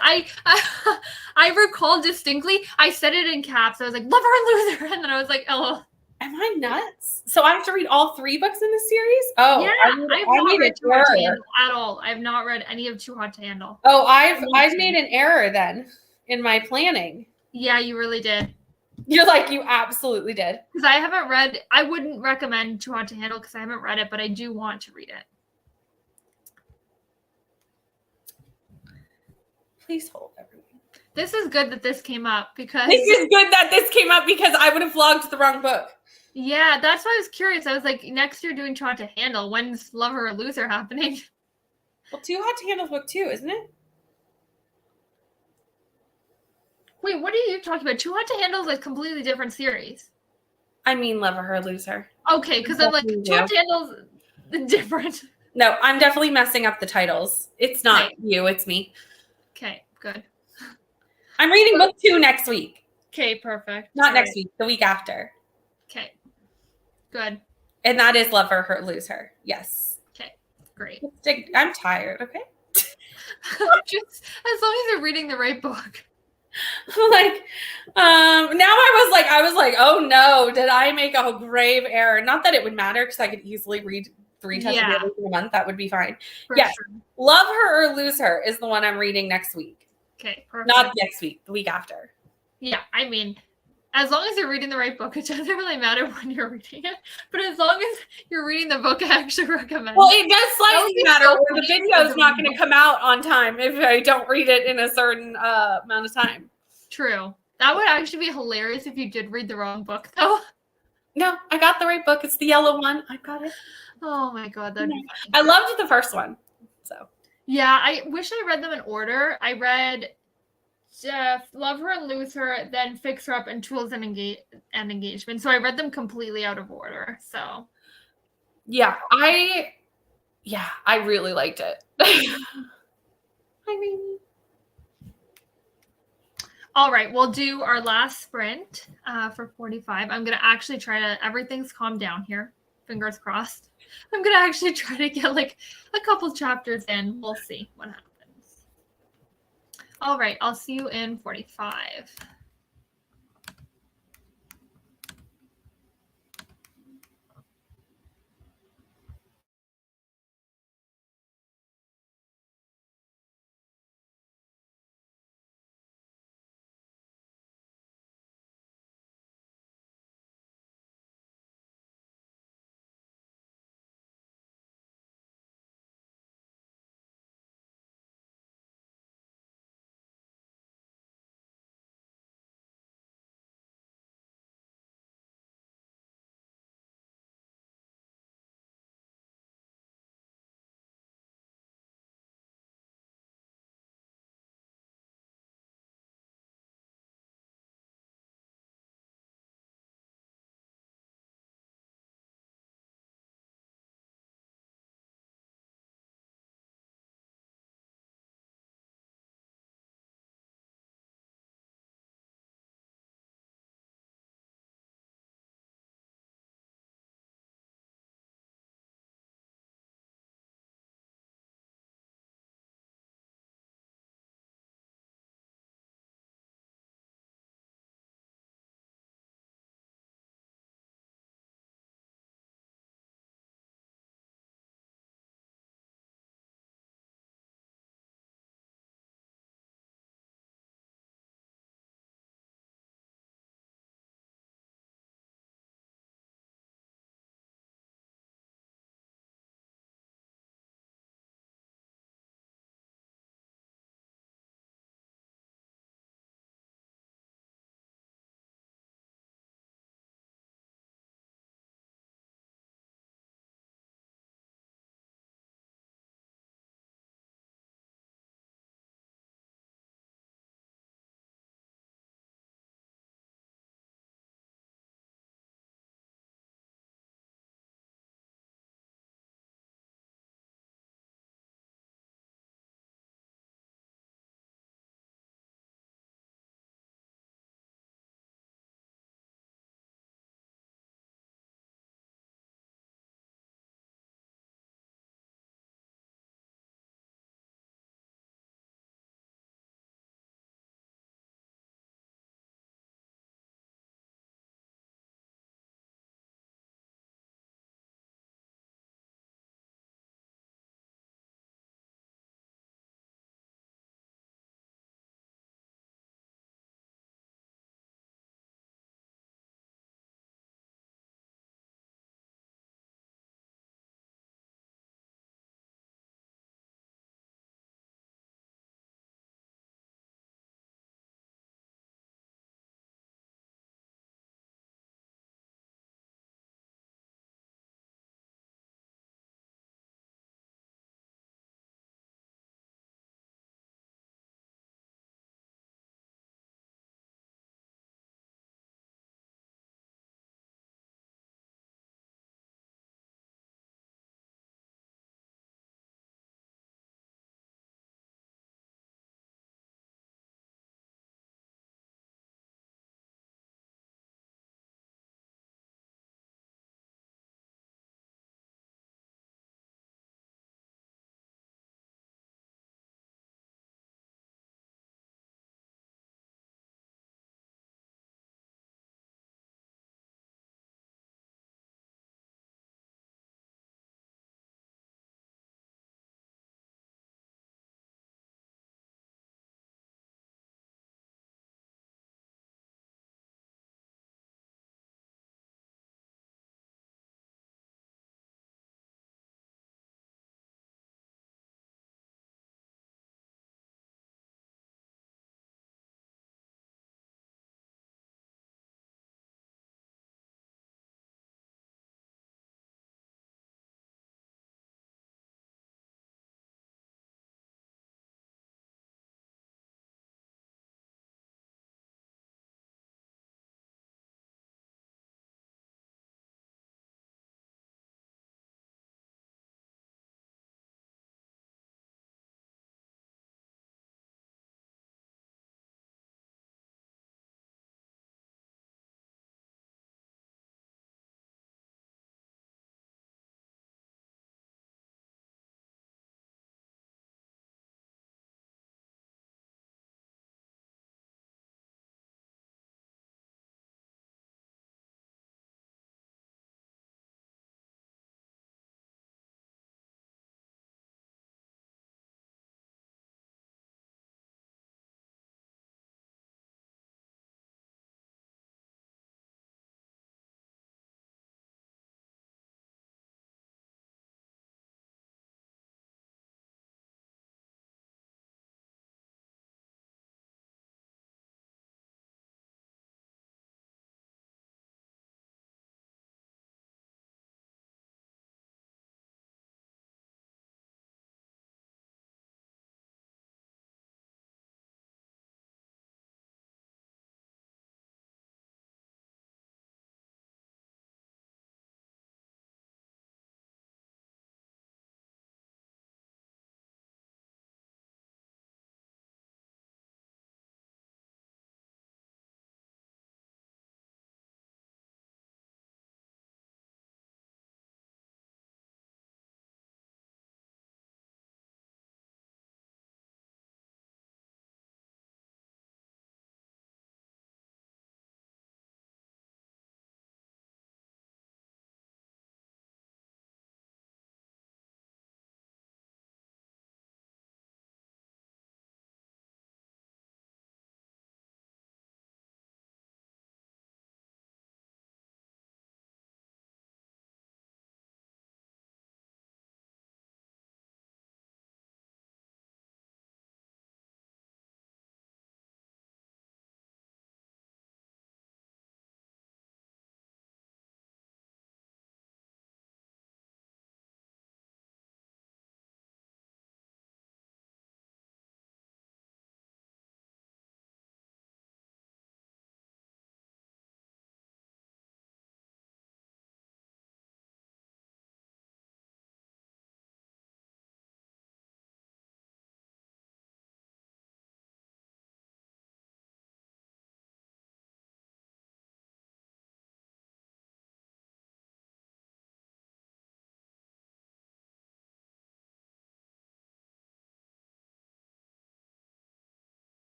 I recall distinctly. I said it in caps. I was like, Love Her and Lose Her. And then I was like, oh. Am I nuts? So I have to read all 3 books in this series? Oh, yeah, I made read an Too Hot to error Handle at all. I've not read any of Too Hot to Handle. Oh, I've made an error then in my planning. Yeah, you really did. You're like, you absolutely did. Because I haven't read, I wouldn't recommend Too Hot to Handle because I haven't read it, but I do want to read it. Please hold, everyone. This is good that this came up because... This is good that this came up because I would have vlogged the wrong book. Yeah, that's why I was curious. I was like, next year doing Too Hot to Handle. When's Love Her or Lose Her happening? Well, Too Hot to Handle book 2, isn't it? Wait, what are you talking about? Too Hot to Handle is a completely different series. I mean, Love Her or Lose Her. Okay, because I'm like, Too Hot to Handle's different. No, I'm definitely messing up the titles. It's not you, it's me. Okay, good. I'm reading book 2 next week. Okay, perfect. Not next week, the week after. Okay, good. And that is Love Her or Lose Her. Yes. Okay, great. I'm tired, okay? Just as long as you're reading the right book. Like, now I was like, oh no, did I make a grave error? Not that it would matter because I could easily read 3 Tessa Baileys in a month. That would be fine. Yes. Sure. Love Her or Lose Her is the one I'm reading next week. Okay, perfect. Not next week, the week after. Yeah, I mean, as long as you're reading the right book, it doesn't really matter when you're reading it. But as long as you're reading the book, I actually recommend. Well, it does slightly matter. So the video is not going to come out on time if I don't read it in a certain amount of time. True. That would actually be hilarious if you did read the wrong book, though. No, I got the right book. It's the yellow one. I got it. Oh my god, that'd be fun. I loved the first one. So. Yeah, I wish I read them in order. I read Love Her and Lose Her, then Fix Her Up, and Tools and Engagement. So I read them completely out of order. So yeah, I really liked it. I mean, all right, we'll do our last sprint for 45. I'm gonna actually try to. Everything's calmed down here. Fingers crossed. I'm gonna actually try to get like a couple chapters in. We'll see what happens. All right, I'll see you in 45.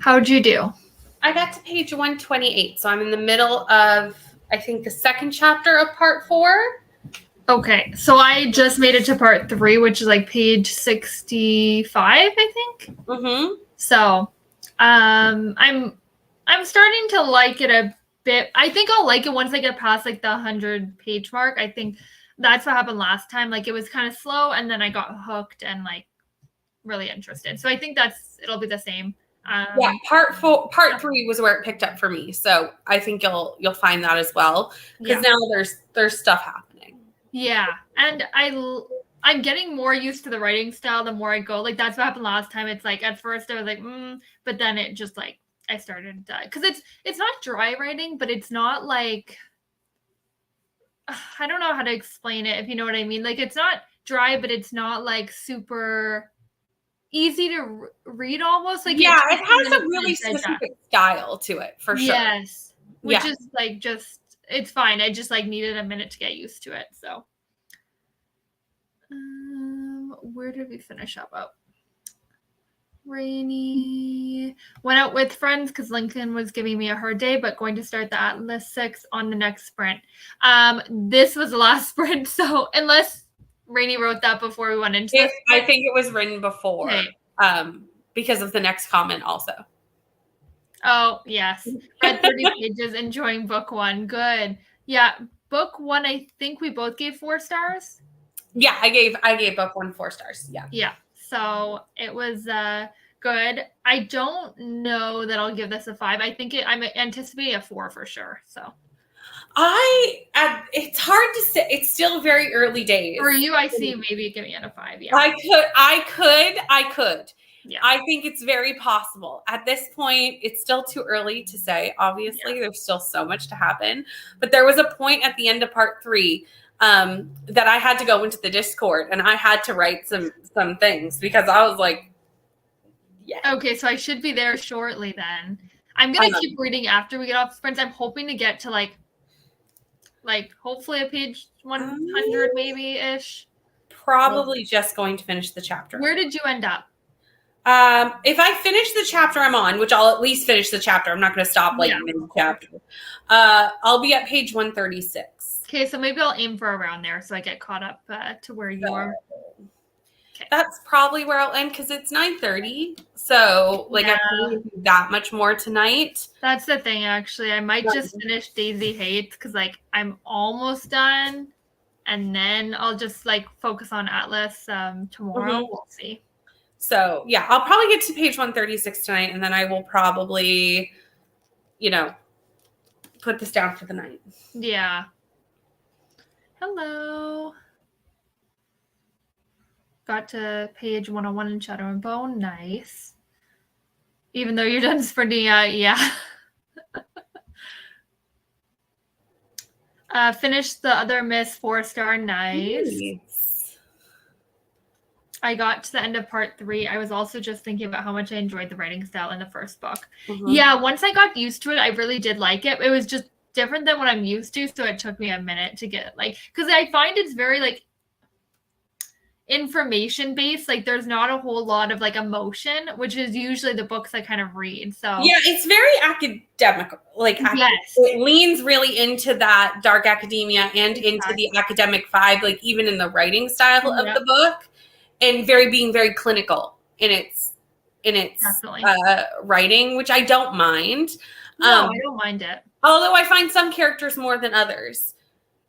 How'd you do? I got to page 128, so I'm in the middle of, I think, the second chapter of part 4. Okay, so I just made it to part 3, which is like page 65, I think. Mm-hmm. So, I'm starting to like it a bit. I think I'll like it once I get past like the 100-page mark. I think that's what happened last time. Like it was kind of slow, and then I got hooked and like really interested. So I think it'll be the same. Yeah, part 3 was where it picked up for me. So I think you'll find that as well, because now there's stuff happening. Yeah, and I'm getting more used to the writing style the more I go. Like that's what happened last time. It's like at first I was like, but then it just like I started because it's not dry writing, but it's not like I don't know how to explain it if you know what I mean. Like it's not dry, but it's not like super easy to read almost. Like it has a really specific style to it for sure. Yes, which is like just it's fine. I just like needed a minute to get used to it. So, where did we finish up? Oh, Rainy went out with friends because Lincoln was giving me a hard day, but going to start the Atlas 6 on the next sprint. This was the last sprint, so unless Rainy wrote that before we went into this. I think it was written before, because of the next comment also. Oh, yes. Read 30 pages, enjoying book 1. Good. Yeah, book 1, I think we both gave 4 stars. Yeah, I gave book 1 4 stars. Yeah. Yeah. So it was good. I don't know that I'll give this a 5. I think I'm anticipating a 4 for sure. So it's hard to say. It's still very early days. For you, I see maybe giving it a 5. Yeah. I could. Yeah. I think it's very possible. At this point, it's still too early to say. Obviously, there's still so much to happen. But there was a point at the end of part 3 that I had to go into the Discord and I had to write some things because I was like, yeah. Okay, so I should be there shortly then. I'm going to keep reading after we get off sprints. I'm hoping to get to like hopefully a page 100 maybe-ish. Probably just going to finish the chapter. Where did you end up? If I finish the chapter I'm on, which I'll at least finish the chapter, I'm not going to stop mid-chapter. I'll be at page 136. Okay, so maybe I'll aim for around there so I get caught up to where you are. Okay. That's probably where I'll end because it's 9:30. So I can't do that much more tonight. That's the thing, actually. I might just finish Daisy Hates because I'm almost done. And then I'll just focus on Atlas tomorrow. We'll see. So yeah, I'll probably get to page 136 tonight, and then I will probably, put this down for the night. Yeah. Hello. Got to page 101 in Shadow and Bone. Nice. Even though you're done sprinting out, yeah. Finished the other Miss 4-star. Nice. I got to the end of part 3. I was also just thinking about how much I enjoyed the writing style in the first book. Yeah, once I got used to it, I really did like it. It was just different than what I'm used to, so it took me a minute to get because I find it's very information based. There's not a whole lot of emotion, which is usually the books I kind of read. So yeah, it's very academic. It leans really into that dark academia and into the academic vibe, even in the writing style of the book, and being very clinical in its writing, which I don't mind. No, I don't mind it. Although I find some characters more than others.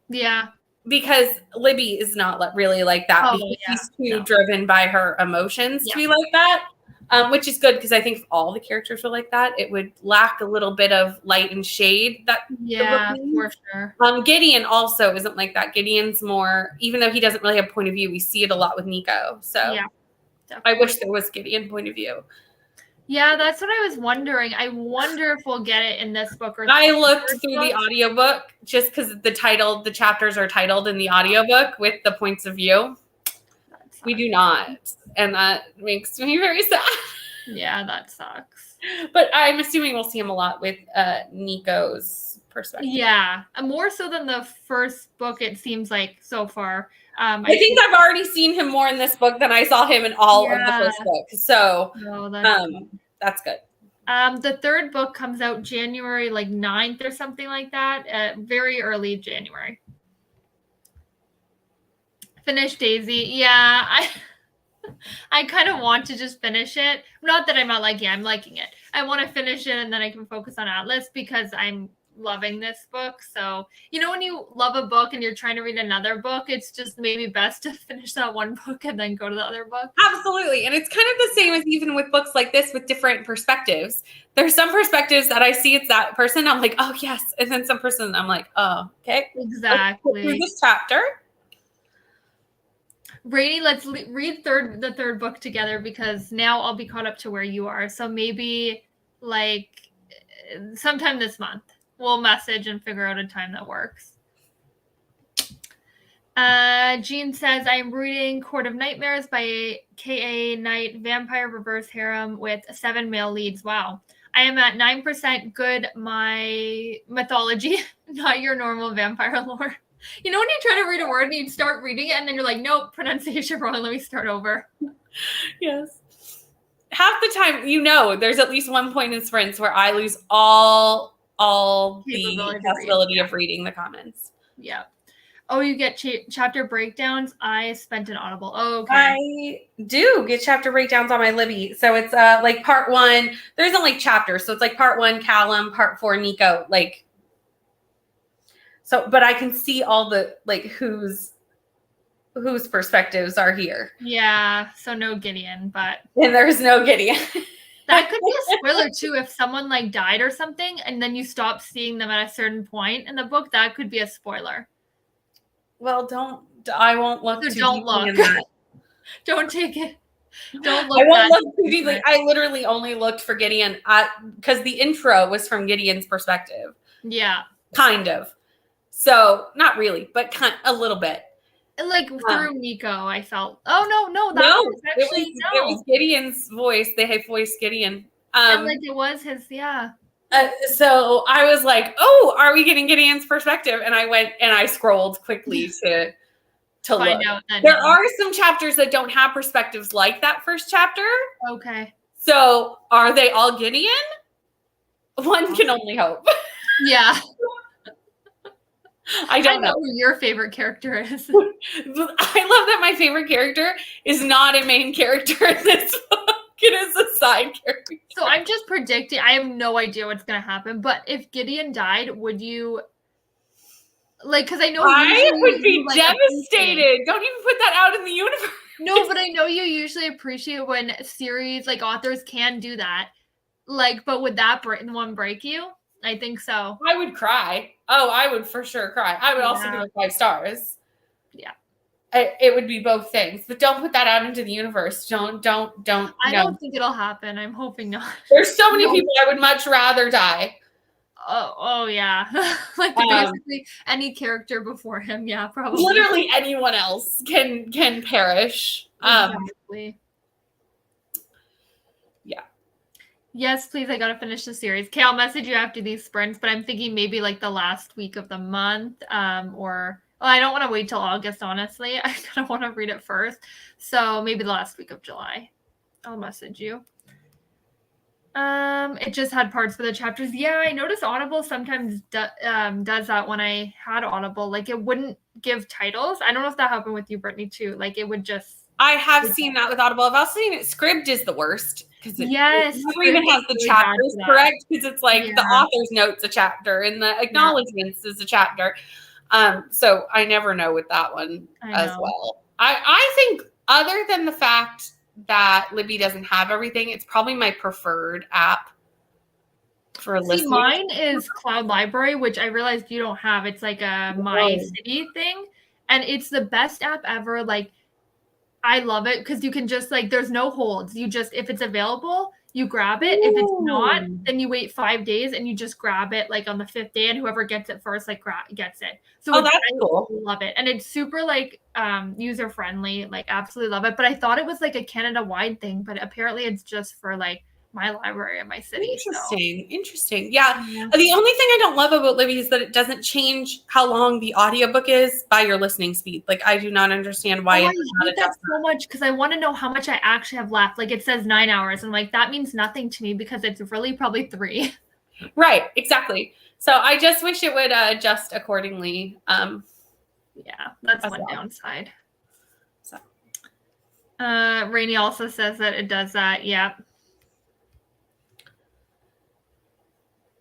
Yeah. Because Libby is not really like that. Because she's too driven by her emotions to be like that. Which is good because I think if all the characters were like that, it would lack a little bit of light and shade. For sure. Gideon also isn't like that. Gideon's more, even though he doesn't really have a point of view, we see it a lot with Nico. So I wish there was Gideon point of view. Yeah, that's what I was wondering. I wonder if we'll get it in this book or I looked through the audiobook just because the chapters are titled in the audiobook with the points of view. We do not. And that makes me very sad. Yeah, that sucks. But I'm assuming we'll see him a lot with Nico's perspective. Yeah, more so than the first book, it seems like so far. I think I've already seen him more in this book than I saw him in all of the first book. So that's good. The third book comes out January 9th or something like that. Very early January. Finish Daisy. Yeah, I kind of want to just finish it. Not that I'm not liking it. I'm liking it. I want to finish it and then I can focus on Atlas because I'm loving this book. So, when you love a book and you're trying to read another book, it's just maybe best to finish that one book and then go to the other book. Absolutely. And it's kind of the same as even with books like this with different perspectives. There's some perspectives that I see it's that person. I'm like, oh, yes. And then some person I'm like, oh, okay. Exactly. Through this chapter. Brady, let's read the third book together because now I'll be caught up to where you are. So maybe sometime this month we'll message and figure out a time that works. Jean says, I'm reading Court of Nightmares by K.A. Knight, Vampire Reverse Harem with 7 male leads. Wow. I am at 9% good my mythology, not your normal vampire lore. When you try to read a word and you start reading it and then you're like, nope, pronunciation wrong. Let me start over. Yes. Half the time, there's at least one point in sprints where I lose all the possibility of reading the comments. Yeah. Oh, you get chapter breakdowns. I spent an Audible. Oh, okay. I do get chapter breakdowns on my Libby. So it's part 1. There isn't chapters. So it's part 1, Callum, part 4, Nico. So, but I can see all the whose perspectives are here. Yeah. So no Gideon, and there's no Gideon. That could be a spoiler too. If someone died or something, and then you stop seeing them at a certain point in the book, that could be a spoiler. Well, I won't look too don't deeply look. in that. Don't take it. Don't look. I won't look too deeply. I literally only looked for Gideon because the intro was from Gideon's perspective. Yeah. Kind of. So not really, but a little bit. Through Nico, I felt. Oh no, it was Gideon's voice. They had voiced Gideon. It was his, yeah. So I was like, "Oh, are we getting Gideon's perspective?" And I went and I scrolled quickly to find look. out. There are some chapters that don't have perspectives like that first chapter. Okay. So are they all Gideon? One can only hope. Yeah. I don't know who your favorite character is. I love that my favorite character is not a main character in this book. It is a side character. So I'm just predicting. I have no idea what's going to happen. But if Gideon died, would you because I know I would be devastated. Don't even put that out in the universe. No, but I know you usually appreciate when series authors can do that. But would that one break you? I think so. I would cry. Oh, I would for sure cry. I would also give it 5 stars. Yeah. It would be both things, but don't put that out into the universe. Don't. I don't think it'll happen. I'm hoping not. There's so many people I would much rather die. Oh yeah. Basically any character before him. Yeah, probably. Literally anyone else can perish. Exactly. Yeah. Yes, please. I gotta finish the series. Okay, I'll message you after these sprints, but I'm thinking maybe the last week of the month, or I don't want to wait till August, honestly. I kind of want to read it first. So maybe the last week of July. I'll message you. It just had parts for the chapters. Yeah, I noticed Audible sometimes does that when I had Audible. It wouldn't give titles. I don't know if that happened with you, Brittany, too. It would just... I have seen that with Audible. I've also seen it. Scribd is the worst. Because it never even has the really chapters correct. Because it's the author's note's a chapter and the acknowledgements is a chapter. So I never know with that one as well. I think other than the fact that Libby doesn't have everything, it's probably my preferred app for listening. Mine is Cloud Library, which I realized you don't have. It's a My City thing. And it's the best app ever. I love it because you can just there's no holds. You just, if it's available, you grab it. If it's not, then you wait 5 days and you just grab it on the 5th day, and whoever gets it first gets it. So that's cool. I love it, and it's super user friendly. Absolutely love it. But I thought it was a Canada wide thing, but apparently it's just for my library in my city. Interesting. Yeah. The only thing I don't love about Libby is that it doesn't change how long the audiobook is by your listening speed. Like, I do not understand why I hate that so much because I want to know how much I actually have left. Like, it says 9 hours, and like that means nothing to me because it's really probably 3. Right, exactly. So I just wish it would adjust accordingly. Yeah, that's one downside. So Rainey also says that it does that. Yep.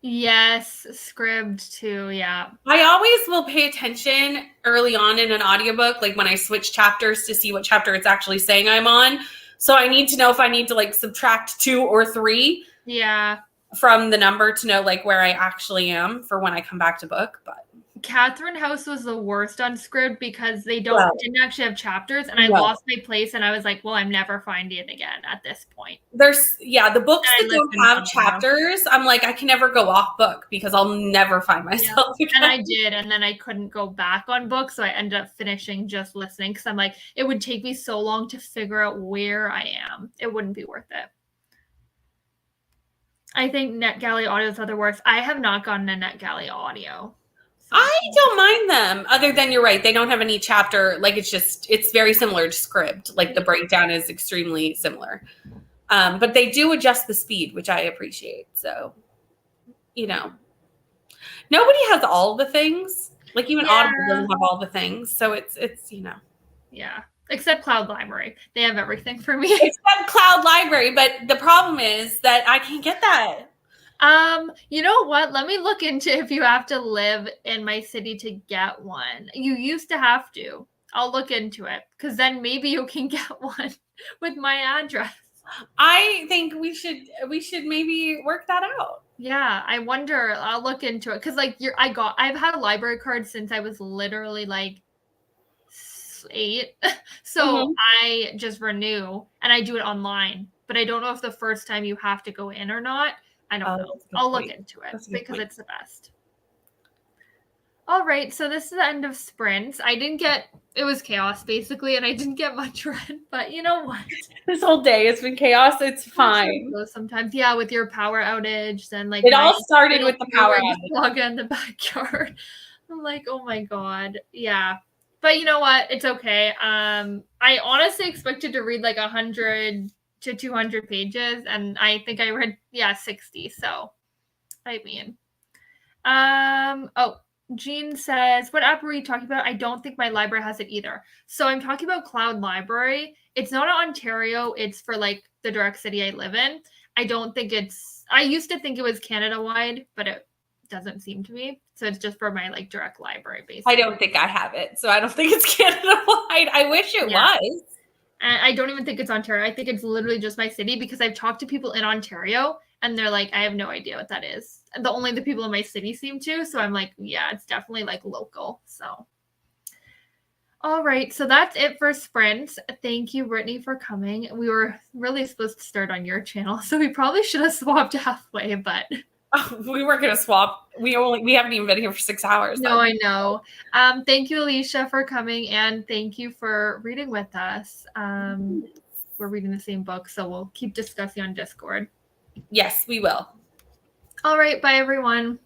Yes, scribd too. Yeah. I always will pay attention early on in an audiobook, like when I switch chapters to see what chapter it's actually saying I'm on. So I need to know if I need to like subtract 2 or 3. Yeah. From the number to know like where I actually am for when I come back to book. But Catherine House was the worst on script because they didn't actually have chapters, and I lost my place, and I was like, well, I'm never finding it again at this point. The books that don't have chapters, I'm like, I can never go off book because I'll never find myself again. And I did, and then I couldn't go back on book, so I ended up finishing just listening because I'm like, it would take me so long to figure out where I am. It wouldn't be worth it. I think NetGalley audios are the worst. I have not gotten a NetGalley audio. So. I don't mind them. Other than you're right, they don't have any chapter. Like it's very similar to script. Like the breakdown is extremely similar. But they do adjust the speed, which I appreciate. So, nobody has all the things. Like even Audible doesn't have all the things. So it's. Yeah. Except Cloud Library. They have everything for me. Except Cloud Library. But the problem is that I can't get that. You know what? Let me look into if you have to live in my city to get one. You used to have to. I'll look into it because then maybe you can get one with my address. I think we should maybe work that out. Yeah, I wonder. I'll look into it because I've had a library card since I was literally like 8. So I just renew and I do it online, but I don't know if the first time you have to go in or not. I don't know. I'll look into it because it's the best. All right. So this is the end of sprints. It was chaos basically, and I didn't get much read, but you know what? This whole day has been chaos. It's fine. Sometimes, yeah, with your power outage, then like it all started with the power outage in the backyard. I'm like, oh my God. Yeah. But you know what? It's okay. I honestly expected to read like 100 to 200 pages, and I think I read 60. So I mean, Jean says, what app were you talking about? I don't think my library has it either. So I'm talking about Cloud Library. It's not in Ontario. It's for like the direct city I live in. I used to think it was Canada wide, but it doesn't seem to be. So it's just for my like direct library basically. I don't think I have it. So I don't think it's Canada wide. I wish it was. And I don't even think it's Ontario. I think it's literally just my city because I've talked to people in Ontario and they're like, I have no idea what that is. And the people in my city seem to. So I'm like, yeah, it's definitely like local. So. All right. So that's it for sprints. Thank you, Brittany, for coming. We were really supposed to start on your channel. So we probably should have swapped halfway, but. We weren't going to swap. We haven't even been here for 6 hours. No, I know. Thank you, Alicia, for coming, and thank you for reading with us. We're reading the same book, so we'll keep discussing on Discord. Yes, we will. All right. Bye, everyone.